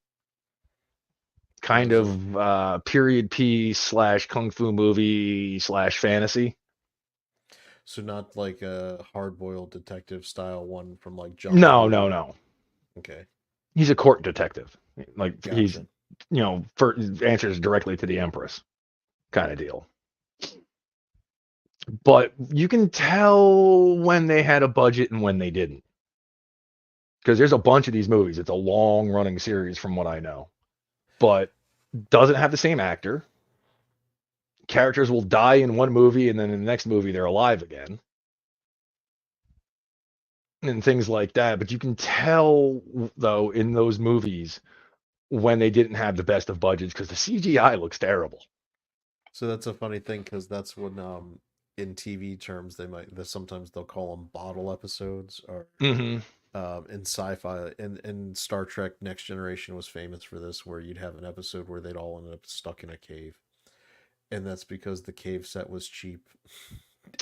kind So of period piece slash kung fu movie slash fantasy. not like a hard-boiled detective style one from like John No, no, Woo. no. Okay, He's a court detective. Like he's, gotcha. answers directly to the Empress kind of deal. But you can tell when they had a budget and when they didn't. Because there's a bunch of these movies. It's a long running series from what I know. But doesn't have the same actor. Characters will die in one movie and then in the next movie they're alive again. And things like that. But you can tell though in those movies when they didn't have the best of budgets because the CGI looks terrible. So that's a funny thing because that's when in TV terms sometimes they'll call them bottle episodes, or Mm-hmm. in sci-fi, and Star Trek Next Generation was famous for this, where you'd have an episode where they'd all end up stuck in a cave, and that's because the cave set was cheap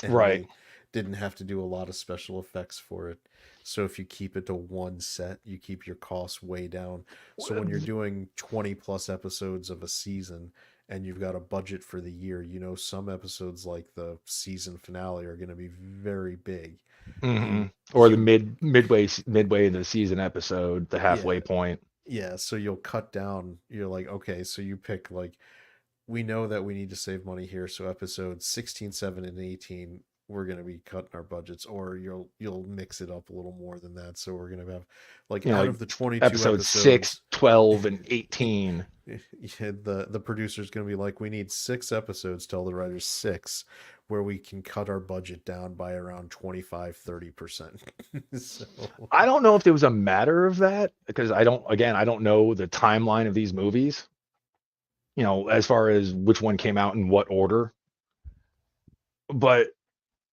and Right. they didn't have to do a lot of special effects for it. So if you keep it to one set, you keep your costs way down. So when you're doing 20 plus episodes of a season and you've got a budget for the year, some episodes like the season finale are going to be very big. Mm-hmm. You Or the you midway in the season episode, the yeah, halfway point. yeah, so you'll cut down. You're like, okay, so you pick like, we know that we need to save money here, so episodes 16, 7, and 18, we're going to be cutting our budgets, or you'll mix it up a little more than that. So we're going to have like, out Like of the 22 episode 6, episodes, 12, and 18. yeah, the producer's going to be like, we need 6 episodes, tell the writers 6, where we can cut our budget down by around 25-30%. So I don't know if there was a matter of that because I don't know the timeline of these movies, as far as which one came out in what order. But,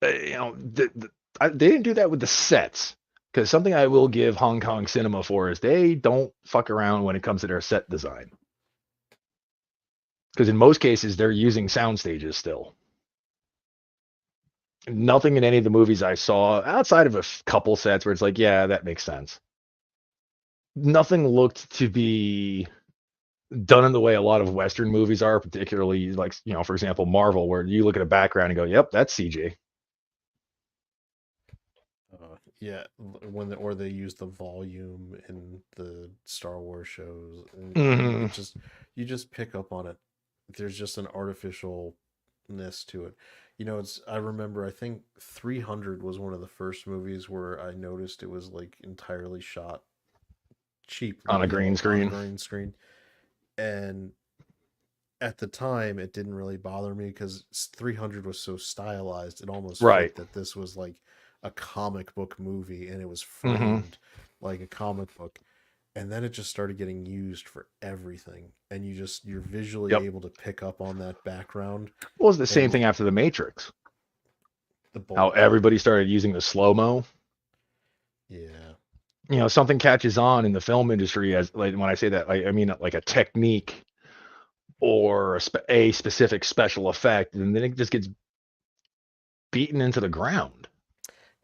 they didn't do that with the sets. Because something I will give Hong Kong cinema for is they don't fuck around when it comes to their set design. Because in most cases, they're using sound stages still. Nothing in any of the movies I saw outside of a couple sets where it's like, yeah, that makes sense. Nothing looked to be done in the way a lot of Western movies are, particularly like, for example, Marvel, where you look at a background and go, yep, that's CG. yeah, or they use the volume in the Star Wars shows, and Mm-hmm. you just pick up on it. There's just an artificialness to it. It's I remember I think 300 was one of the first movies where I noticed it was like entirely shot cheaply, On a green on a screen. green screen. And at the time it didn't really bother me because 300 was so stylized. It almost Right. fit that this was like a comic book movie and it was Hmm. framed like a comic book. And then it just started getting used for everything, and you're visually Yep. able to pick up on that background. Well, it's the same And thing after the Matrix. the How bullet, everybody started using the slow mo. yeah. Something catches on in the film industry as like when I say that, I mean like a technique or a specific special effect, and then it just gets beaten into the ground.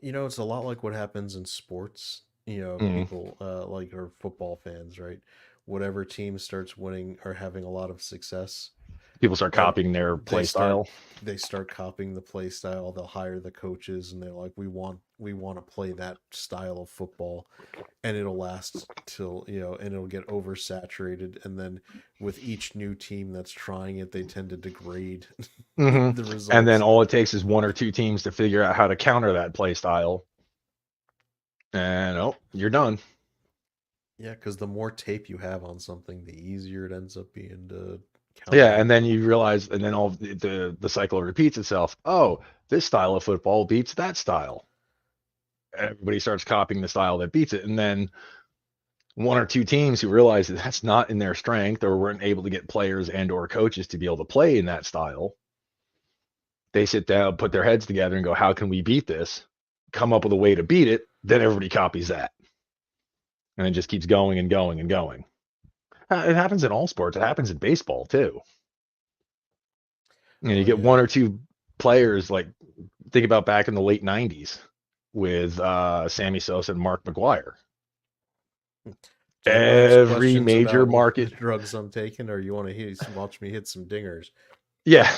It's a lot like what happens in sports. Mm. People like are football fans, right? Whatever team starts winning or having a lot of success, People start and copying their they play start style. they start copying the play style. They'll hire the coaches, and they're like, we want to play that style of football, and it'll last till and it'll get oversaturated, and then with each new team that's trying it, they tend to degrade Hmm. the And then results. all it takes is one or two teams to figure out how to counter that play style, and you're done. Yeah, because the more tape you have on something, the easier it ends up being to Yeah, counter and it. then you realize, and then all the cycle repeats itself. Oh, this style of football beats that style. Everybody starts copying the style that beats it, and then one or two teams who realize that that's not in their strength or weren't able to get players and or coaches to be able to play in that style, they sit down, put their heads together, and go, "How can we beat this?" Come up with a way to beat it. Then everybody copies that, and it just keeps going and going and going. It happens in all sports. It happens in baseball too. You Oh get yeah. one or two players like think about back in the late '90s with Sammy Sosa and Mark McGuire. Do you want to ask Every questions major about the market, drugs I'm taking, or you want to watch me hit some dingers? yeah.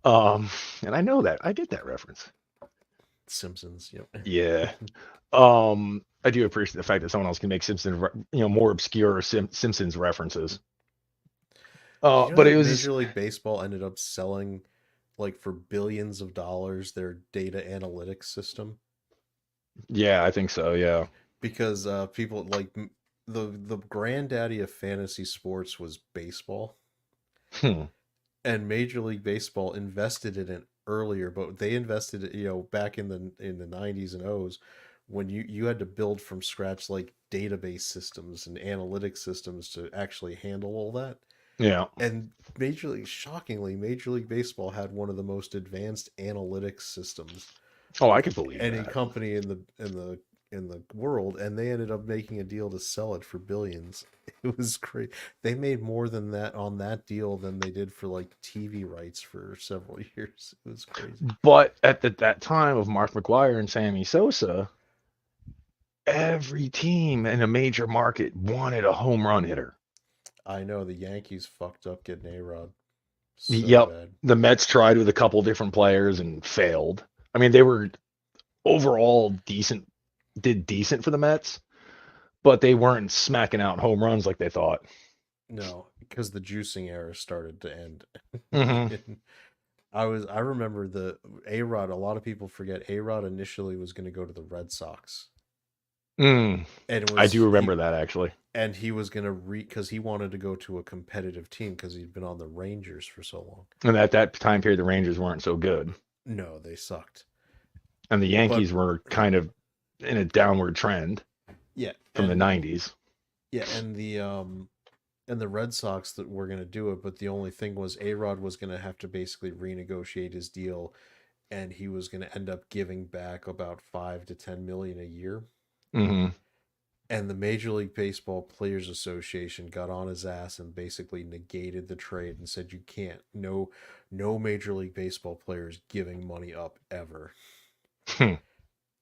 Um, and I know that I get that reference. Simpsons, yep. Yeah. I do appreciate the fact that someone else can make Simpsons, more obscure Simpsons references. Do you know But it that was, Major League Baseball ended up selling, like for billions of dollars, their data analytics system? yeah, I think so. Yeah. Because people like the granddaddy of fantasy sports was baseball, Hmm. and Major League Baseball invested in it earlier, but they invested it, back in the 90s and O's when you had to build from scratch like database systems and analytic systems to actually handle all that. Yeah. And shockingly, Major League Baseball had one of the most advanced analytics systems Oh, I of could believe any that. company in the world, and they ended up making a deal to sell it for billions. It was great. They made more than that on that deal than they did for like TV rights for several years. It was crazy. But at that time of Mark McGuire and Sammy Sosa, every team in a major market wanted a home run hitter. I know the Yankees fucked up getting A-Rod so Yep. bad. The Mets tried with a couple different players and failed. I mean, they were overall decent, did decent for the Mets, but they weren't smacking out home runs like they thought. No, because the juicing era started to end. Hmm. And I remember the A-Rod, a lot of people forget A-Rod initially was going to go to the Red Sox. Mm, And it I was do remember that actually. he was going to because he wanted to go to a competitive team because he'd been on the Rangers for so long. And at that time period, the Rangers weren't so good, No, they sucked. and the But Yankees were kind of in a downward trend yeah, from the '90s. and the Red Sox that were going to do it, but the only thing was A-Rod was going to have to basically renegotiate his deal, and he was going to end up giving back about 5 to 10 million a year. Hmm. And the Major League Baseball Players Association got on his ass and basically negated the trade and said you can't, no Major League Baseball players giving money up ever.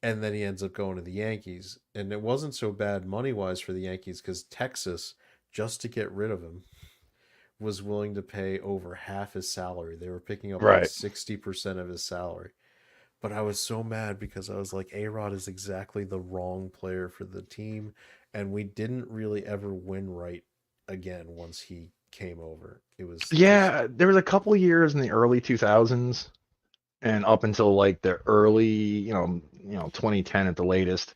And then he ends up going to the Yankees, and it wasn't so bad money wise for the Yankees because Texas, just to get rid of him, was willing to pay over half his salary. They were picking up like Right. 60% of his salary. But I was so mad because I was like, A-Rod is exactly the wrong player for the team, and we didn't really ever win right again once he came over. It was just Yeah, there was a couple of years in the early 2000s and up until like the early, 2010 at the latest,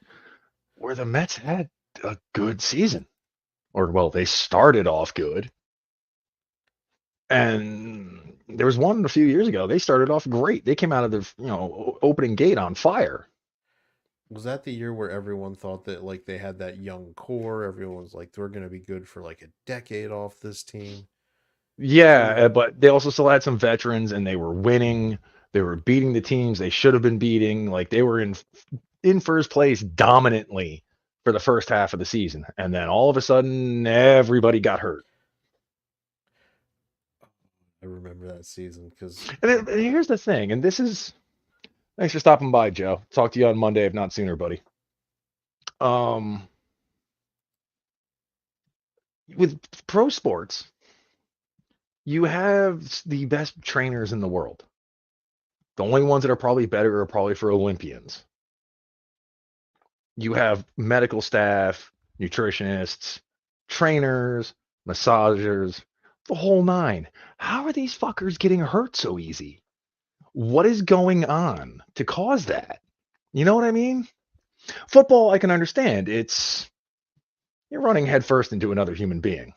where the Mets had a good season. Or well, they started off good. And there was one a few years ago. They started off great. They came out of the, opening gate on fire. was that the year where everyone thought that like they had that young core? Everyone was like, they're going to be good for like a decade off this team. Yeah, Dude, but they also still had some veterans and they were winning. They were beating the teams they should have been beating. Like they were in first place dominantly for the first half of the season. And then all of a sudden everybody got hurt. I remember that season because And here's the thing, and this is thanks for stopping by, Joe. Talk to you on Monday, if not sooner, buddy. Um, with pro sports, you have the best trainers in the world. The only ones that are probably better are probably for Olympians. You have medical staff, nutritionists, trainers, massagers, the whole nine. How are these fuckers getting hurt so easy? What is going on to cause that? You know what I mean? Football, I can understand. You're running headfirst into another human being.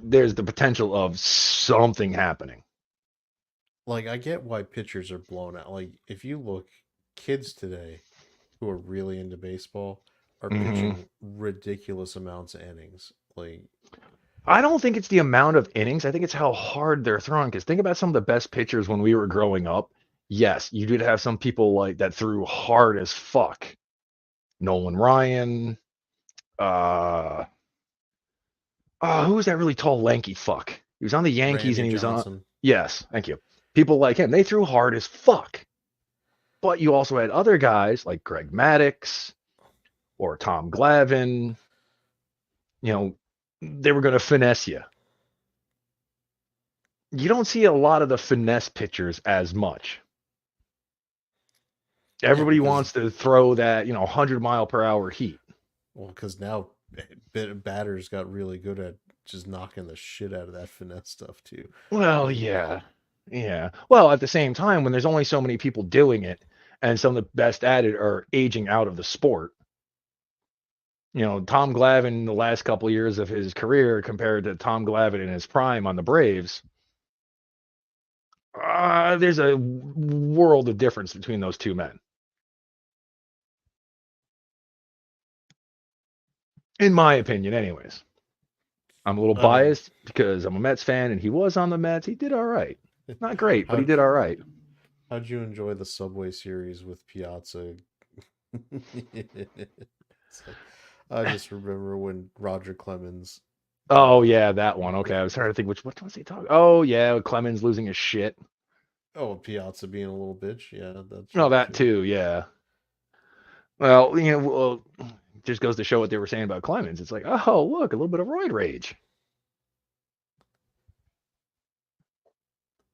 There's the potential of something happening. like I get why pitchers are blown out. Like if you look, kids today who are really into baseball are Hmm. pitching ridiculous amounts of innings. Like I don't think it's the amount of innings. I think it's how hard they're throwing. Because think about some of the best pitchers when we were growing up. Yes, you did have some people like that threw hard as fuck. Nolan Ryan. Uh, who was that really tall, lanky fuck? He was on the Yankees and Randy he was on. Johnson. Yes, thank you. People like him, they threw hard as fuck. But you also had other guys like Greg Maddux or Tom Glavine. They were going to finesse you. You don't see a lot of the finesse pitchers as much. Yeah, Everybody because wants to throw that, 100-mile-per-hour heat. because now batters got really good at just knocking the shit out of that finesse stuff too. Well, Like yeah. Yeah. Well, at the same time, when there's only so many people doing it and some of the best at it are aging out of the sport, Tom Glavine, the last couple of years of his career compared to Tom Glavine in his prime on the Braves, there's a world of difference between those two men. In my opinion, anyways. I'm a little I mean, biased because I'm a Mets fan and he was on the Mets. He did all right. Not great, but he how'd did all right. how'd you enjoy the Subway series with Piazza? It's like, I just remember when Roger Clemens. Oh yeah, that one. Okay, I was trying to think what was he talking? Oh yeah, Clemens losing his shit. Oh, Piazza being a little bitch. Yeah, that's Oh, right that too. too. Yeah. Well, just goes to show what they were saying about Clemens. It's like, oh look, a little bit of roid rage.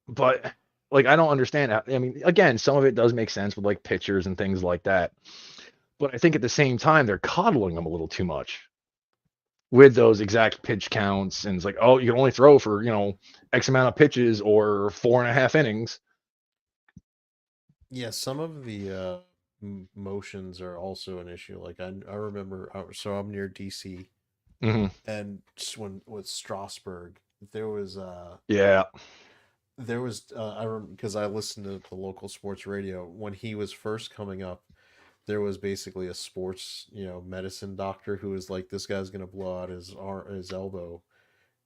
But like, I don't understand. I mean, again, some of it does make sense with like pitchers and things like that. But I think at the same time, they're coddling them a little too much with those exact pitch counts. And it's like, oh, you can only throw for, X amount of pitches or 4.5 innings. Yeah, some of the motions are also an issue. Like I remember, so I'm near DC, Hmm. and just when with Strasburg, there was Yeah. I remember because I listened to the local sports radio when he was first coming up. There was basically a sports medicine doctor who was like, this guy's gonna blow out his elbow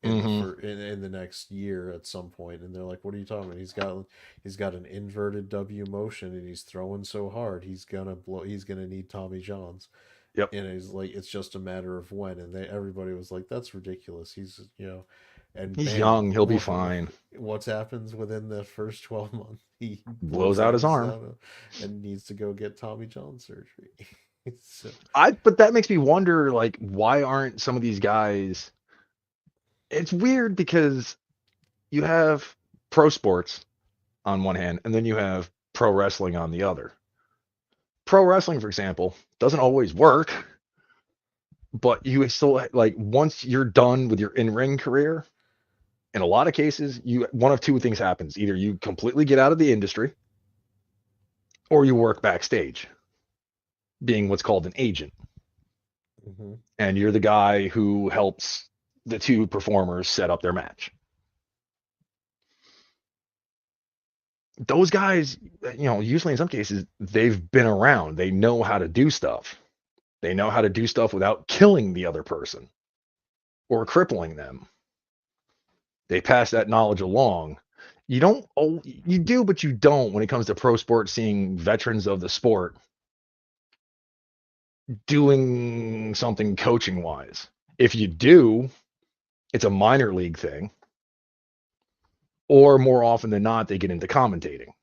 Hmm. in the next year at some point, and they're like, what are you talking about? He's got an inverted W motion and he's throwing so hard he's gonna need Tommy Johns. Yep. And he's like, it's just a matter of when. And everybody was like, that's ridiculous. And He's bam, young. He'll be fine. what happens within the first 12 months? He Blows out his arm. and needs to go get Tommy John surgery. So But that makes me wonder, like, why aren't some of these guys? It's weird because you have pro sports on one hand, and then you have pro wrestling on the other. Pro wrestling, for example, doesn't always work, but you still like once you're done with your in-ring career, in a lot of cases, you one of two things happens. Either you completely get out of the industry or you work backstage, being what's called an agent. Hmm. And you're the guy who helps the two performers set up their match. Those guys, usually in some cases, they've been around. They know how to do stuff. They know how to do stuff without killing the other person or crippling them. They pass that knowledge along. You don't, oh, you do, but you don't when it comes to pro sports, seeing veterans of the sport doing something coaching wise. If you do, it's a minor league thing, or more often than not, they get into commentating.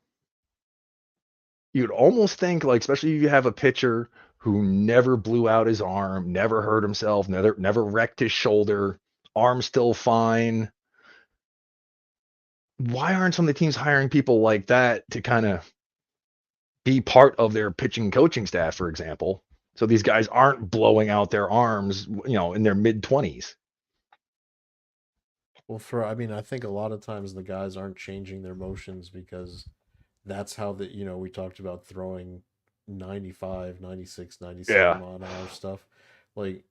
You'd almost think, like, especially if you have a pitcher who never blew out his arm, never hurt himself, never wrecked his shoulder, arm still fine. Why aren't some of the teams hiring people like that to kind of be part of their pitching coaching staff, for example? So these guys aren't blowing out their arms, in their mid 20s. Well, I mean, I think a lot of times the guys aren't changing their motions because that's how we talked about throwing 95, 96, 97 Yeah. mile an hour stuff. Like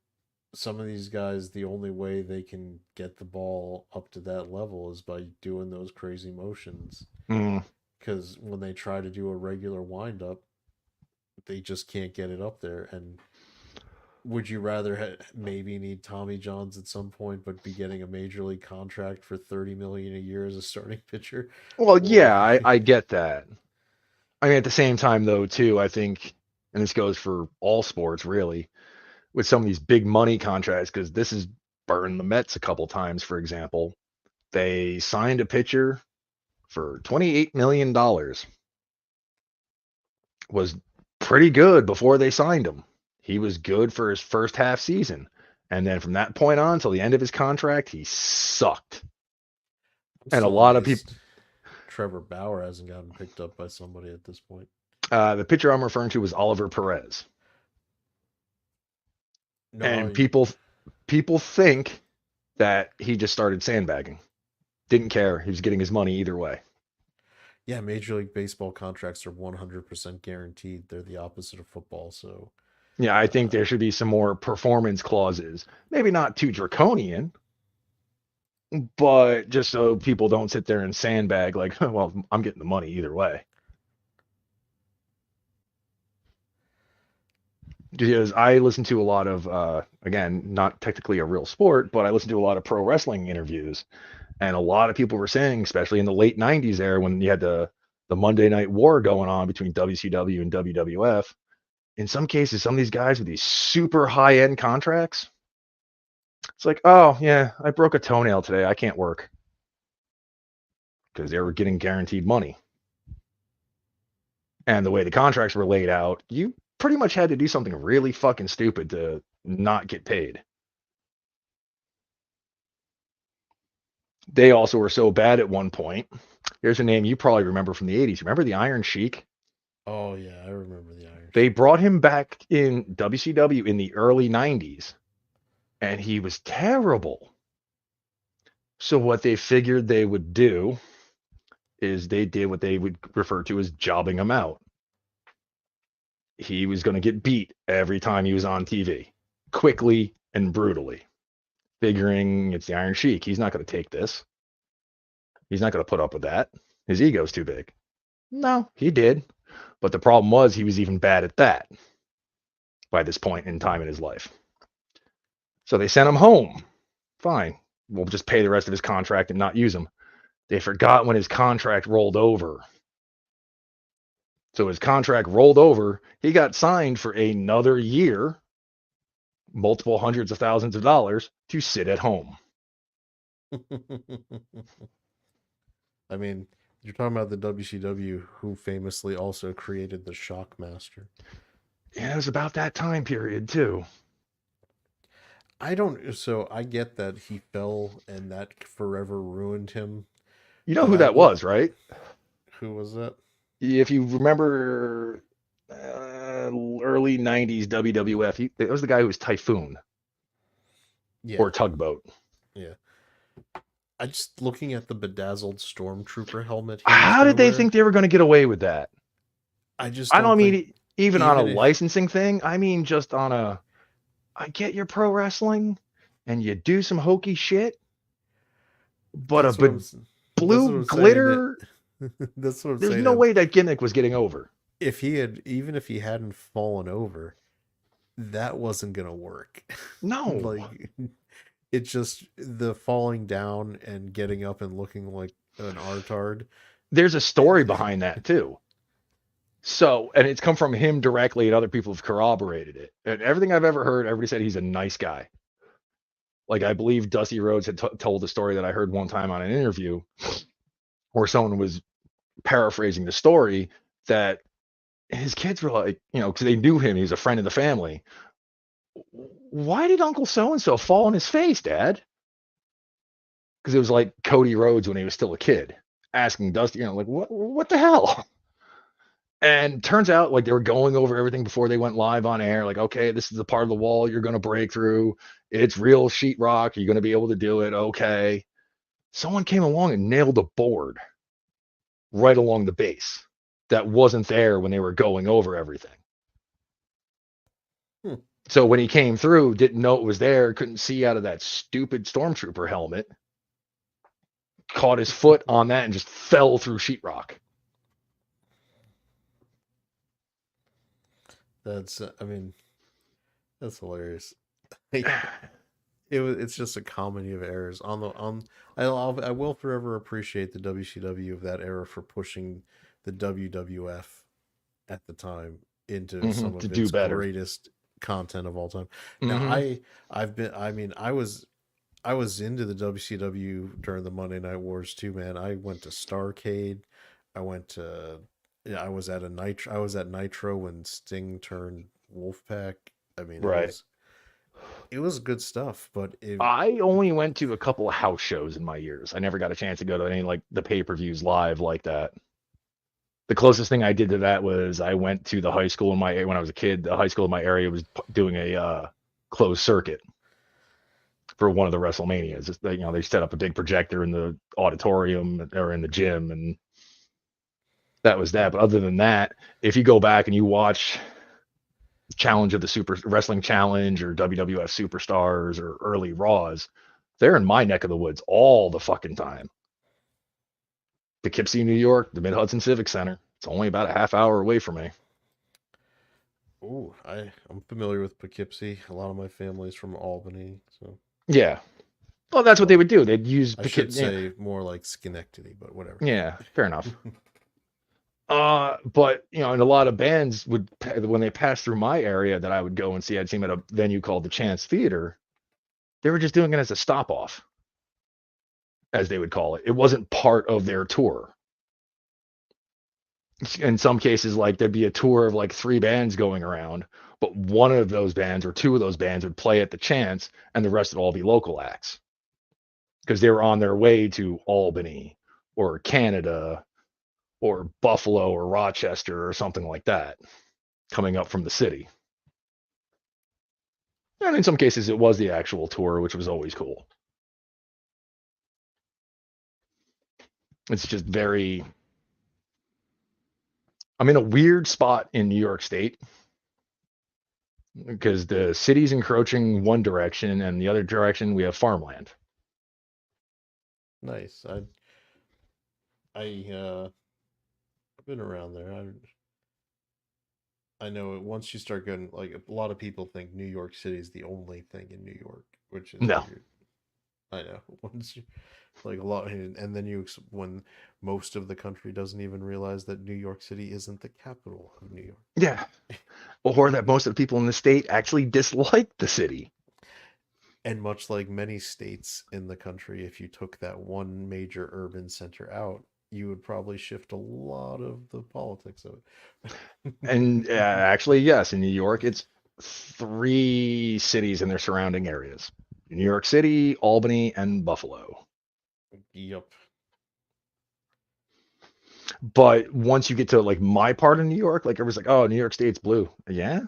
some of these guys, the only way they can get the ball up to that level is by doing those crazy motions. Mm. Because when they try to do a regular wind up, they just can't get it up there. And would you rather maybe need Tommy Johns at some point, but be getting a major league contract for 30 million a year as a starting pitcher? Well, Or yeah, I get that. I mean, at the same time, though, too, I think, and this goes for all sports really, with some of these big money contracts, because this has burned the Mets a couple times, for example. They signed a pitcher for $28 million. Was pretty good before they signed him. He was good for his first half season. And then from that point on till the end of his contract, he sucked. I'm And a still lot of people, amazed Trevor Bauer hasn't gotten picked up by somebody at this point. the pitcher I'm referring to was Oliver Perez. No, And people think that he just started sandbagging. Didn't care. He was getting his money either way. yeah, Major League Baseball contracts are 100% guaranteed. They're the opposite of football. So, Yeah, I think uh, there should be some more performance clauses. Maybe not too draconian, but just so people don't sit there and sandbag like, well, I'm getting the money either way. Because I listen to a lot of, again, not technically a real sport, but I listen to a lot of pro wrestling interviews, and a lot of people were saying, especially in the late '90s era when you had the Monday Night War going on between WCW and WWF. In some cases, some of these guys with these super high end contracts, it's like, oh yeah, I broke a toenail today, I can't work, because they were getting guaranteed money. And the way the contracts were laid out, you pretty much had to do something really fucking stupid to not get paid. They also were so bad at one point. Here's a name you probably remember from the 80s. Remember the Iron Sheik? oh yeah, I remember the Irish. They brought him back in WCW in the early 90s, and he was terrible. So what they figured they would do is they did what they would refer to as jobbing him out. He was going to get beat every time he was on TV, quickly and brutally, figuring it's the Iron Sheik. He's not going to take this. He's not going to put up with that. His ego's too big. No, he did. But the problem was he was even bad at that by this point in time in his life. So they sent him home. Fine. We'll just pay the rest of his contract and not use him. They forgot when his contract rolled over. So his contract rolled over. He got signed for another year, multiple hundreds of thousands of dollars, to sit at home. I mean, you're talking about the WCW, who famously also created the Shockmaster. Yeah, it was about that time period, too. So I get that he fell and that forever ruined him. You know But who I that will. was, right? Who was that? If you remember early 90s WWF, it was the guy who was Typhoon. Yeah, or tugboat. yeah. I just looking at the bedazzled stormtrooper helmet he was How gonna did they wear. think they were going to get away with that? I just I don't don't think mean even on a even if licensing thing. I mean just on a, I get your pro wrestling and you do some hokey shit, but that's what I'm that's blue what I'm saying. That glitter, that's what I'm there's saying. no way that gimmick was getting over. If he had, even if he hadn't fallen over, that wasn't gonna work. No. Like, it just the falling down and getting up and looking like an artard. There's a story behind that too. So, and it's come from him directly, and other people have corroborated it. And everything I've ever heard, everybody said he's a nice guy. Like I believe Dusty Rhodes had told a story that I heard one time on an interview, where someone was paraphrasing the story, that his kids were like, because they knew him, he's a friend of the family. Why did Uncle So and So fall on his face, Dad? Because it was like Cody Rhodes when he was still a kid, asking Dusty, like, what the hell? And turns out, like, they were going over everything before they went live on air. Like, okay, this is the part of the wall you're going to break through. It's real sheetrock. You're going to be able to do it. Okay. Someone came along and nailed a board right along the base that wasn't there when they were going over everything. Hmm. So when he came through, didn't know it was there, couldn't see out of that stupid stormtrooper helmet, caught his foot on that and just fell through sheetrock. That's, I mean, that's hilarious. It's just a comedy of errors. I will forever appreciate the WCW of that era for pushing the WWF at the time into some to of do its better. greatest content of all time. Mm-hmm. Now I was into the WCW during the Monday Night Wars too, man. I went to Starrcade. I was at Nitro when Sting turned Wolfpack. I mean, Right. it was good stuff, but I only went to a couple of house shows in my years. I never got a chance to go to any like the pay-per-views live like that. The closest thing I did to that was I went to the high school when I was a kid. The high school in my area was doing a closed circuit for one of the WrestleManias. They set up a big projector in the auditorium or in the gym, and that was that. But other than that, if you go back and you watch Challenge of the Super Wrestling Challenge or WWF Superstars or early Raws, they're in my neck of the woods all the fucking time. Poughkeepsie, New York, the Mid Hudson Civic Center. It's only about a half hour away from me. Oh, I'm familiar with Poughkeepsie. A lot of my family's from Albany, so Yeah. Well, that's what they would do. They'd use I should say more like Schenectady, but whatever. Yeah, fair enough. But and a lot of bands would, when they passed through my area that I would go and see, I'd see them at a venue called the Chance Theater. They were just doing it as a stop off, as they would call it. It wasn't part of their tour. In some cases, like there'd be a tour of like 3 bands going around, but one of those bands or 2 of those bands would play at the Chance, and the rest would all be local acts because they were on their way to Albany or Canada or Buffalo or Rochester or something like that, coming up from the city. And in some cases, it was the actual tour, which was always cool. It's just I'm in a weird spot in New York State because the city's encroaching one direction, and the other direction we have farmland. Nice. I've been around there. I know once you start getting, like, a lot of people think New York City is the only thing in New York, which is No. weird. I know. Once you, like, a lot, and then when most of the country doesn't even realize that New York City isn't the capital of New York. Yeah. Or that most of the people in the state actually dislike the city. And much like many states in the country, if you took that one major urban center out, you would probably shift a lot of the politics of it. And actually, yes, in New York, it's 3 cities and their surrounding areas: New York City, Albany, and Buffalo. Yep. But once you get to like my part of New York, like everyone's like, "Oh, New York State's blue." Yeah,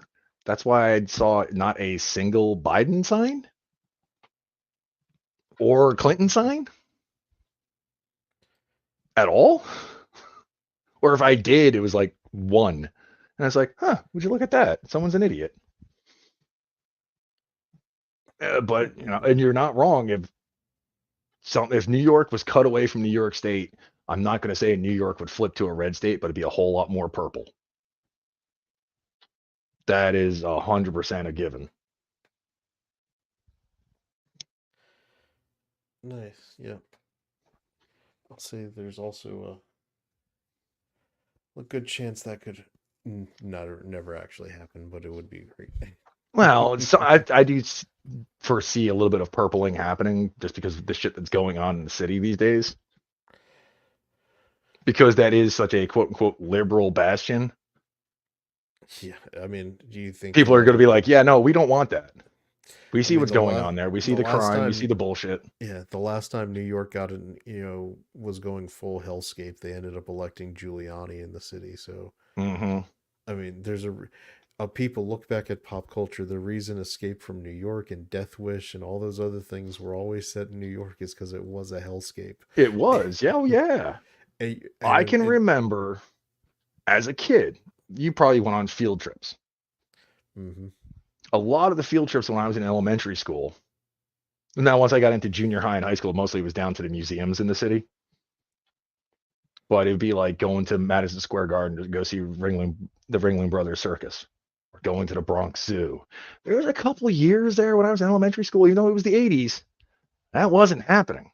that's why I saw not a single Biden sign. or Clinton sign at all. Or if I did, it was like one. And I was like, huh, would you look at that? Someone's an idiot. But and you're not wrong. If New York was cut away from New York State, I'm not going to say New York would flip to a red state, but it'd be a whole lot more purple. That is 100% a given. Nice. Yeah. I'll say there's also a good chance that could never actually happen, but it would be great. Well, so I do foresee a little bit of purpling happening just because of the shit that's going on in the city these days. Because that is such a quote unquote liberal bastion. Yeah, I mean, do you think People are going to be like, yeah, no, we don't want that. We see what's going on there. We see the crime. time, we see the bullshit. Yeah, the last time New York got was going full hellscape, they ended up electing Giuliani in the city. So, I mean, there's people look back at pop culture. The reason Escape from New York and Death Wish and all those other things were always set in New York is because it was a hellscape. It was, yeah, oh, yeah. I can remember as a kid, you probably went on field trips. A lot of the field trips when I was in elementary school. Now, once I got into junior high and high school, mostly it was down to the museums in the city. But it'd be like going to Madison Square Garden to go see the Ringling Brothers Circus, or going to the Bronx Zoo. There was a couple of years there when I was in elementary school, even though it was the 80s, that wasn't happening.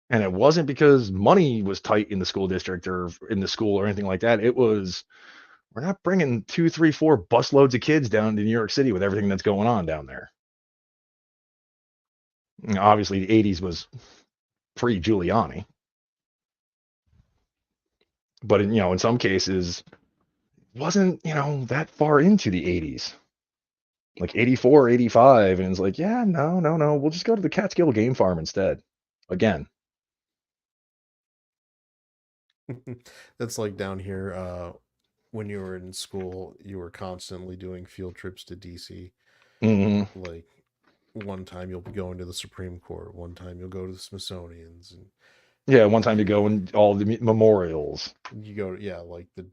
And it wasn't because money was tight in the school district or in the school or anything like that. It was, we're not bringing 2, 3, 4 busloads of kids down to New York City with everything that's going on down there. Obviously, the 80s was pre-Giuliani. But, in some cases, it wasn't, that far into the 80s. Like 84, 85. And it's like, yeah, no. We'll just go to the Catskill Game Farm instead. Again. That's like down here, when you were in school, you were constantly doing field trips to DC. Like one time you'll be going to the Supreme Court, one time you'll go to the Smithsonian's, and yeah, one time you go in all the memorials. You go to, like the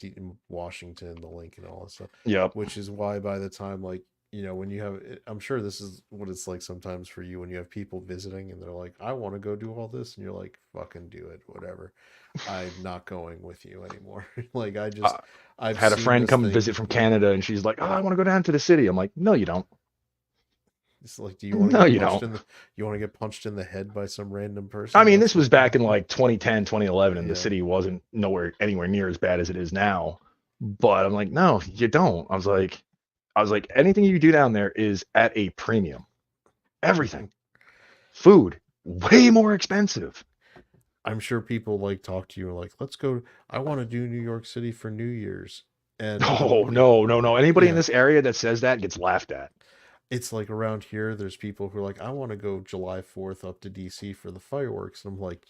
Washington, the Lincoln, all that stuff. Yep. Which is why by the time, like, when you have, I'm sure this is what it's like sometimes for you when you have people visiting and they're like, I want to go do all this, and you're like, fucking do it, whatever. I'm not going with you anymore. Like, I've had a friend come visit from Canada, and she's like, oh, I want to go down to the city. I'm like, no, you don't. It's like, do you want to get punched in the head by some random person? I mean, this was back in like 2010, 2011, and the city wasn't anywhere near as bad as it is now. But I'm like, no, you don't. I was like, anything you do down there is at a premium. Everything. Food, way more expensive. I'm sure people talk to you and like, let's go. I want to do New York City for New Year's. And no. Anybody in this area that says that gets laughed at. It's like around here, there's people who are like, I want to go July 4th up to DC for the fireworks. And I'm like,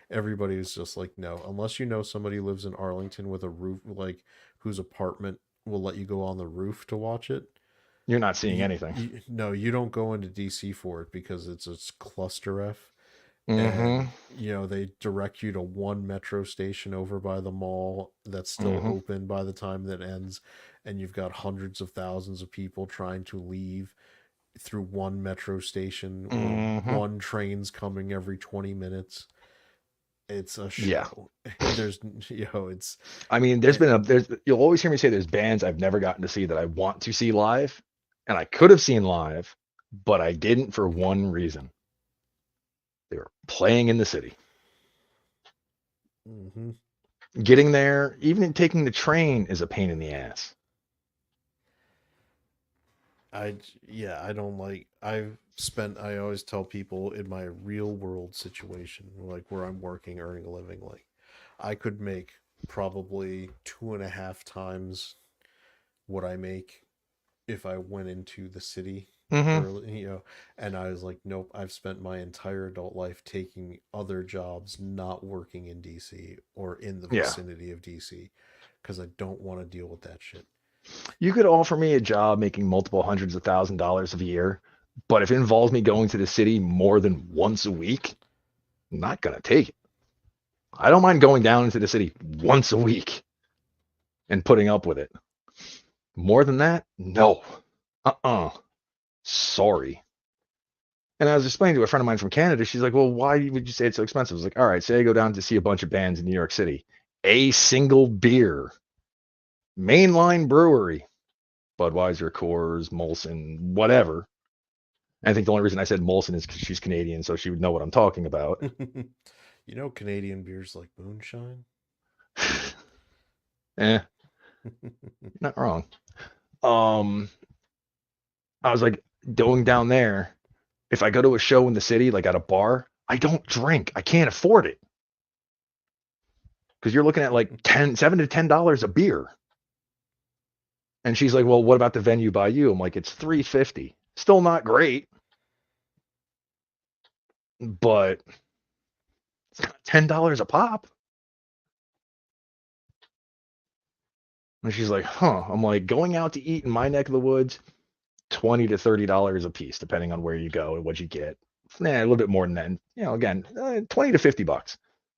everybody was just like, no, unless somebody lives in Arlington with a roof, like whose apartment will let you go on the roof to watch it. You're not seeing anything. No, you don't go into DC for it because it's a cluster F. And they direct you to one metro station over by the mall that's still open by the time that ends, and you've got hundreds of thousands of people trying to leave through one metro station, one train's coming every 20 minutes. It's a show. There's it's, I mean, you'll always hear me say there's bands I've never gotten to see that I want to see live, and I could have seen live, but I didn't for one reason. They were playing in the city. Getting there, even taking the train, is a pain in the ass. I don't like. I always tell people in my real world situation, like where I'm working, earning a living, like I could make probably 2.5 times what I make if I went into the city. Early, and I was like, nope, I've spent my entire adult life taking other jobs, not working in DC or in the vicinity of DC, because I don't want to deal with that shit. You could offer me a job making multiple hundreds of $1,000s a year. But if it involves me going to the city more than once a week, I'm not gonna take it. I don't mind going down into the city once a week and putting up with it. More than that, no. Sorry. And I was explaining to a friend of mine from Canada, she's like, well, why would you say it's so expensive? I was like, all right, say I go down to see a bunch of bands in New York City. A single beer, mainline brewery, Budweiser, Coors, Molson, whatever. And I think the only reason I said Molson is because she's Canadian, so she would know what I'm talking about. You know, Canadian beers like moonshine. Not wrong. I was like, going down there, if I go to a show in the city, like at a bar, I don't drink. I can't afford it. Because you're looking at like $7 to $10 a beer. And she's like, well, what about the venue by you? I'm like, it's $3.50. Still not great. But it's not $10 a pop. And she's like, huh. I'm like, going out to eat in my neck of the woods, $20 to $30 a piece, depending on where you go and what you get. A little bit more than that. You know, again, 20 to $50.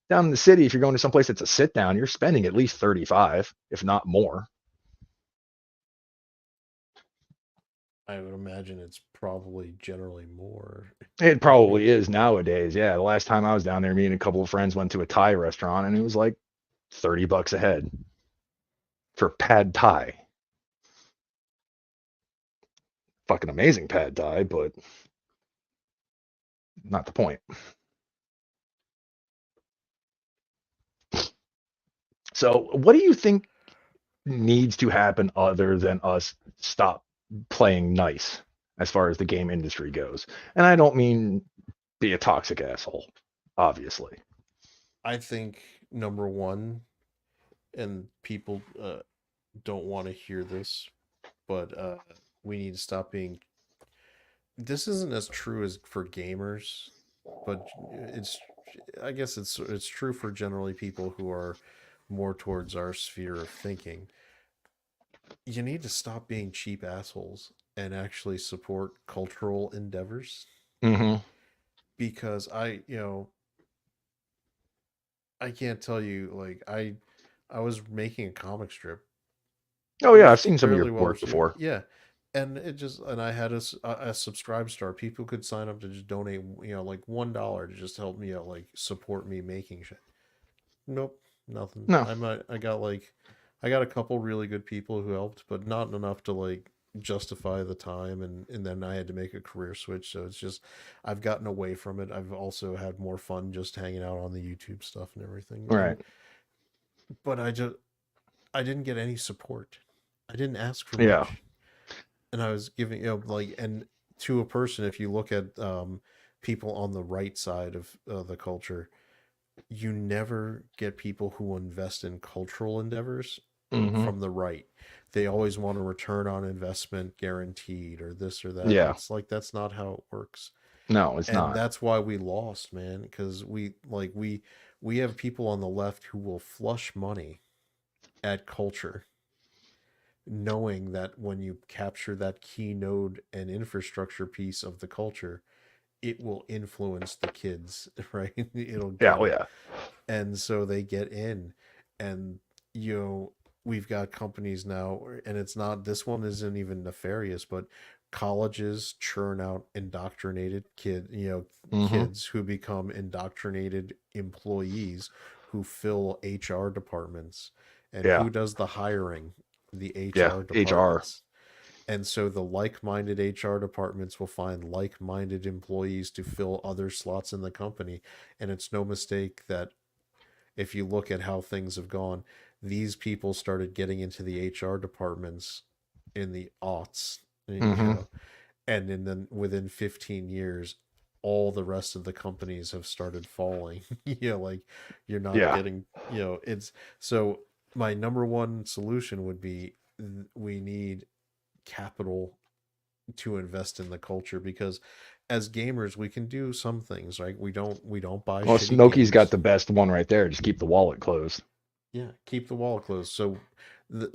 Down in the city, if you're going to someplace that's a sit down, you're spending at least 35, if not more. I would imagine it's probably generally more. It probably is nowadays. Yeah, the last time I was down there, me and a couple of friends went to a Thai restaurant, and it was like $30 a head for pad Thai. Fucking amazing pad Thai, but not the point. So, what do you think needs to happen other than us stop playing nice as far as the game industry goes? And I don't mean be a toxic asshole, obviously. I think number one, and people don't want to hear this, but we need to stop being. This isn't as true as for gamers, but it's. I guess it's true for generally people who are more towards our sphere of thinking. You need to stop being cheap assholes and actually support cultural endeavors Mm-hmm. because I can't tell you like I was making a comic strip. Oh It yeah, I've was seen some of fairly your well work received. before. Yeah. And I had a subscribe star. People could sign up to just donate, like $1 to just help me out, like support me making shit. Nope, nothing. No, I got a couple really good people who helped, but not enough to like justify the time and then I had to make a career switch, so it's just I've gotten away from it. I've also had more fun just hanging out on the YouTube stuff and everything. right. But I didn't get any support. I didn't ask for Yeah. much. And I was giving, and to a person, if you look at people on the right side of the culture, you never get people who invest in cultural endeavors Mm-hmm. from the right. They always want a return on investment guaranteed or this or that. And Yeah. it's like that's not how it works. No, it's And not. that's why we lost, man, because we have people on the left who will flush money at culture knowing that when you capture that key node and infrastructure piece of the culture, it will influence the kids, right? It'll Yeah. get Oh them. yeah. And so they get in, and we've got companies now, and it's not, this one isn't even nefarious, but colleges churn out indoctrinated Mm-hmm. kids who become indoctrinated employees who fill HR departments. And Yeah. who does the hiring? The Yeah. HR HR. departments. And so the like-minded HR departments will find like-minded employees to fill other slots in the company. And it's no mistake that if you look at how things have gone, these people started getting into the HR departments in the aughts, Mm-hmm. and then within 15 years, all the rest of the companies have started falling. Like you're not Yeah. getting, it's so my number one solution would be we need capital to invest in the culture because as gamers we can do some things, right? We don't buy Well, shitty Smokey's got games. the best one right there. Just keep the wallet closed. Yeah, keep the wall closed. So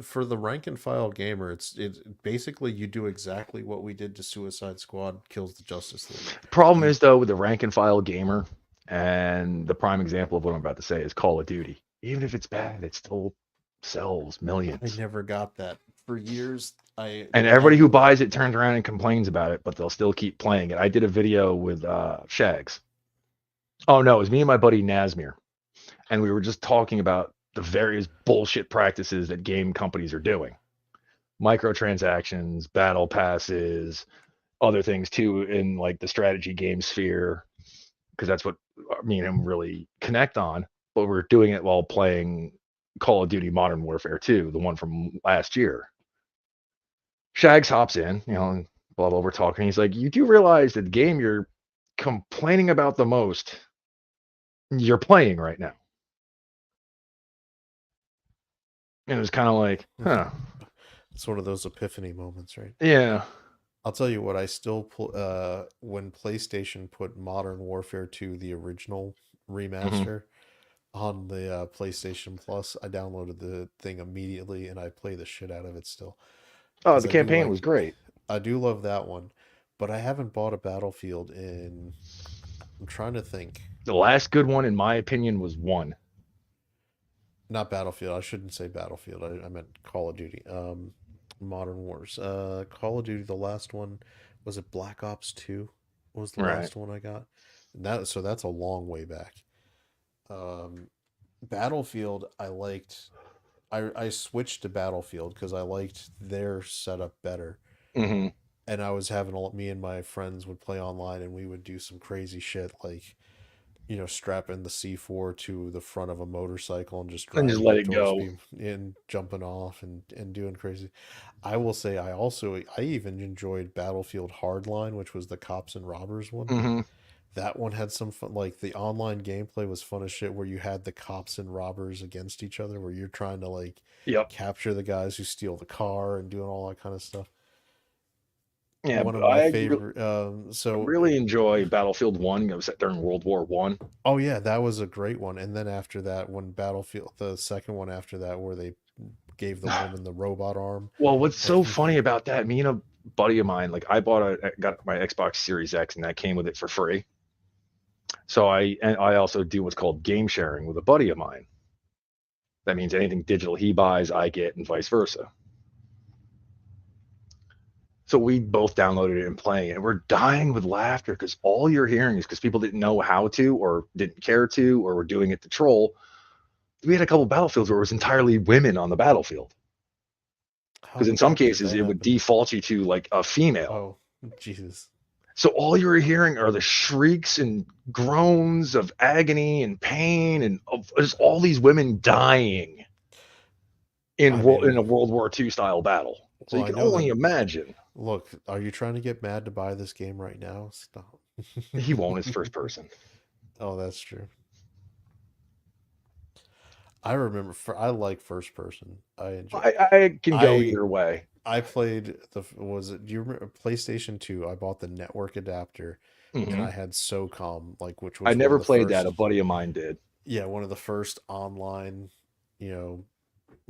For the rank and file gamer, it's basically you do exactly what we did to Suicide Squad kills the Justice League. The problem You is though with the rank and file gamer, and the prime example of what I'm about to say is Call of Duty. Even if it's bad, it still sells I millions. never got that for years. And everybody who buys it turns around and complains about it, but they'll still keep playing it. I did a video with Shags. Oh no, it was me and my buddy Nasmir, and we were just talking about the various bullshit practices that game companies are doing. Microtransactions, battle passes, other things too in like the strategy game sphere, because that's what me and him really connect on. But we're doing it while playing Call of Duty Modern Warfare 2, the one from last year. Shags hops in, and blah blah. We're talking. He's like, "You do realize that the game you're complaining about the most, you're playing right now." And it was kind of like, huh, It's one of those epiphany moments, right? yeah. I'll tell you what, I still when PlayStation put Modern Warfare 2, the original Hmm. remaster, on the PlayStation Plus, I downloaded the thing immediately and I play the shit out of it still Oh, because the campaign was great. I do love that one, but I haven't bought a Battlefield I'm trying to think. The last good one, in my opinion, was one. Not Battlefield. I shouldn't say Battlefield. I meant Call of Duty. Modern Wars. Call of Duty. The last one was it Black Ops 2? Was the Right. last one I got. So that's a long way back. Um, Battlefield. I liked. I switched to Battlefield because I liked their setup better. Hmm. And I was having me and my friends would play online and we would do some crazy shit like strapping the C4 to the front of a motorcycle and just And just driving let it it towards go. people and jumping off and doing crazy. I will say I even enjoyed Battlefield Hardline, which was the cops and robbers one. Hmm. That one had some fun, like the online gameplay was fun as shit where you had the cops and robbers against each other where you're trying to like Yep. capture the guys who steal the car and doing all that kind of stuff. Yeah, One but of my favorite really enjoy Battlefield One. It was set during World War One. Oh yeah, that was a great one. And then after that, when Battlefield, the second one after that, where they gave the woman the robot arm. Well, what's And so funny about that? Me and a buddy of mine, like I got my Xbox Series X, and that came with it for free. So I also do what's called game sharing with a buddy of mine. That means anything digital he buys, I get, and vice versa. So we both downloaded it and playing it. And we're dying with laughter because all you're hearing is because people didn't know how to or didn't care to or were doing it to troll. We had a couple battlefields where it was entirely women on the battlefield. how Because the in some fuck did cases that it would happen? default you to like a female. Oh, Jesus. So all you were hearing are the shrieks and groans of agony and pain and of just all these women dying I in mean, a World War II style battle. So well, you I can know that. only imagine. Look, are you trying to get mad to buy this game right now? Stop. He won't as first person. Oh, that's true. I remember I like first person. I enjoy. I can go I either way. I played was it do you remember PlayStation 2? I bought the network adapter and Hmm. I had SOCOM, like which I was one never of the played that. A first, buddy of mine did. yeah, one of the first online, you know,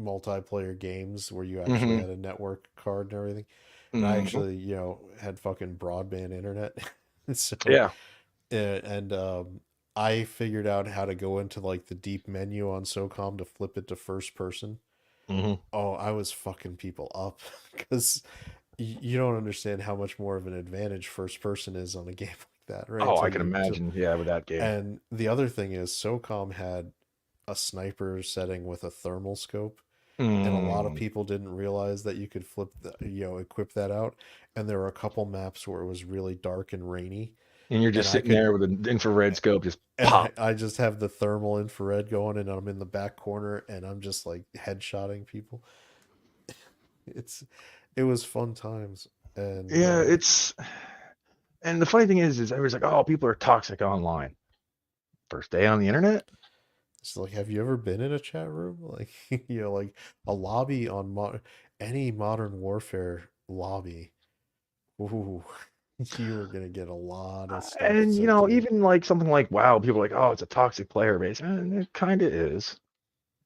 multiplayer games where you actually Hmm. had a network card and everything. And I Hmm. actually, had fucking broadband internet. So, Yeah. and I figured out how to go into like the deep menu on SOCOM to flip it to first person. Hmm. Oh, I was fucking people up because you don't understand how much more of an advantage first person is on a game like that, right? Oh, Until I can you, till, imagine. Yeah, with that game. and the other thing is SOCOM had a sniper setting with a thermal scope, and a lot of Mm. people didn't realize that you could equip that out. And there were a couple maps where it was really dark and rainy, And you're and just I sitting could, there with an infrared scope, just and pop. I just have the thermal infrared going, and I'm in the back corner, and I'm just like headshotting people. It's it was fun times, and Yeah, and the funny thing is everybody's like, oh, people are toxic online. First day on the internet? it's like, have you ever been in a chat room? Like, like a lobby on any Modern Warfare lobby. Ooh, you are gonna get a lot of stuff And said to you. even like something like WoW, people are like, oh, it's a toxic player base. And it kind of is.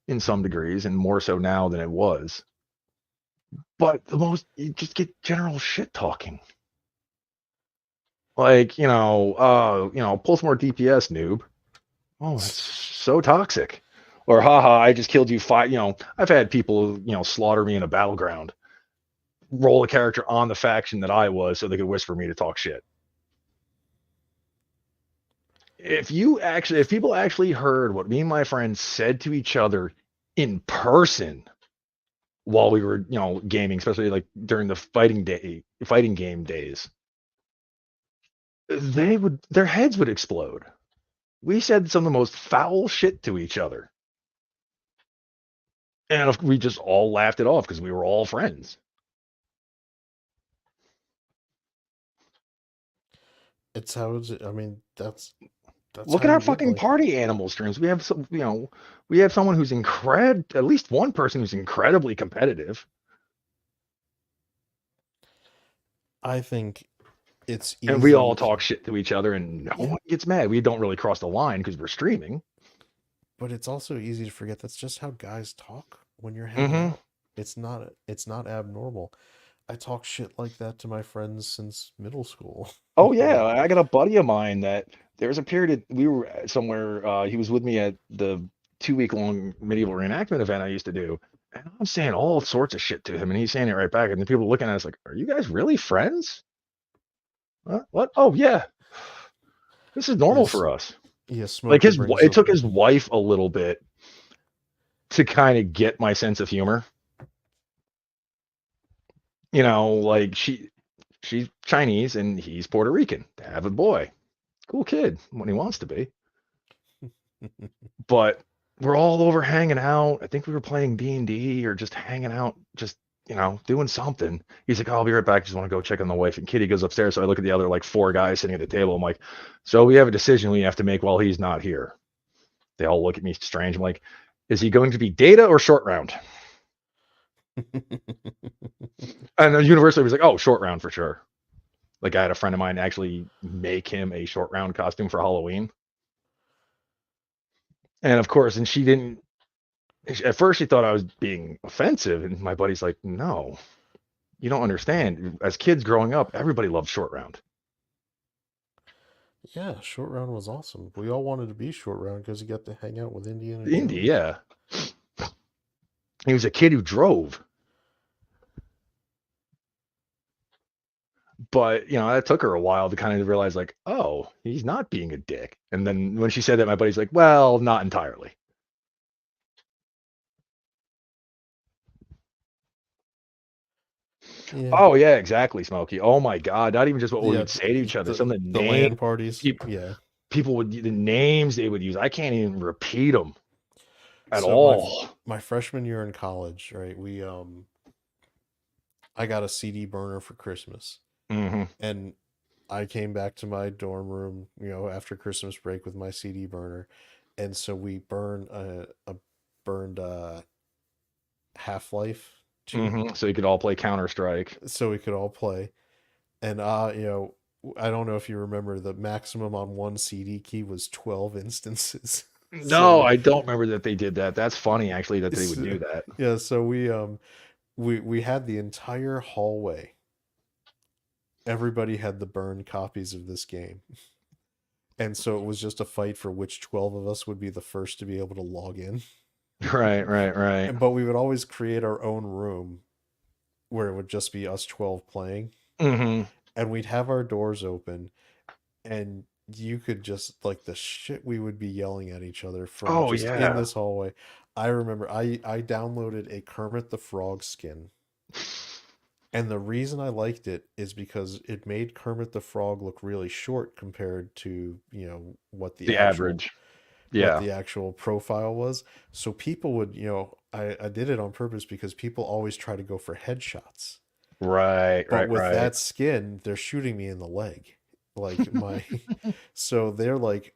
in some degrees, and more so now than it was. But you just get general shit talking. Like, pull some more DPS, noob. Oh, that's so toxic. Or, haha, I just killed you five. I've had people, slaughter me in a battleground, roll a character on the faction that I was so they could whisper me to talk shit. If people actually heard what me and my friends said to each other in person while we were, gaming, especially like during the fighting game days, their heads would explode. We said some of the most foul shit to each other. And we just all laughed it off because we were all friends. I mean, that's Look how at our you live fucking life. party animal streams. We have we have someone who's at least one person who's incredibly competitive. I think it's easy. And we all talk shit to each other and no Yeah. one gets mad. We don't really cross the line because we're streaming. But it's also easy to forget that's just how guys talk when you're hanging out. It's not abnormal. I talk shit like that to my friends since middle school. Oh yeah, I got a buddy of mine that there was a period we were somewhere. He was with me at the 2 week long medieval reenactment event I used to do, and I'm saying all sorts of shit to him, and he's saying it right back, and the people looking at us like, "Are you guys really friends?" What? Oh yeah, this is normal Yes. for us. Yeah, Like Smoker it took his wife a little bit to kind of get my sense of humor. Like she's Chinese and he's Puerto Rican. Avid boy, cool kid when he wants to be. But we're all over hanging out. I think we were playing D&D or just hanging out, just doing something. He's like, "Oh, I'll be right back. Just want to go check on the wife." And Kitty goes upstairs. So I look at the other like four guys sitting at the table. I'm like, "So we have a decision we have to make while he's not here." They all look at me strange. I'm like, "Is he going to be Data or Short Round?" And then universally was like, "Oh, Short Round for sure." Like I had a friend of mine actually make him a Short Round costume for Halloween. And of course, and she didn't. At first, she thought I was being offensive, and my buddy's like, "No, you don't understand. As kids growing up, everybody loved Short Round." Yeah, Short Round was awesome. We all wanted to be Short Round because you got to hang out with Indiana Indy, Jones. yeah. He was a kid who drove. But, that took her a while to kind of realize, like, oh, he's not being a dick. And then when she said that, my buddy's like, well, not entirely. Yeah. Oh, yeah, exactly, Smokey. Oh, my God. Not even just what we Yeah, would say to each other. Some of the the names LAN parties. Yeah. people the names they would use. I can't even repeat them at So all. my freshman year in college, right? I got a CD burner for Christmas. Mm-hmm. And I came back to my dorm room, after Christmas break with my CD burner. And so we burned Half-Life 2. Mm-hmm. So you could all play Counter-Strike. So we could all play. And I don't know if you remember, the maximum on one CD key was 12 instances. No, I don't remember that they did that. That's funny, actually, that they would do that. Yeah, so we had the entire hallway. Everybody had the burned copies of this game. And so it was just a fight for which 12 of us would be the first to be able to log in. Right. But we would always create our own room where it would just be us 12 playing. Mm-hmm. And we'd have our doors open, and you could just, like, the shit we would be yelling at each other from in this hallway. I remember I downloaded a Kermit the Frog skin. And the reason I liked it is because it made Kermit the Frog look really short compared to, what the average. Yeah. What the actual profile was. So people would, I did it on purpose because people always try to go for headshots. Right. But with that skin, they're shooting me in the leg. Like so they're like,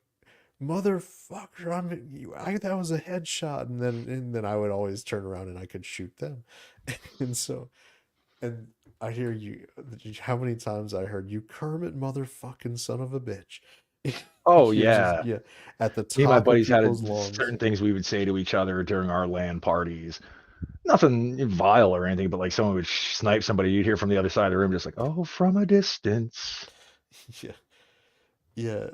"Motherfucker, that was a headshot." And then I would always turn around and I could shoot them. And I hear you, how many times I heard, "You Kermit motherfucking son of a bitch." Oh You're just yeah. at the Me and my top of buddies had people's lungs. certain things we would say to each other during our LAN parties. Nothing vile or anything, but like someone would snipe somebody, you'd hear from the other side of the room, just like, "Oh, from a distance." Yeah. Yeah.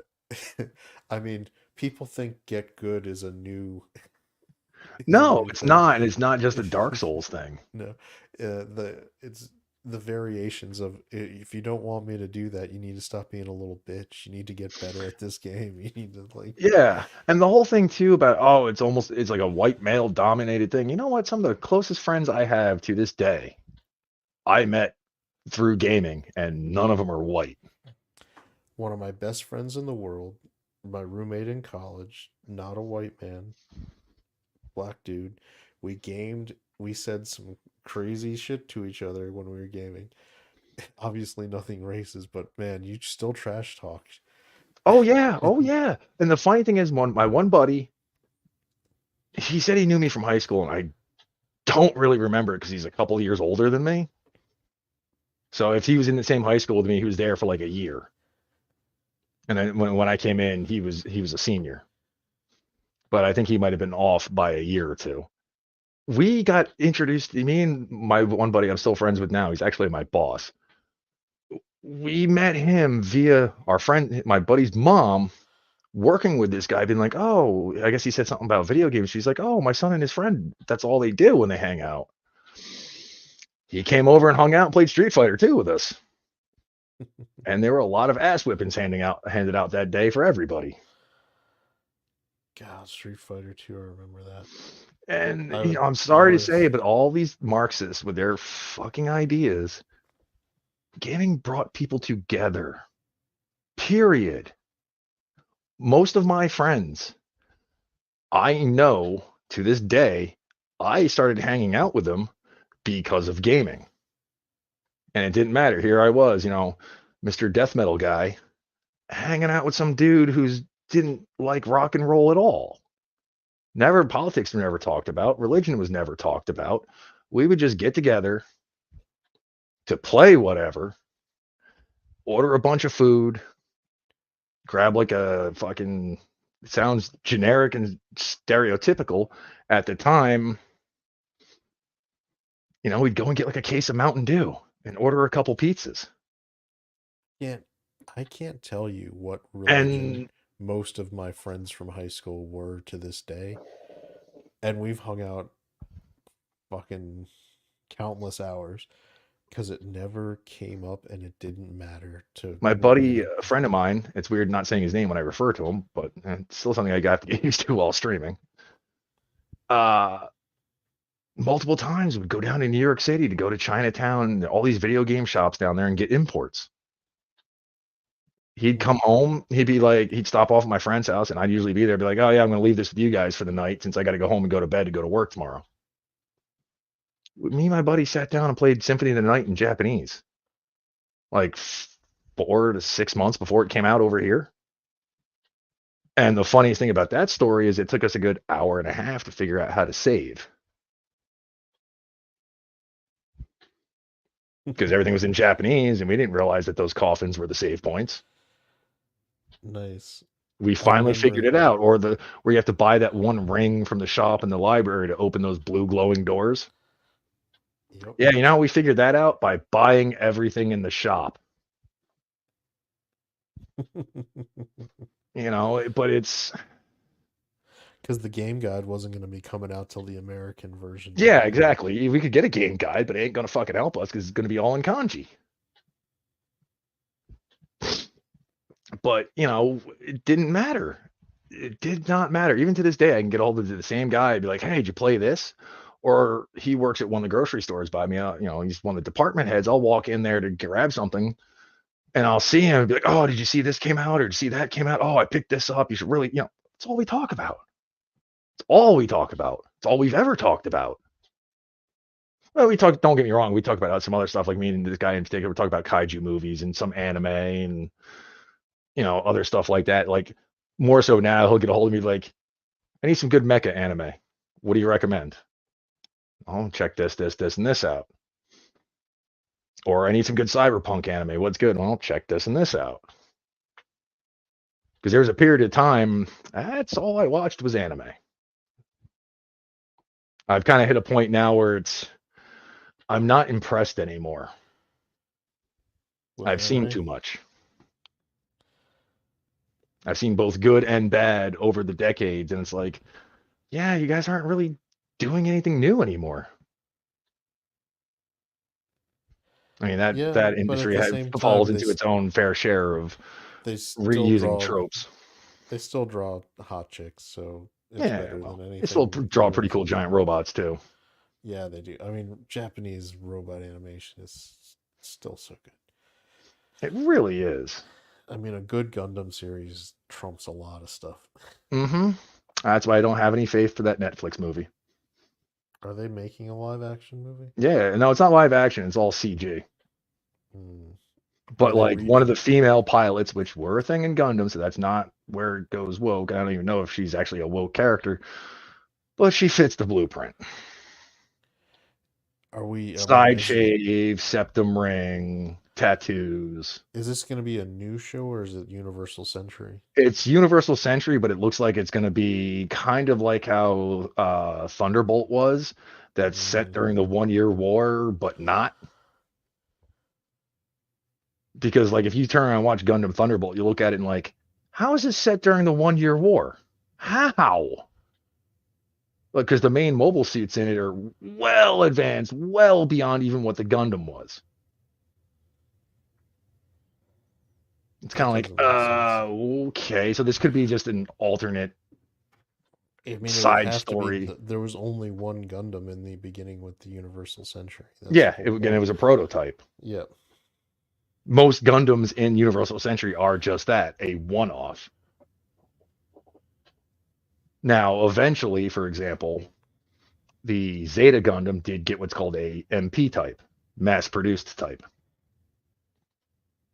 I mean, people think Get Good is a new No, it's thing. not, and it's not just a Dark Souls thing. No, it's the variations of if you don't want me to do that, you need to stop being a little bitch. You need to get better at this game. You need to like, Yeah, and the whole thing too about it's like a white male dominated thing. You know what? Some of the closest friends I have to this day, I met through gaming, and none of them are white. one of my best friends in the world, my roommate in college, not a white man, black dude. We gamed. We said some crazy shit to each other when we were gaming. Obviously, nothing racist, but man, you still trash talk. Oh yeah, oh yeah. And the funny thing is, my one buddy, he said he knew me from high school, and I don't really remember it because he's a couple of years older than me. So if he was in the same high school with me, he was there for like a year. And then when I came in, he was a senior. But I think he might have been off by a year or two. We got introduced, me and my one buddy I'm still friends with now, he's actually my boss. We met him via our friend, my buddy's mom, working with this guy, being like, oh, I guess he said something about video games. She's like, oh, my son and his friend, that's all they do when they hang out. He came over and hung out and played Street Fighter 2 with us. And there were a lot of ass whippings handed out that day for everybody. God, Street Fighter 2, I remember that. And I would I'm sorry to always say, but all these Marxists with their fucking ideas, gaming brought people together. Period. Most of my friends, I know to this day, I started hanging out with them because of gaming. And it didn't matter. Here I was, Mr. Death Metal guy, hanging out with some dude who didn't like rock and roll at all. Never Politics were never talked about. Religion was never talked about. We would just get together to play whatever, order a bunch of food, grab like a fucking, it sounds generic and stereotypical at the time. We'd go and get like a case of Mountain Dew and order a couple pizzas. I can't tell you what religion And most of my friends from high school were to this day. And we've hung out fucking countless hours because it never came up and it didn't matter to my what buddy, we a friend of mine, it's weird not saying his name when I refer to him, but it's still something I got to get used to while streaming. Multiple times would go down to New York City to go to Chinatown, all these video game shops down there and get imports. He'd come home, he'd stop off at my friend's house, and I'd usually be there, be like, oh yeah, I'm going to leave this with you guys for the night since I got to go home and go to bed to go to work tomorrow. Me and my buddy sat down and played Symphony of the Night in Japanese, like 4 to 6 months before it came out over here. And the funniest thing about that story is it took us a good hour and a half to figure out how to save. Because everything was in Japanese, and we didn't realize that those coffins were the save points. Nice. We finally figured it out, or where you have to buy that one ring from the shop in the library to open those blue glowing doors. Yep. Yeah, you know how we figured that out? By buying everything in the shop. But it's because the game guide wasn't going to be coming out till the American version. Yeah, exactly. We could get a game guide, but it ain't gonna fucking help us because it's gonna be all in kanji. But it didn't matter. It did not matter. Even to this day, I can get hold of the same guy and be like, "Hey, did you play this?" Or he works at one of the grocery stores by me. He's one of the department heads. I'll walk in there to grab something, and I'll see him and be like, "Oh, did you see this came out? Or did you see that came out? Oh, I picked this up. You should really, It's all we talk about. It's all we talk about. It's all we've ever talked about." Well, don't get me wrong, we talk about some other stuff, like me and this guy in particular, we talk about kaiju movies and some anime and, other stuff like that. Like, more so now, he'll get a hold of me like, I need some good mecha anime. What do you recommend? Oh, check this, and this out. Or I need some good cyberpunk anime. What's good? Well, check this and this out. Because there was a period of time that's all I watched was anime. I've kind of hit a point now where I'm not impressed anymore. With I've seen anime? too much. I've seen both good and bad over the decades, and it's like, yeah, you guys aren't really doing anything new anymore. I mean, that Yeah, that but at industry the same falls time, into its own fair share of they still reusing draw tropes. they still draw hot chicks, so it's Yeah, better well, than they still anything draw pretty cool Universal's giant done. robots too. Yeah, they do. I mean, Japanese robot animation is still so good. It really is. I mean, a good Gundam series trumps a lot of stuff. Mm-hmm. That's why I don't have any faith for that Netflix movie. Are they making a live action movie? Yeah, no, it's not live action. It's all CG. Hmm. Are But they like one of the female pilots, which were a thing in Gundam, so that's not where it goes woke. I don't even know if she's actually a woke character, but she fits the blueprint. Are we? I mean, Side shave, septum ring, tattoos. is this going to be a new show or is it Universal Century? It's Universal Century, but it looks like it's going to be kind of like how Thunderbolt was. That's set Mm, during the 1 Year War, but not. Because like if you turn around and watch Gundam Thunderbolt, you look at it and like, how is this set during the 1 Year War? How? Because the main mobile suits in it are well advanced, well beyond even what the Gundam was. It's that kind of like, doesn't make sense. okay, so this could be just an alternate I mean, it would side have to be. story. There was only one Gundam in the beginning with the Universal Century. That's the Yeah, whole again, it point. was a prototype. Yeah. Most Gundams in Universal Century are just that, a one-off. Now, eventually, for example, the Zeta Gundam did get what's called a MP type, mass-produced type.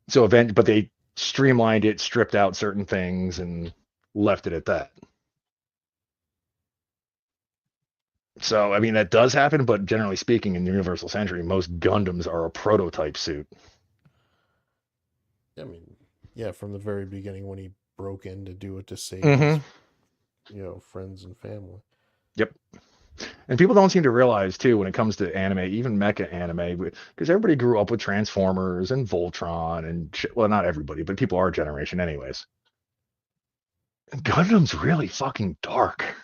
So but they streamlined it, stripped out certain things, and left it at that. So, I mean, that does happen, but generally speaking, in Universal Century, most Gundams are a prototype suit. I mean, yeah, from the very beginning when he broke in to do it to save Mm-hmm. his, friends and family. Yep. And people don't seem to realize too when it comes to anime, even mecha anime, because everybody grew up with Transformers and Voltron and shit. Well, not everybody, but people our generation, anyways. Gundam's really fucking dark.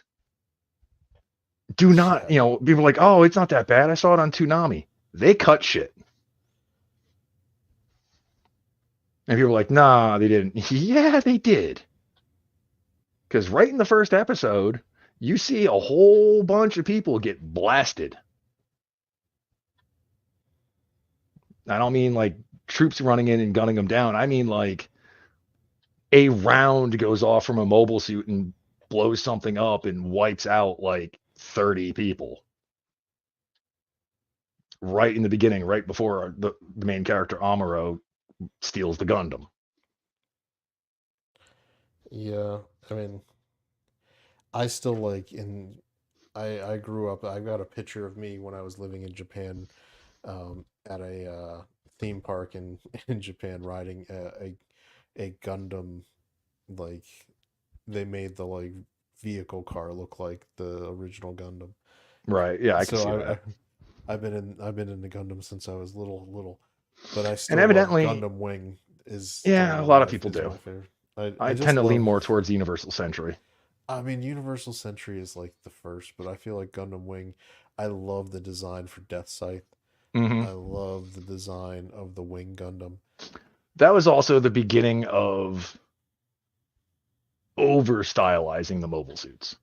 Do not, Yeah. people are like, oh, it's not that bad. I saw it on Toonami. They cut shit. And people are like, nah, they didn't. Yeah, they did. Because right in the first episode, you see a whole bunch of people get blasted. I don't mean like troops running in and gunning them down. I mean like a round goes off from a mobile suit and blows something up and wipes out like 30 people. Right in the beginning, right before the main character Amuro steals the Gundam. Yeah. I mean, I still like I grew up. I got a picture of me when I was living in Japan, at a theme park in in Japan, riding a Gundam. Like they made the like vehicle car look like the original Gundam. Right. Yeah, I can So see that. I've been in the Gundam since I was little, but I And still love evidently, Gundam Wing. Is still yeah, a one of lot of my people is do. my favorite. I I tend just to lean love. more towards the Universal Century. I mean, Universal Century is like the first, but I feel like Gundam Wing. I love the design for Death Scythe. Mm-hmm. I love the design of the Wing Gundam. That was also the beginning of over stylizing the mobile suits.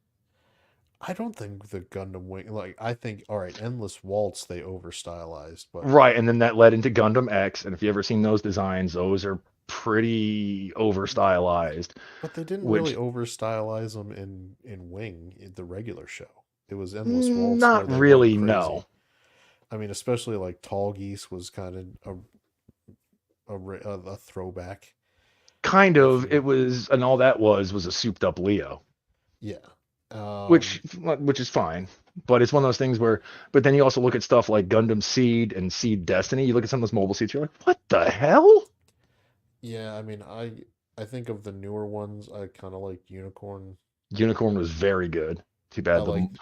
I don't think the Gundam Wing, like, I think, all right, Endless Waltz, they over stylized, but Right, and then that led into Gundam X, and if you ever seen those designs, those are pretty over stylized. they didn't really Which over stylize them in Wing, in the regular show. It was Endless Waltz where not they went really, crazy. no. I mean, especially like Tall Geese was kind of a throwback. Kind If of. you, It was, and all that was a souped up Leo, yeah. which is fine. But it's one of those things where, but then you also look at stuff like Gundam Seed and Seed Destiny. You look at some of those mobile suits, you're like, what the hell? Yeah, I mean, I think of the newer ones, I kind of like Unicorn. Unicorn was very good. Too I bad liked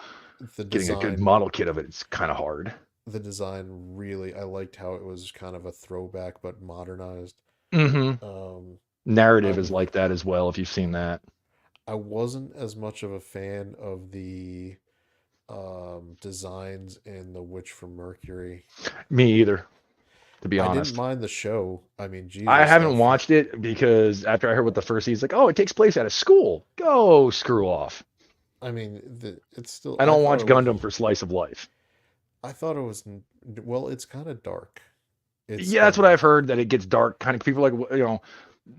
the getting a good design. model kit of it is kind of hard. The design really, I liked how it was kind of a throwback but modernized. Hmm. Um, I Narrative is w- like that as well, if you've seen that. I wasn't as much of a fan of the designs in The Witch from Mercury. Me either, to be I didn't honest. mind the show. I mean, I Jesus, haven't watched it because after I heard what the first season's like, oh, it takes place at a school. Go screw off. I mean, it's still. I don't watch Gundam for slice of life. I thought it was. Well, it's kind of dark. It's Yeah, that's what Gundam. I've heard, that it gets dark. Kind of people like, Wash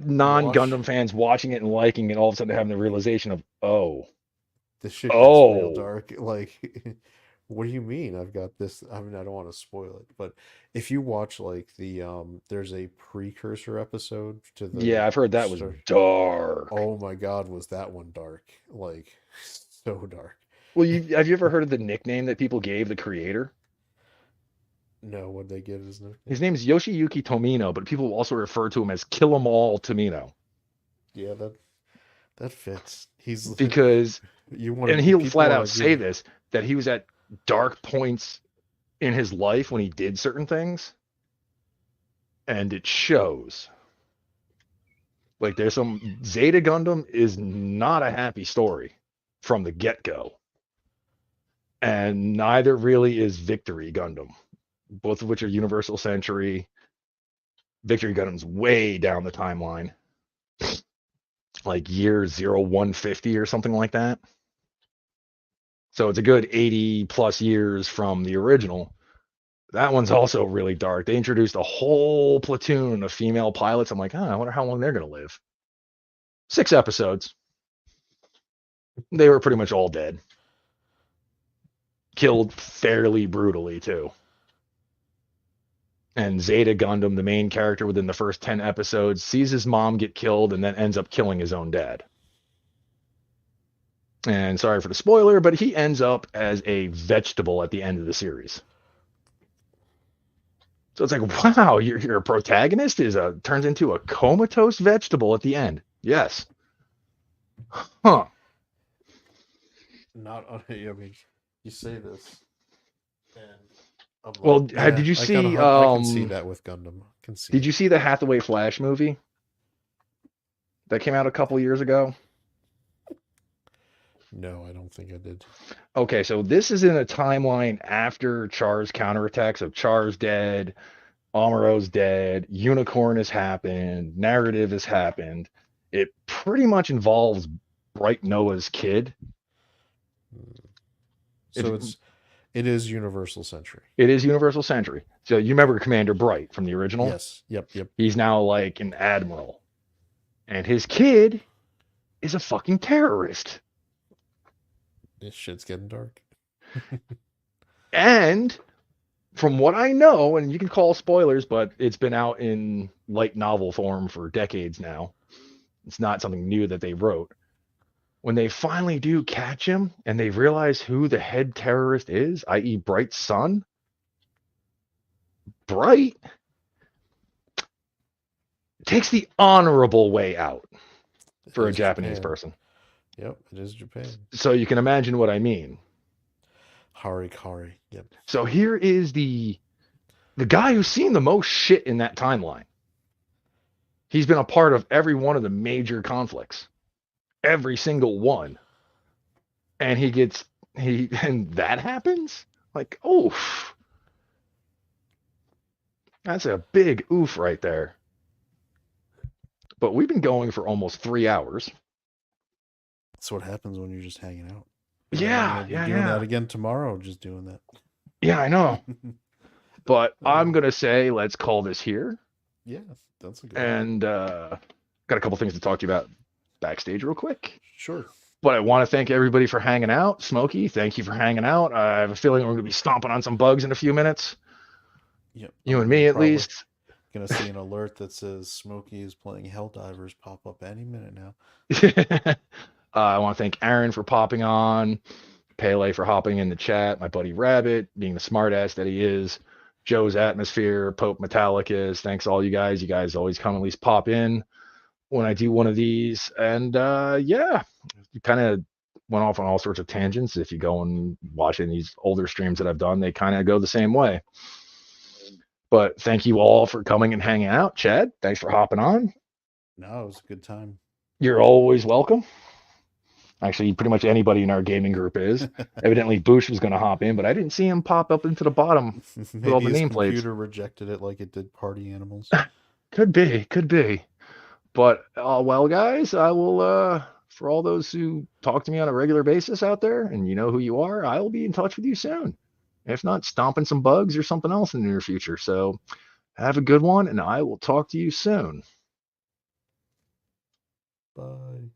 non-Gundam fans watching it and liking it, all of a sudden having the realization of, the shit gets real oh, dark. Like, what do you mean? I've got this. I mean, I don't want to spoil it, but if you watch like there's a precursor episode to the. yeah, I've heard that was dark. Oh my God, was that one dark? Like, so dark. Well, have you ever heard of the nickname that people gave the creator? No, what they give his nickname? His name is Yoshiyuki Tomino, but people also refer to him as Kill 'Em All Tomino Yeah, that fits. He's because, you want and to he'll people flat want out to say give. this, that he was at dark points in his life when he did certain things, and it shows. Like there's some Zeta Gundam is not a happy story from the get-go. And neither really is Victory Gundam, both of which are Universal Century. Victory Gundam's way down the timeline, like year 0150 or something like that. So it's a good 80 plus years from the original. That one's also really dark. They introduced a whole platoon of female pilots. I'm like, I wonder how long they're going to live. 6 episodes. They were pretty much all dead. Killed fairly brutally, too. And Zeta Gundam, the main character within the first 10 episodes, sees his mom get killed and then ends up killing his own dad. And sorry for the spoiler, but he ends up as a vegetable at the end of the series. So it's like, wow, your protagonist turns into a comatose vegetable at the end. Yes. Huh. Not on. I mean, you say this, and I'm like, Well, yeah, did you see I can see that with Gundam. I can see. Did you see the Hathaway Flash movie that came out a couple years ago? No, I don't think I did. Okay, so this is in a timeline after Char's counterattack. So Char's dead, Amuro's dead, Unicorn has happened, Narrative has happened. It pretty much involves Bright Noah's kid. So it is Universal Century. It is Universal Century. So you remember Commander Bright from the original? Yes. Yep. He's now like an admiral. And his kid is a fucking terrorist. This shit's getting dark. And from what I know, and you can call spoilers, but it's been out in light novel form for decades now. It's not something new that they wrote. When they finally do catch him and they realize who the head terrorist is, i.e. Bright's son, Bright takes the honorable way out for a Japanese person. Yep, it is Japan. So you can imagine what I mean. Harikari. Yep. So here is the guy who's seen the most shit in that timeline. He's been a part of every one of the major conflicts. Every single one. And and that happens? Like, oof. That's a big oof right there. But we've been going for almost 3 hours. That's what happens when you're just hanging out. Yeah, doing that again tomorrow, just doing that. Yeah, I know. But I'm going to say let's call this here. Yeah, that's a good And got a couple things to talk to you about backstage real quick. Sure. But I want to thank everybody for hanging out. Smokey, thank you for hanging out. I have a feeling we're going to be stomping on some bugs in a few minutes. Yep. You and me, at least. Gonna see an alert that says Smokey is playing Helldivers pop up any minute now. I want to thank Aaron for popping on, Pele for hopping in the chat, my buddy Rabbit being the smartass that he is, Joe's Atmosphere, Pope Metallicus. Thanks all you guys. You guys always come at least pop in. when I do one of these. And yeah, you kind of went off on all sorts of tangents. If you go and watching these older streams that I've done, they kind of go the same way. But thank you all for coming and hanging out. Chad, thanks for hopping on. No, it was a good time. You're always welcome. Actually, pretty much anybody in our gaming group is. Evidently, Boosh was going to hop in, but I didn't see him pop up into the bottom with all Maybe the his nameplates. computer rejected it like it did Party Animals. Could be, could be. But well, guys, I will. For all those who talk to me on a regular basis out there, and you know who you are, I will be in touch with you soon. If not, stomping some bugs or something else in the near future. So have a good one, and I will talk to you soon. Bye.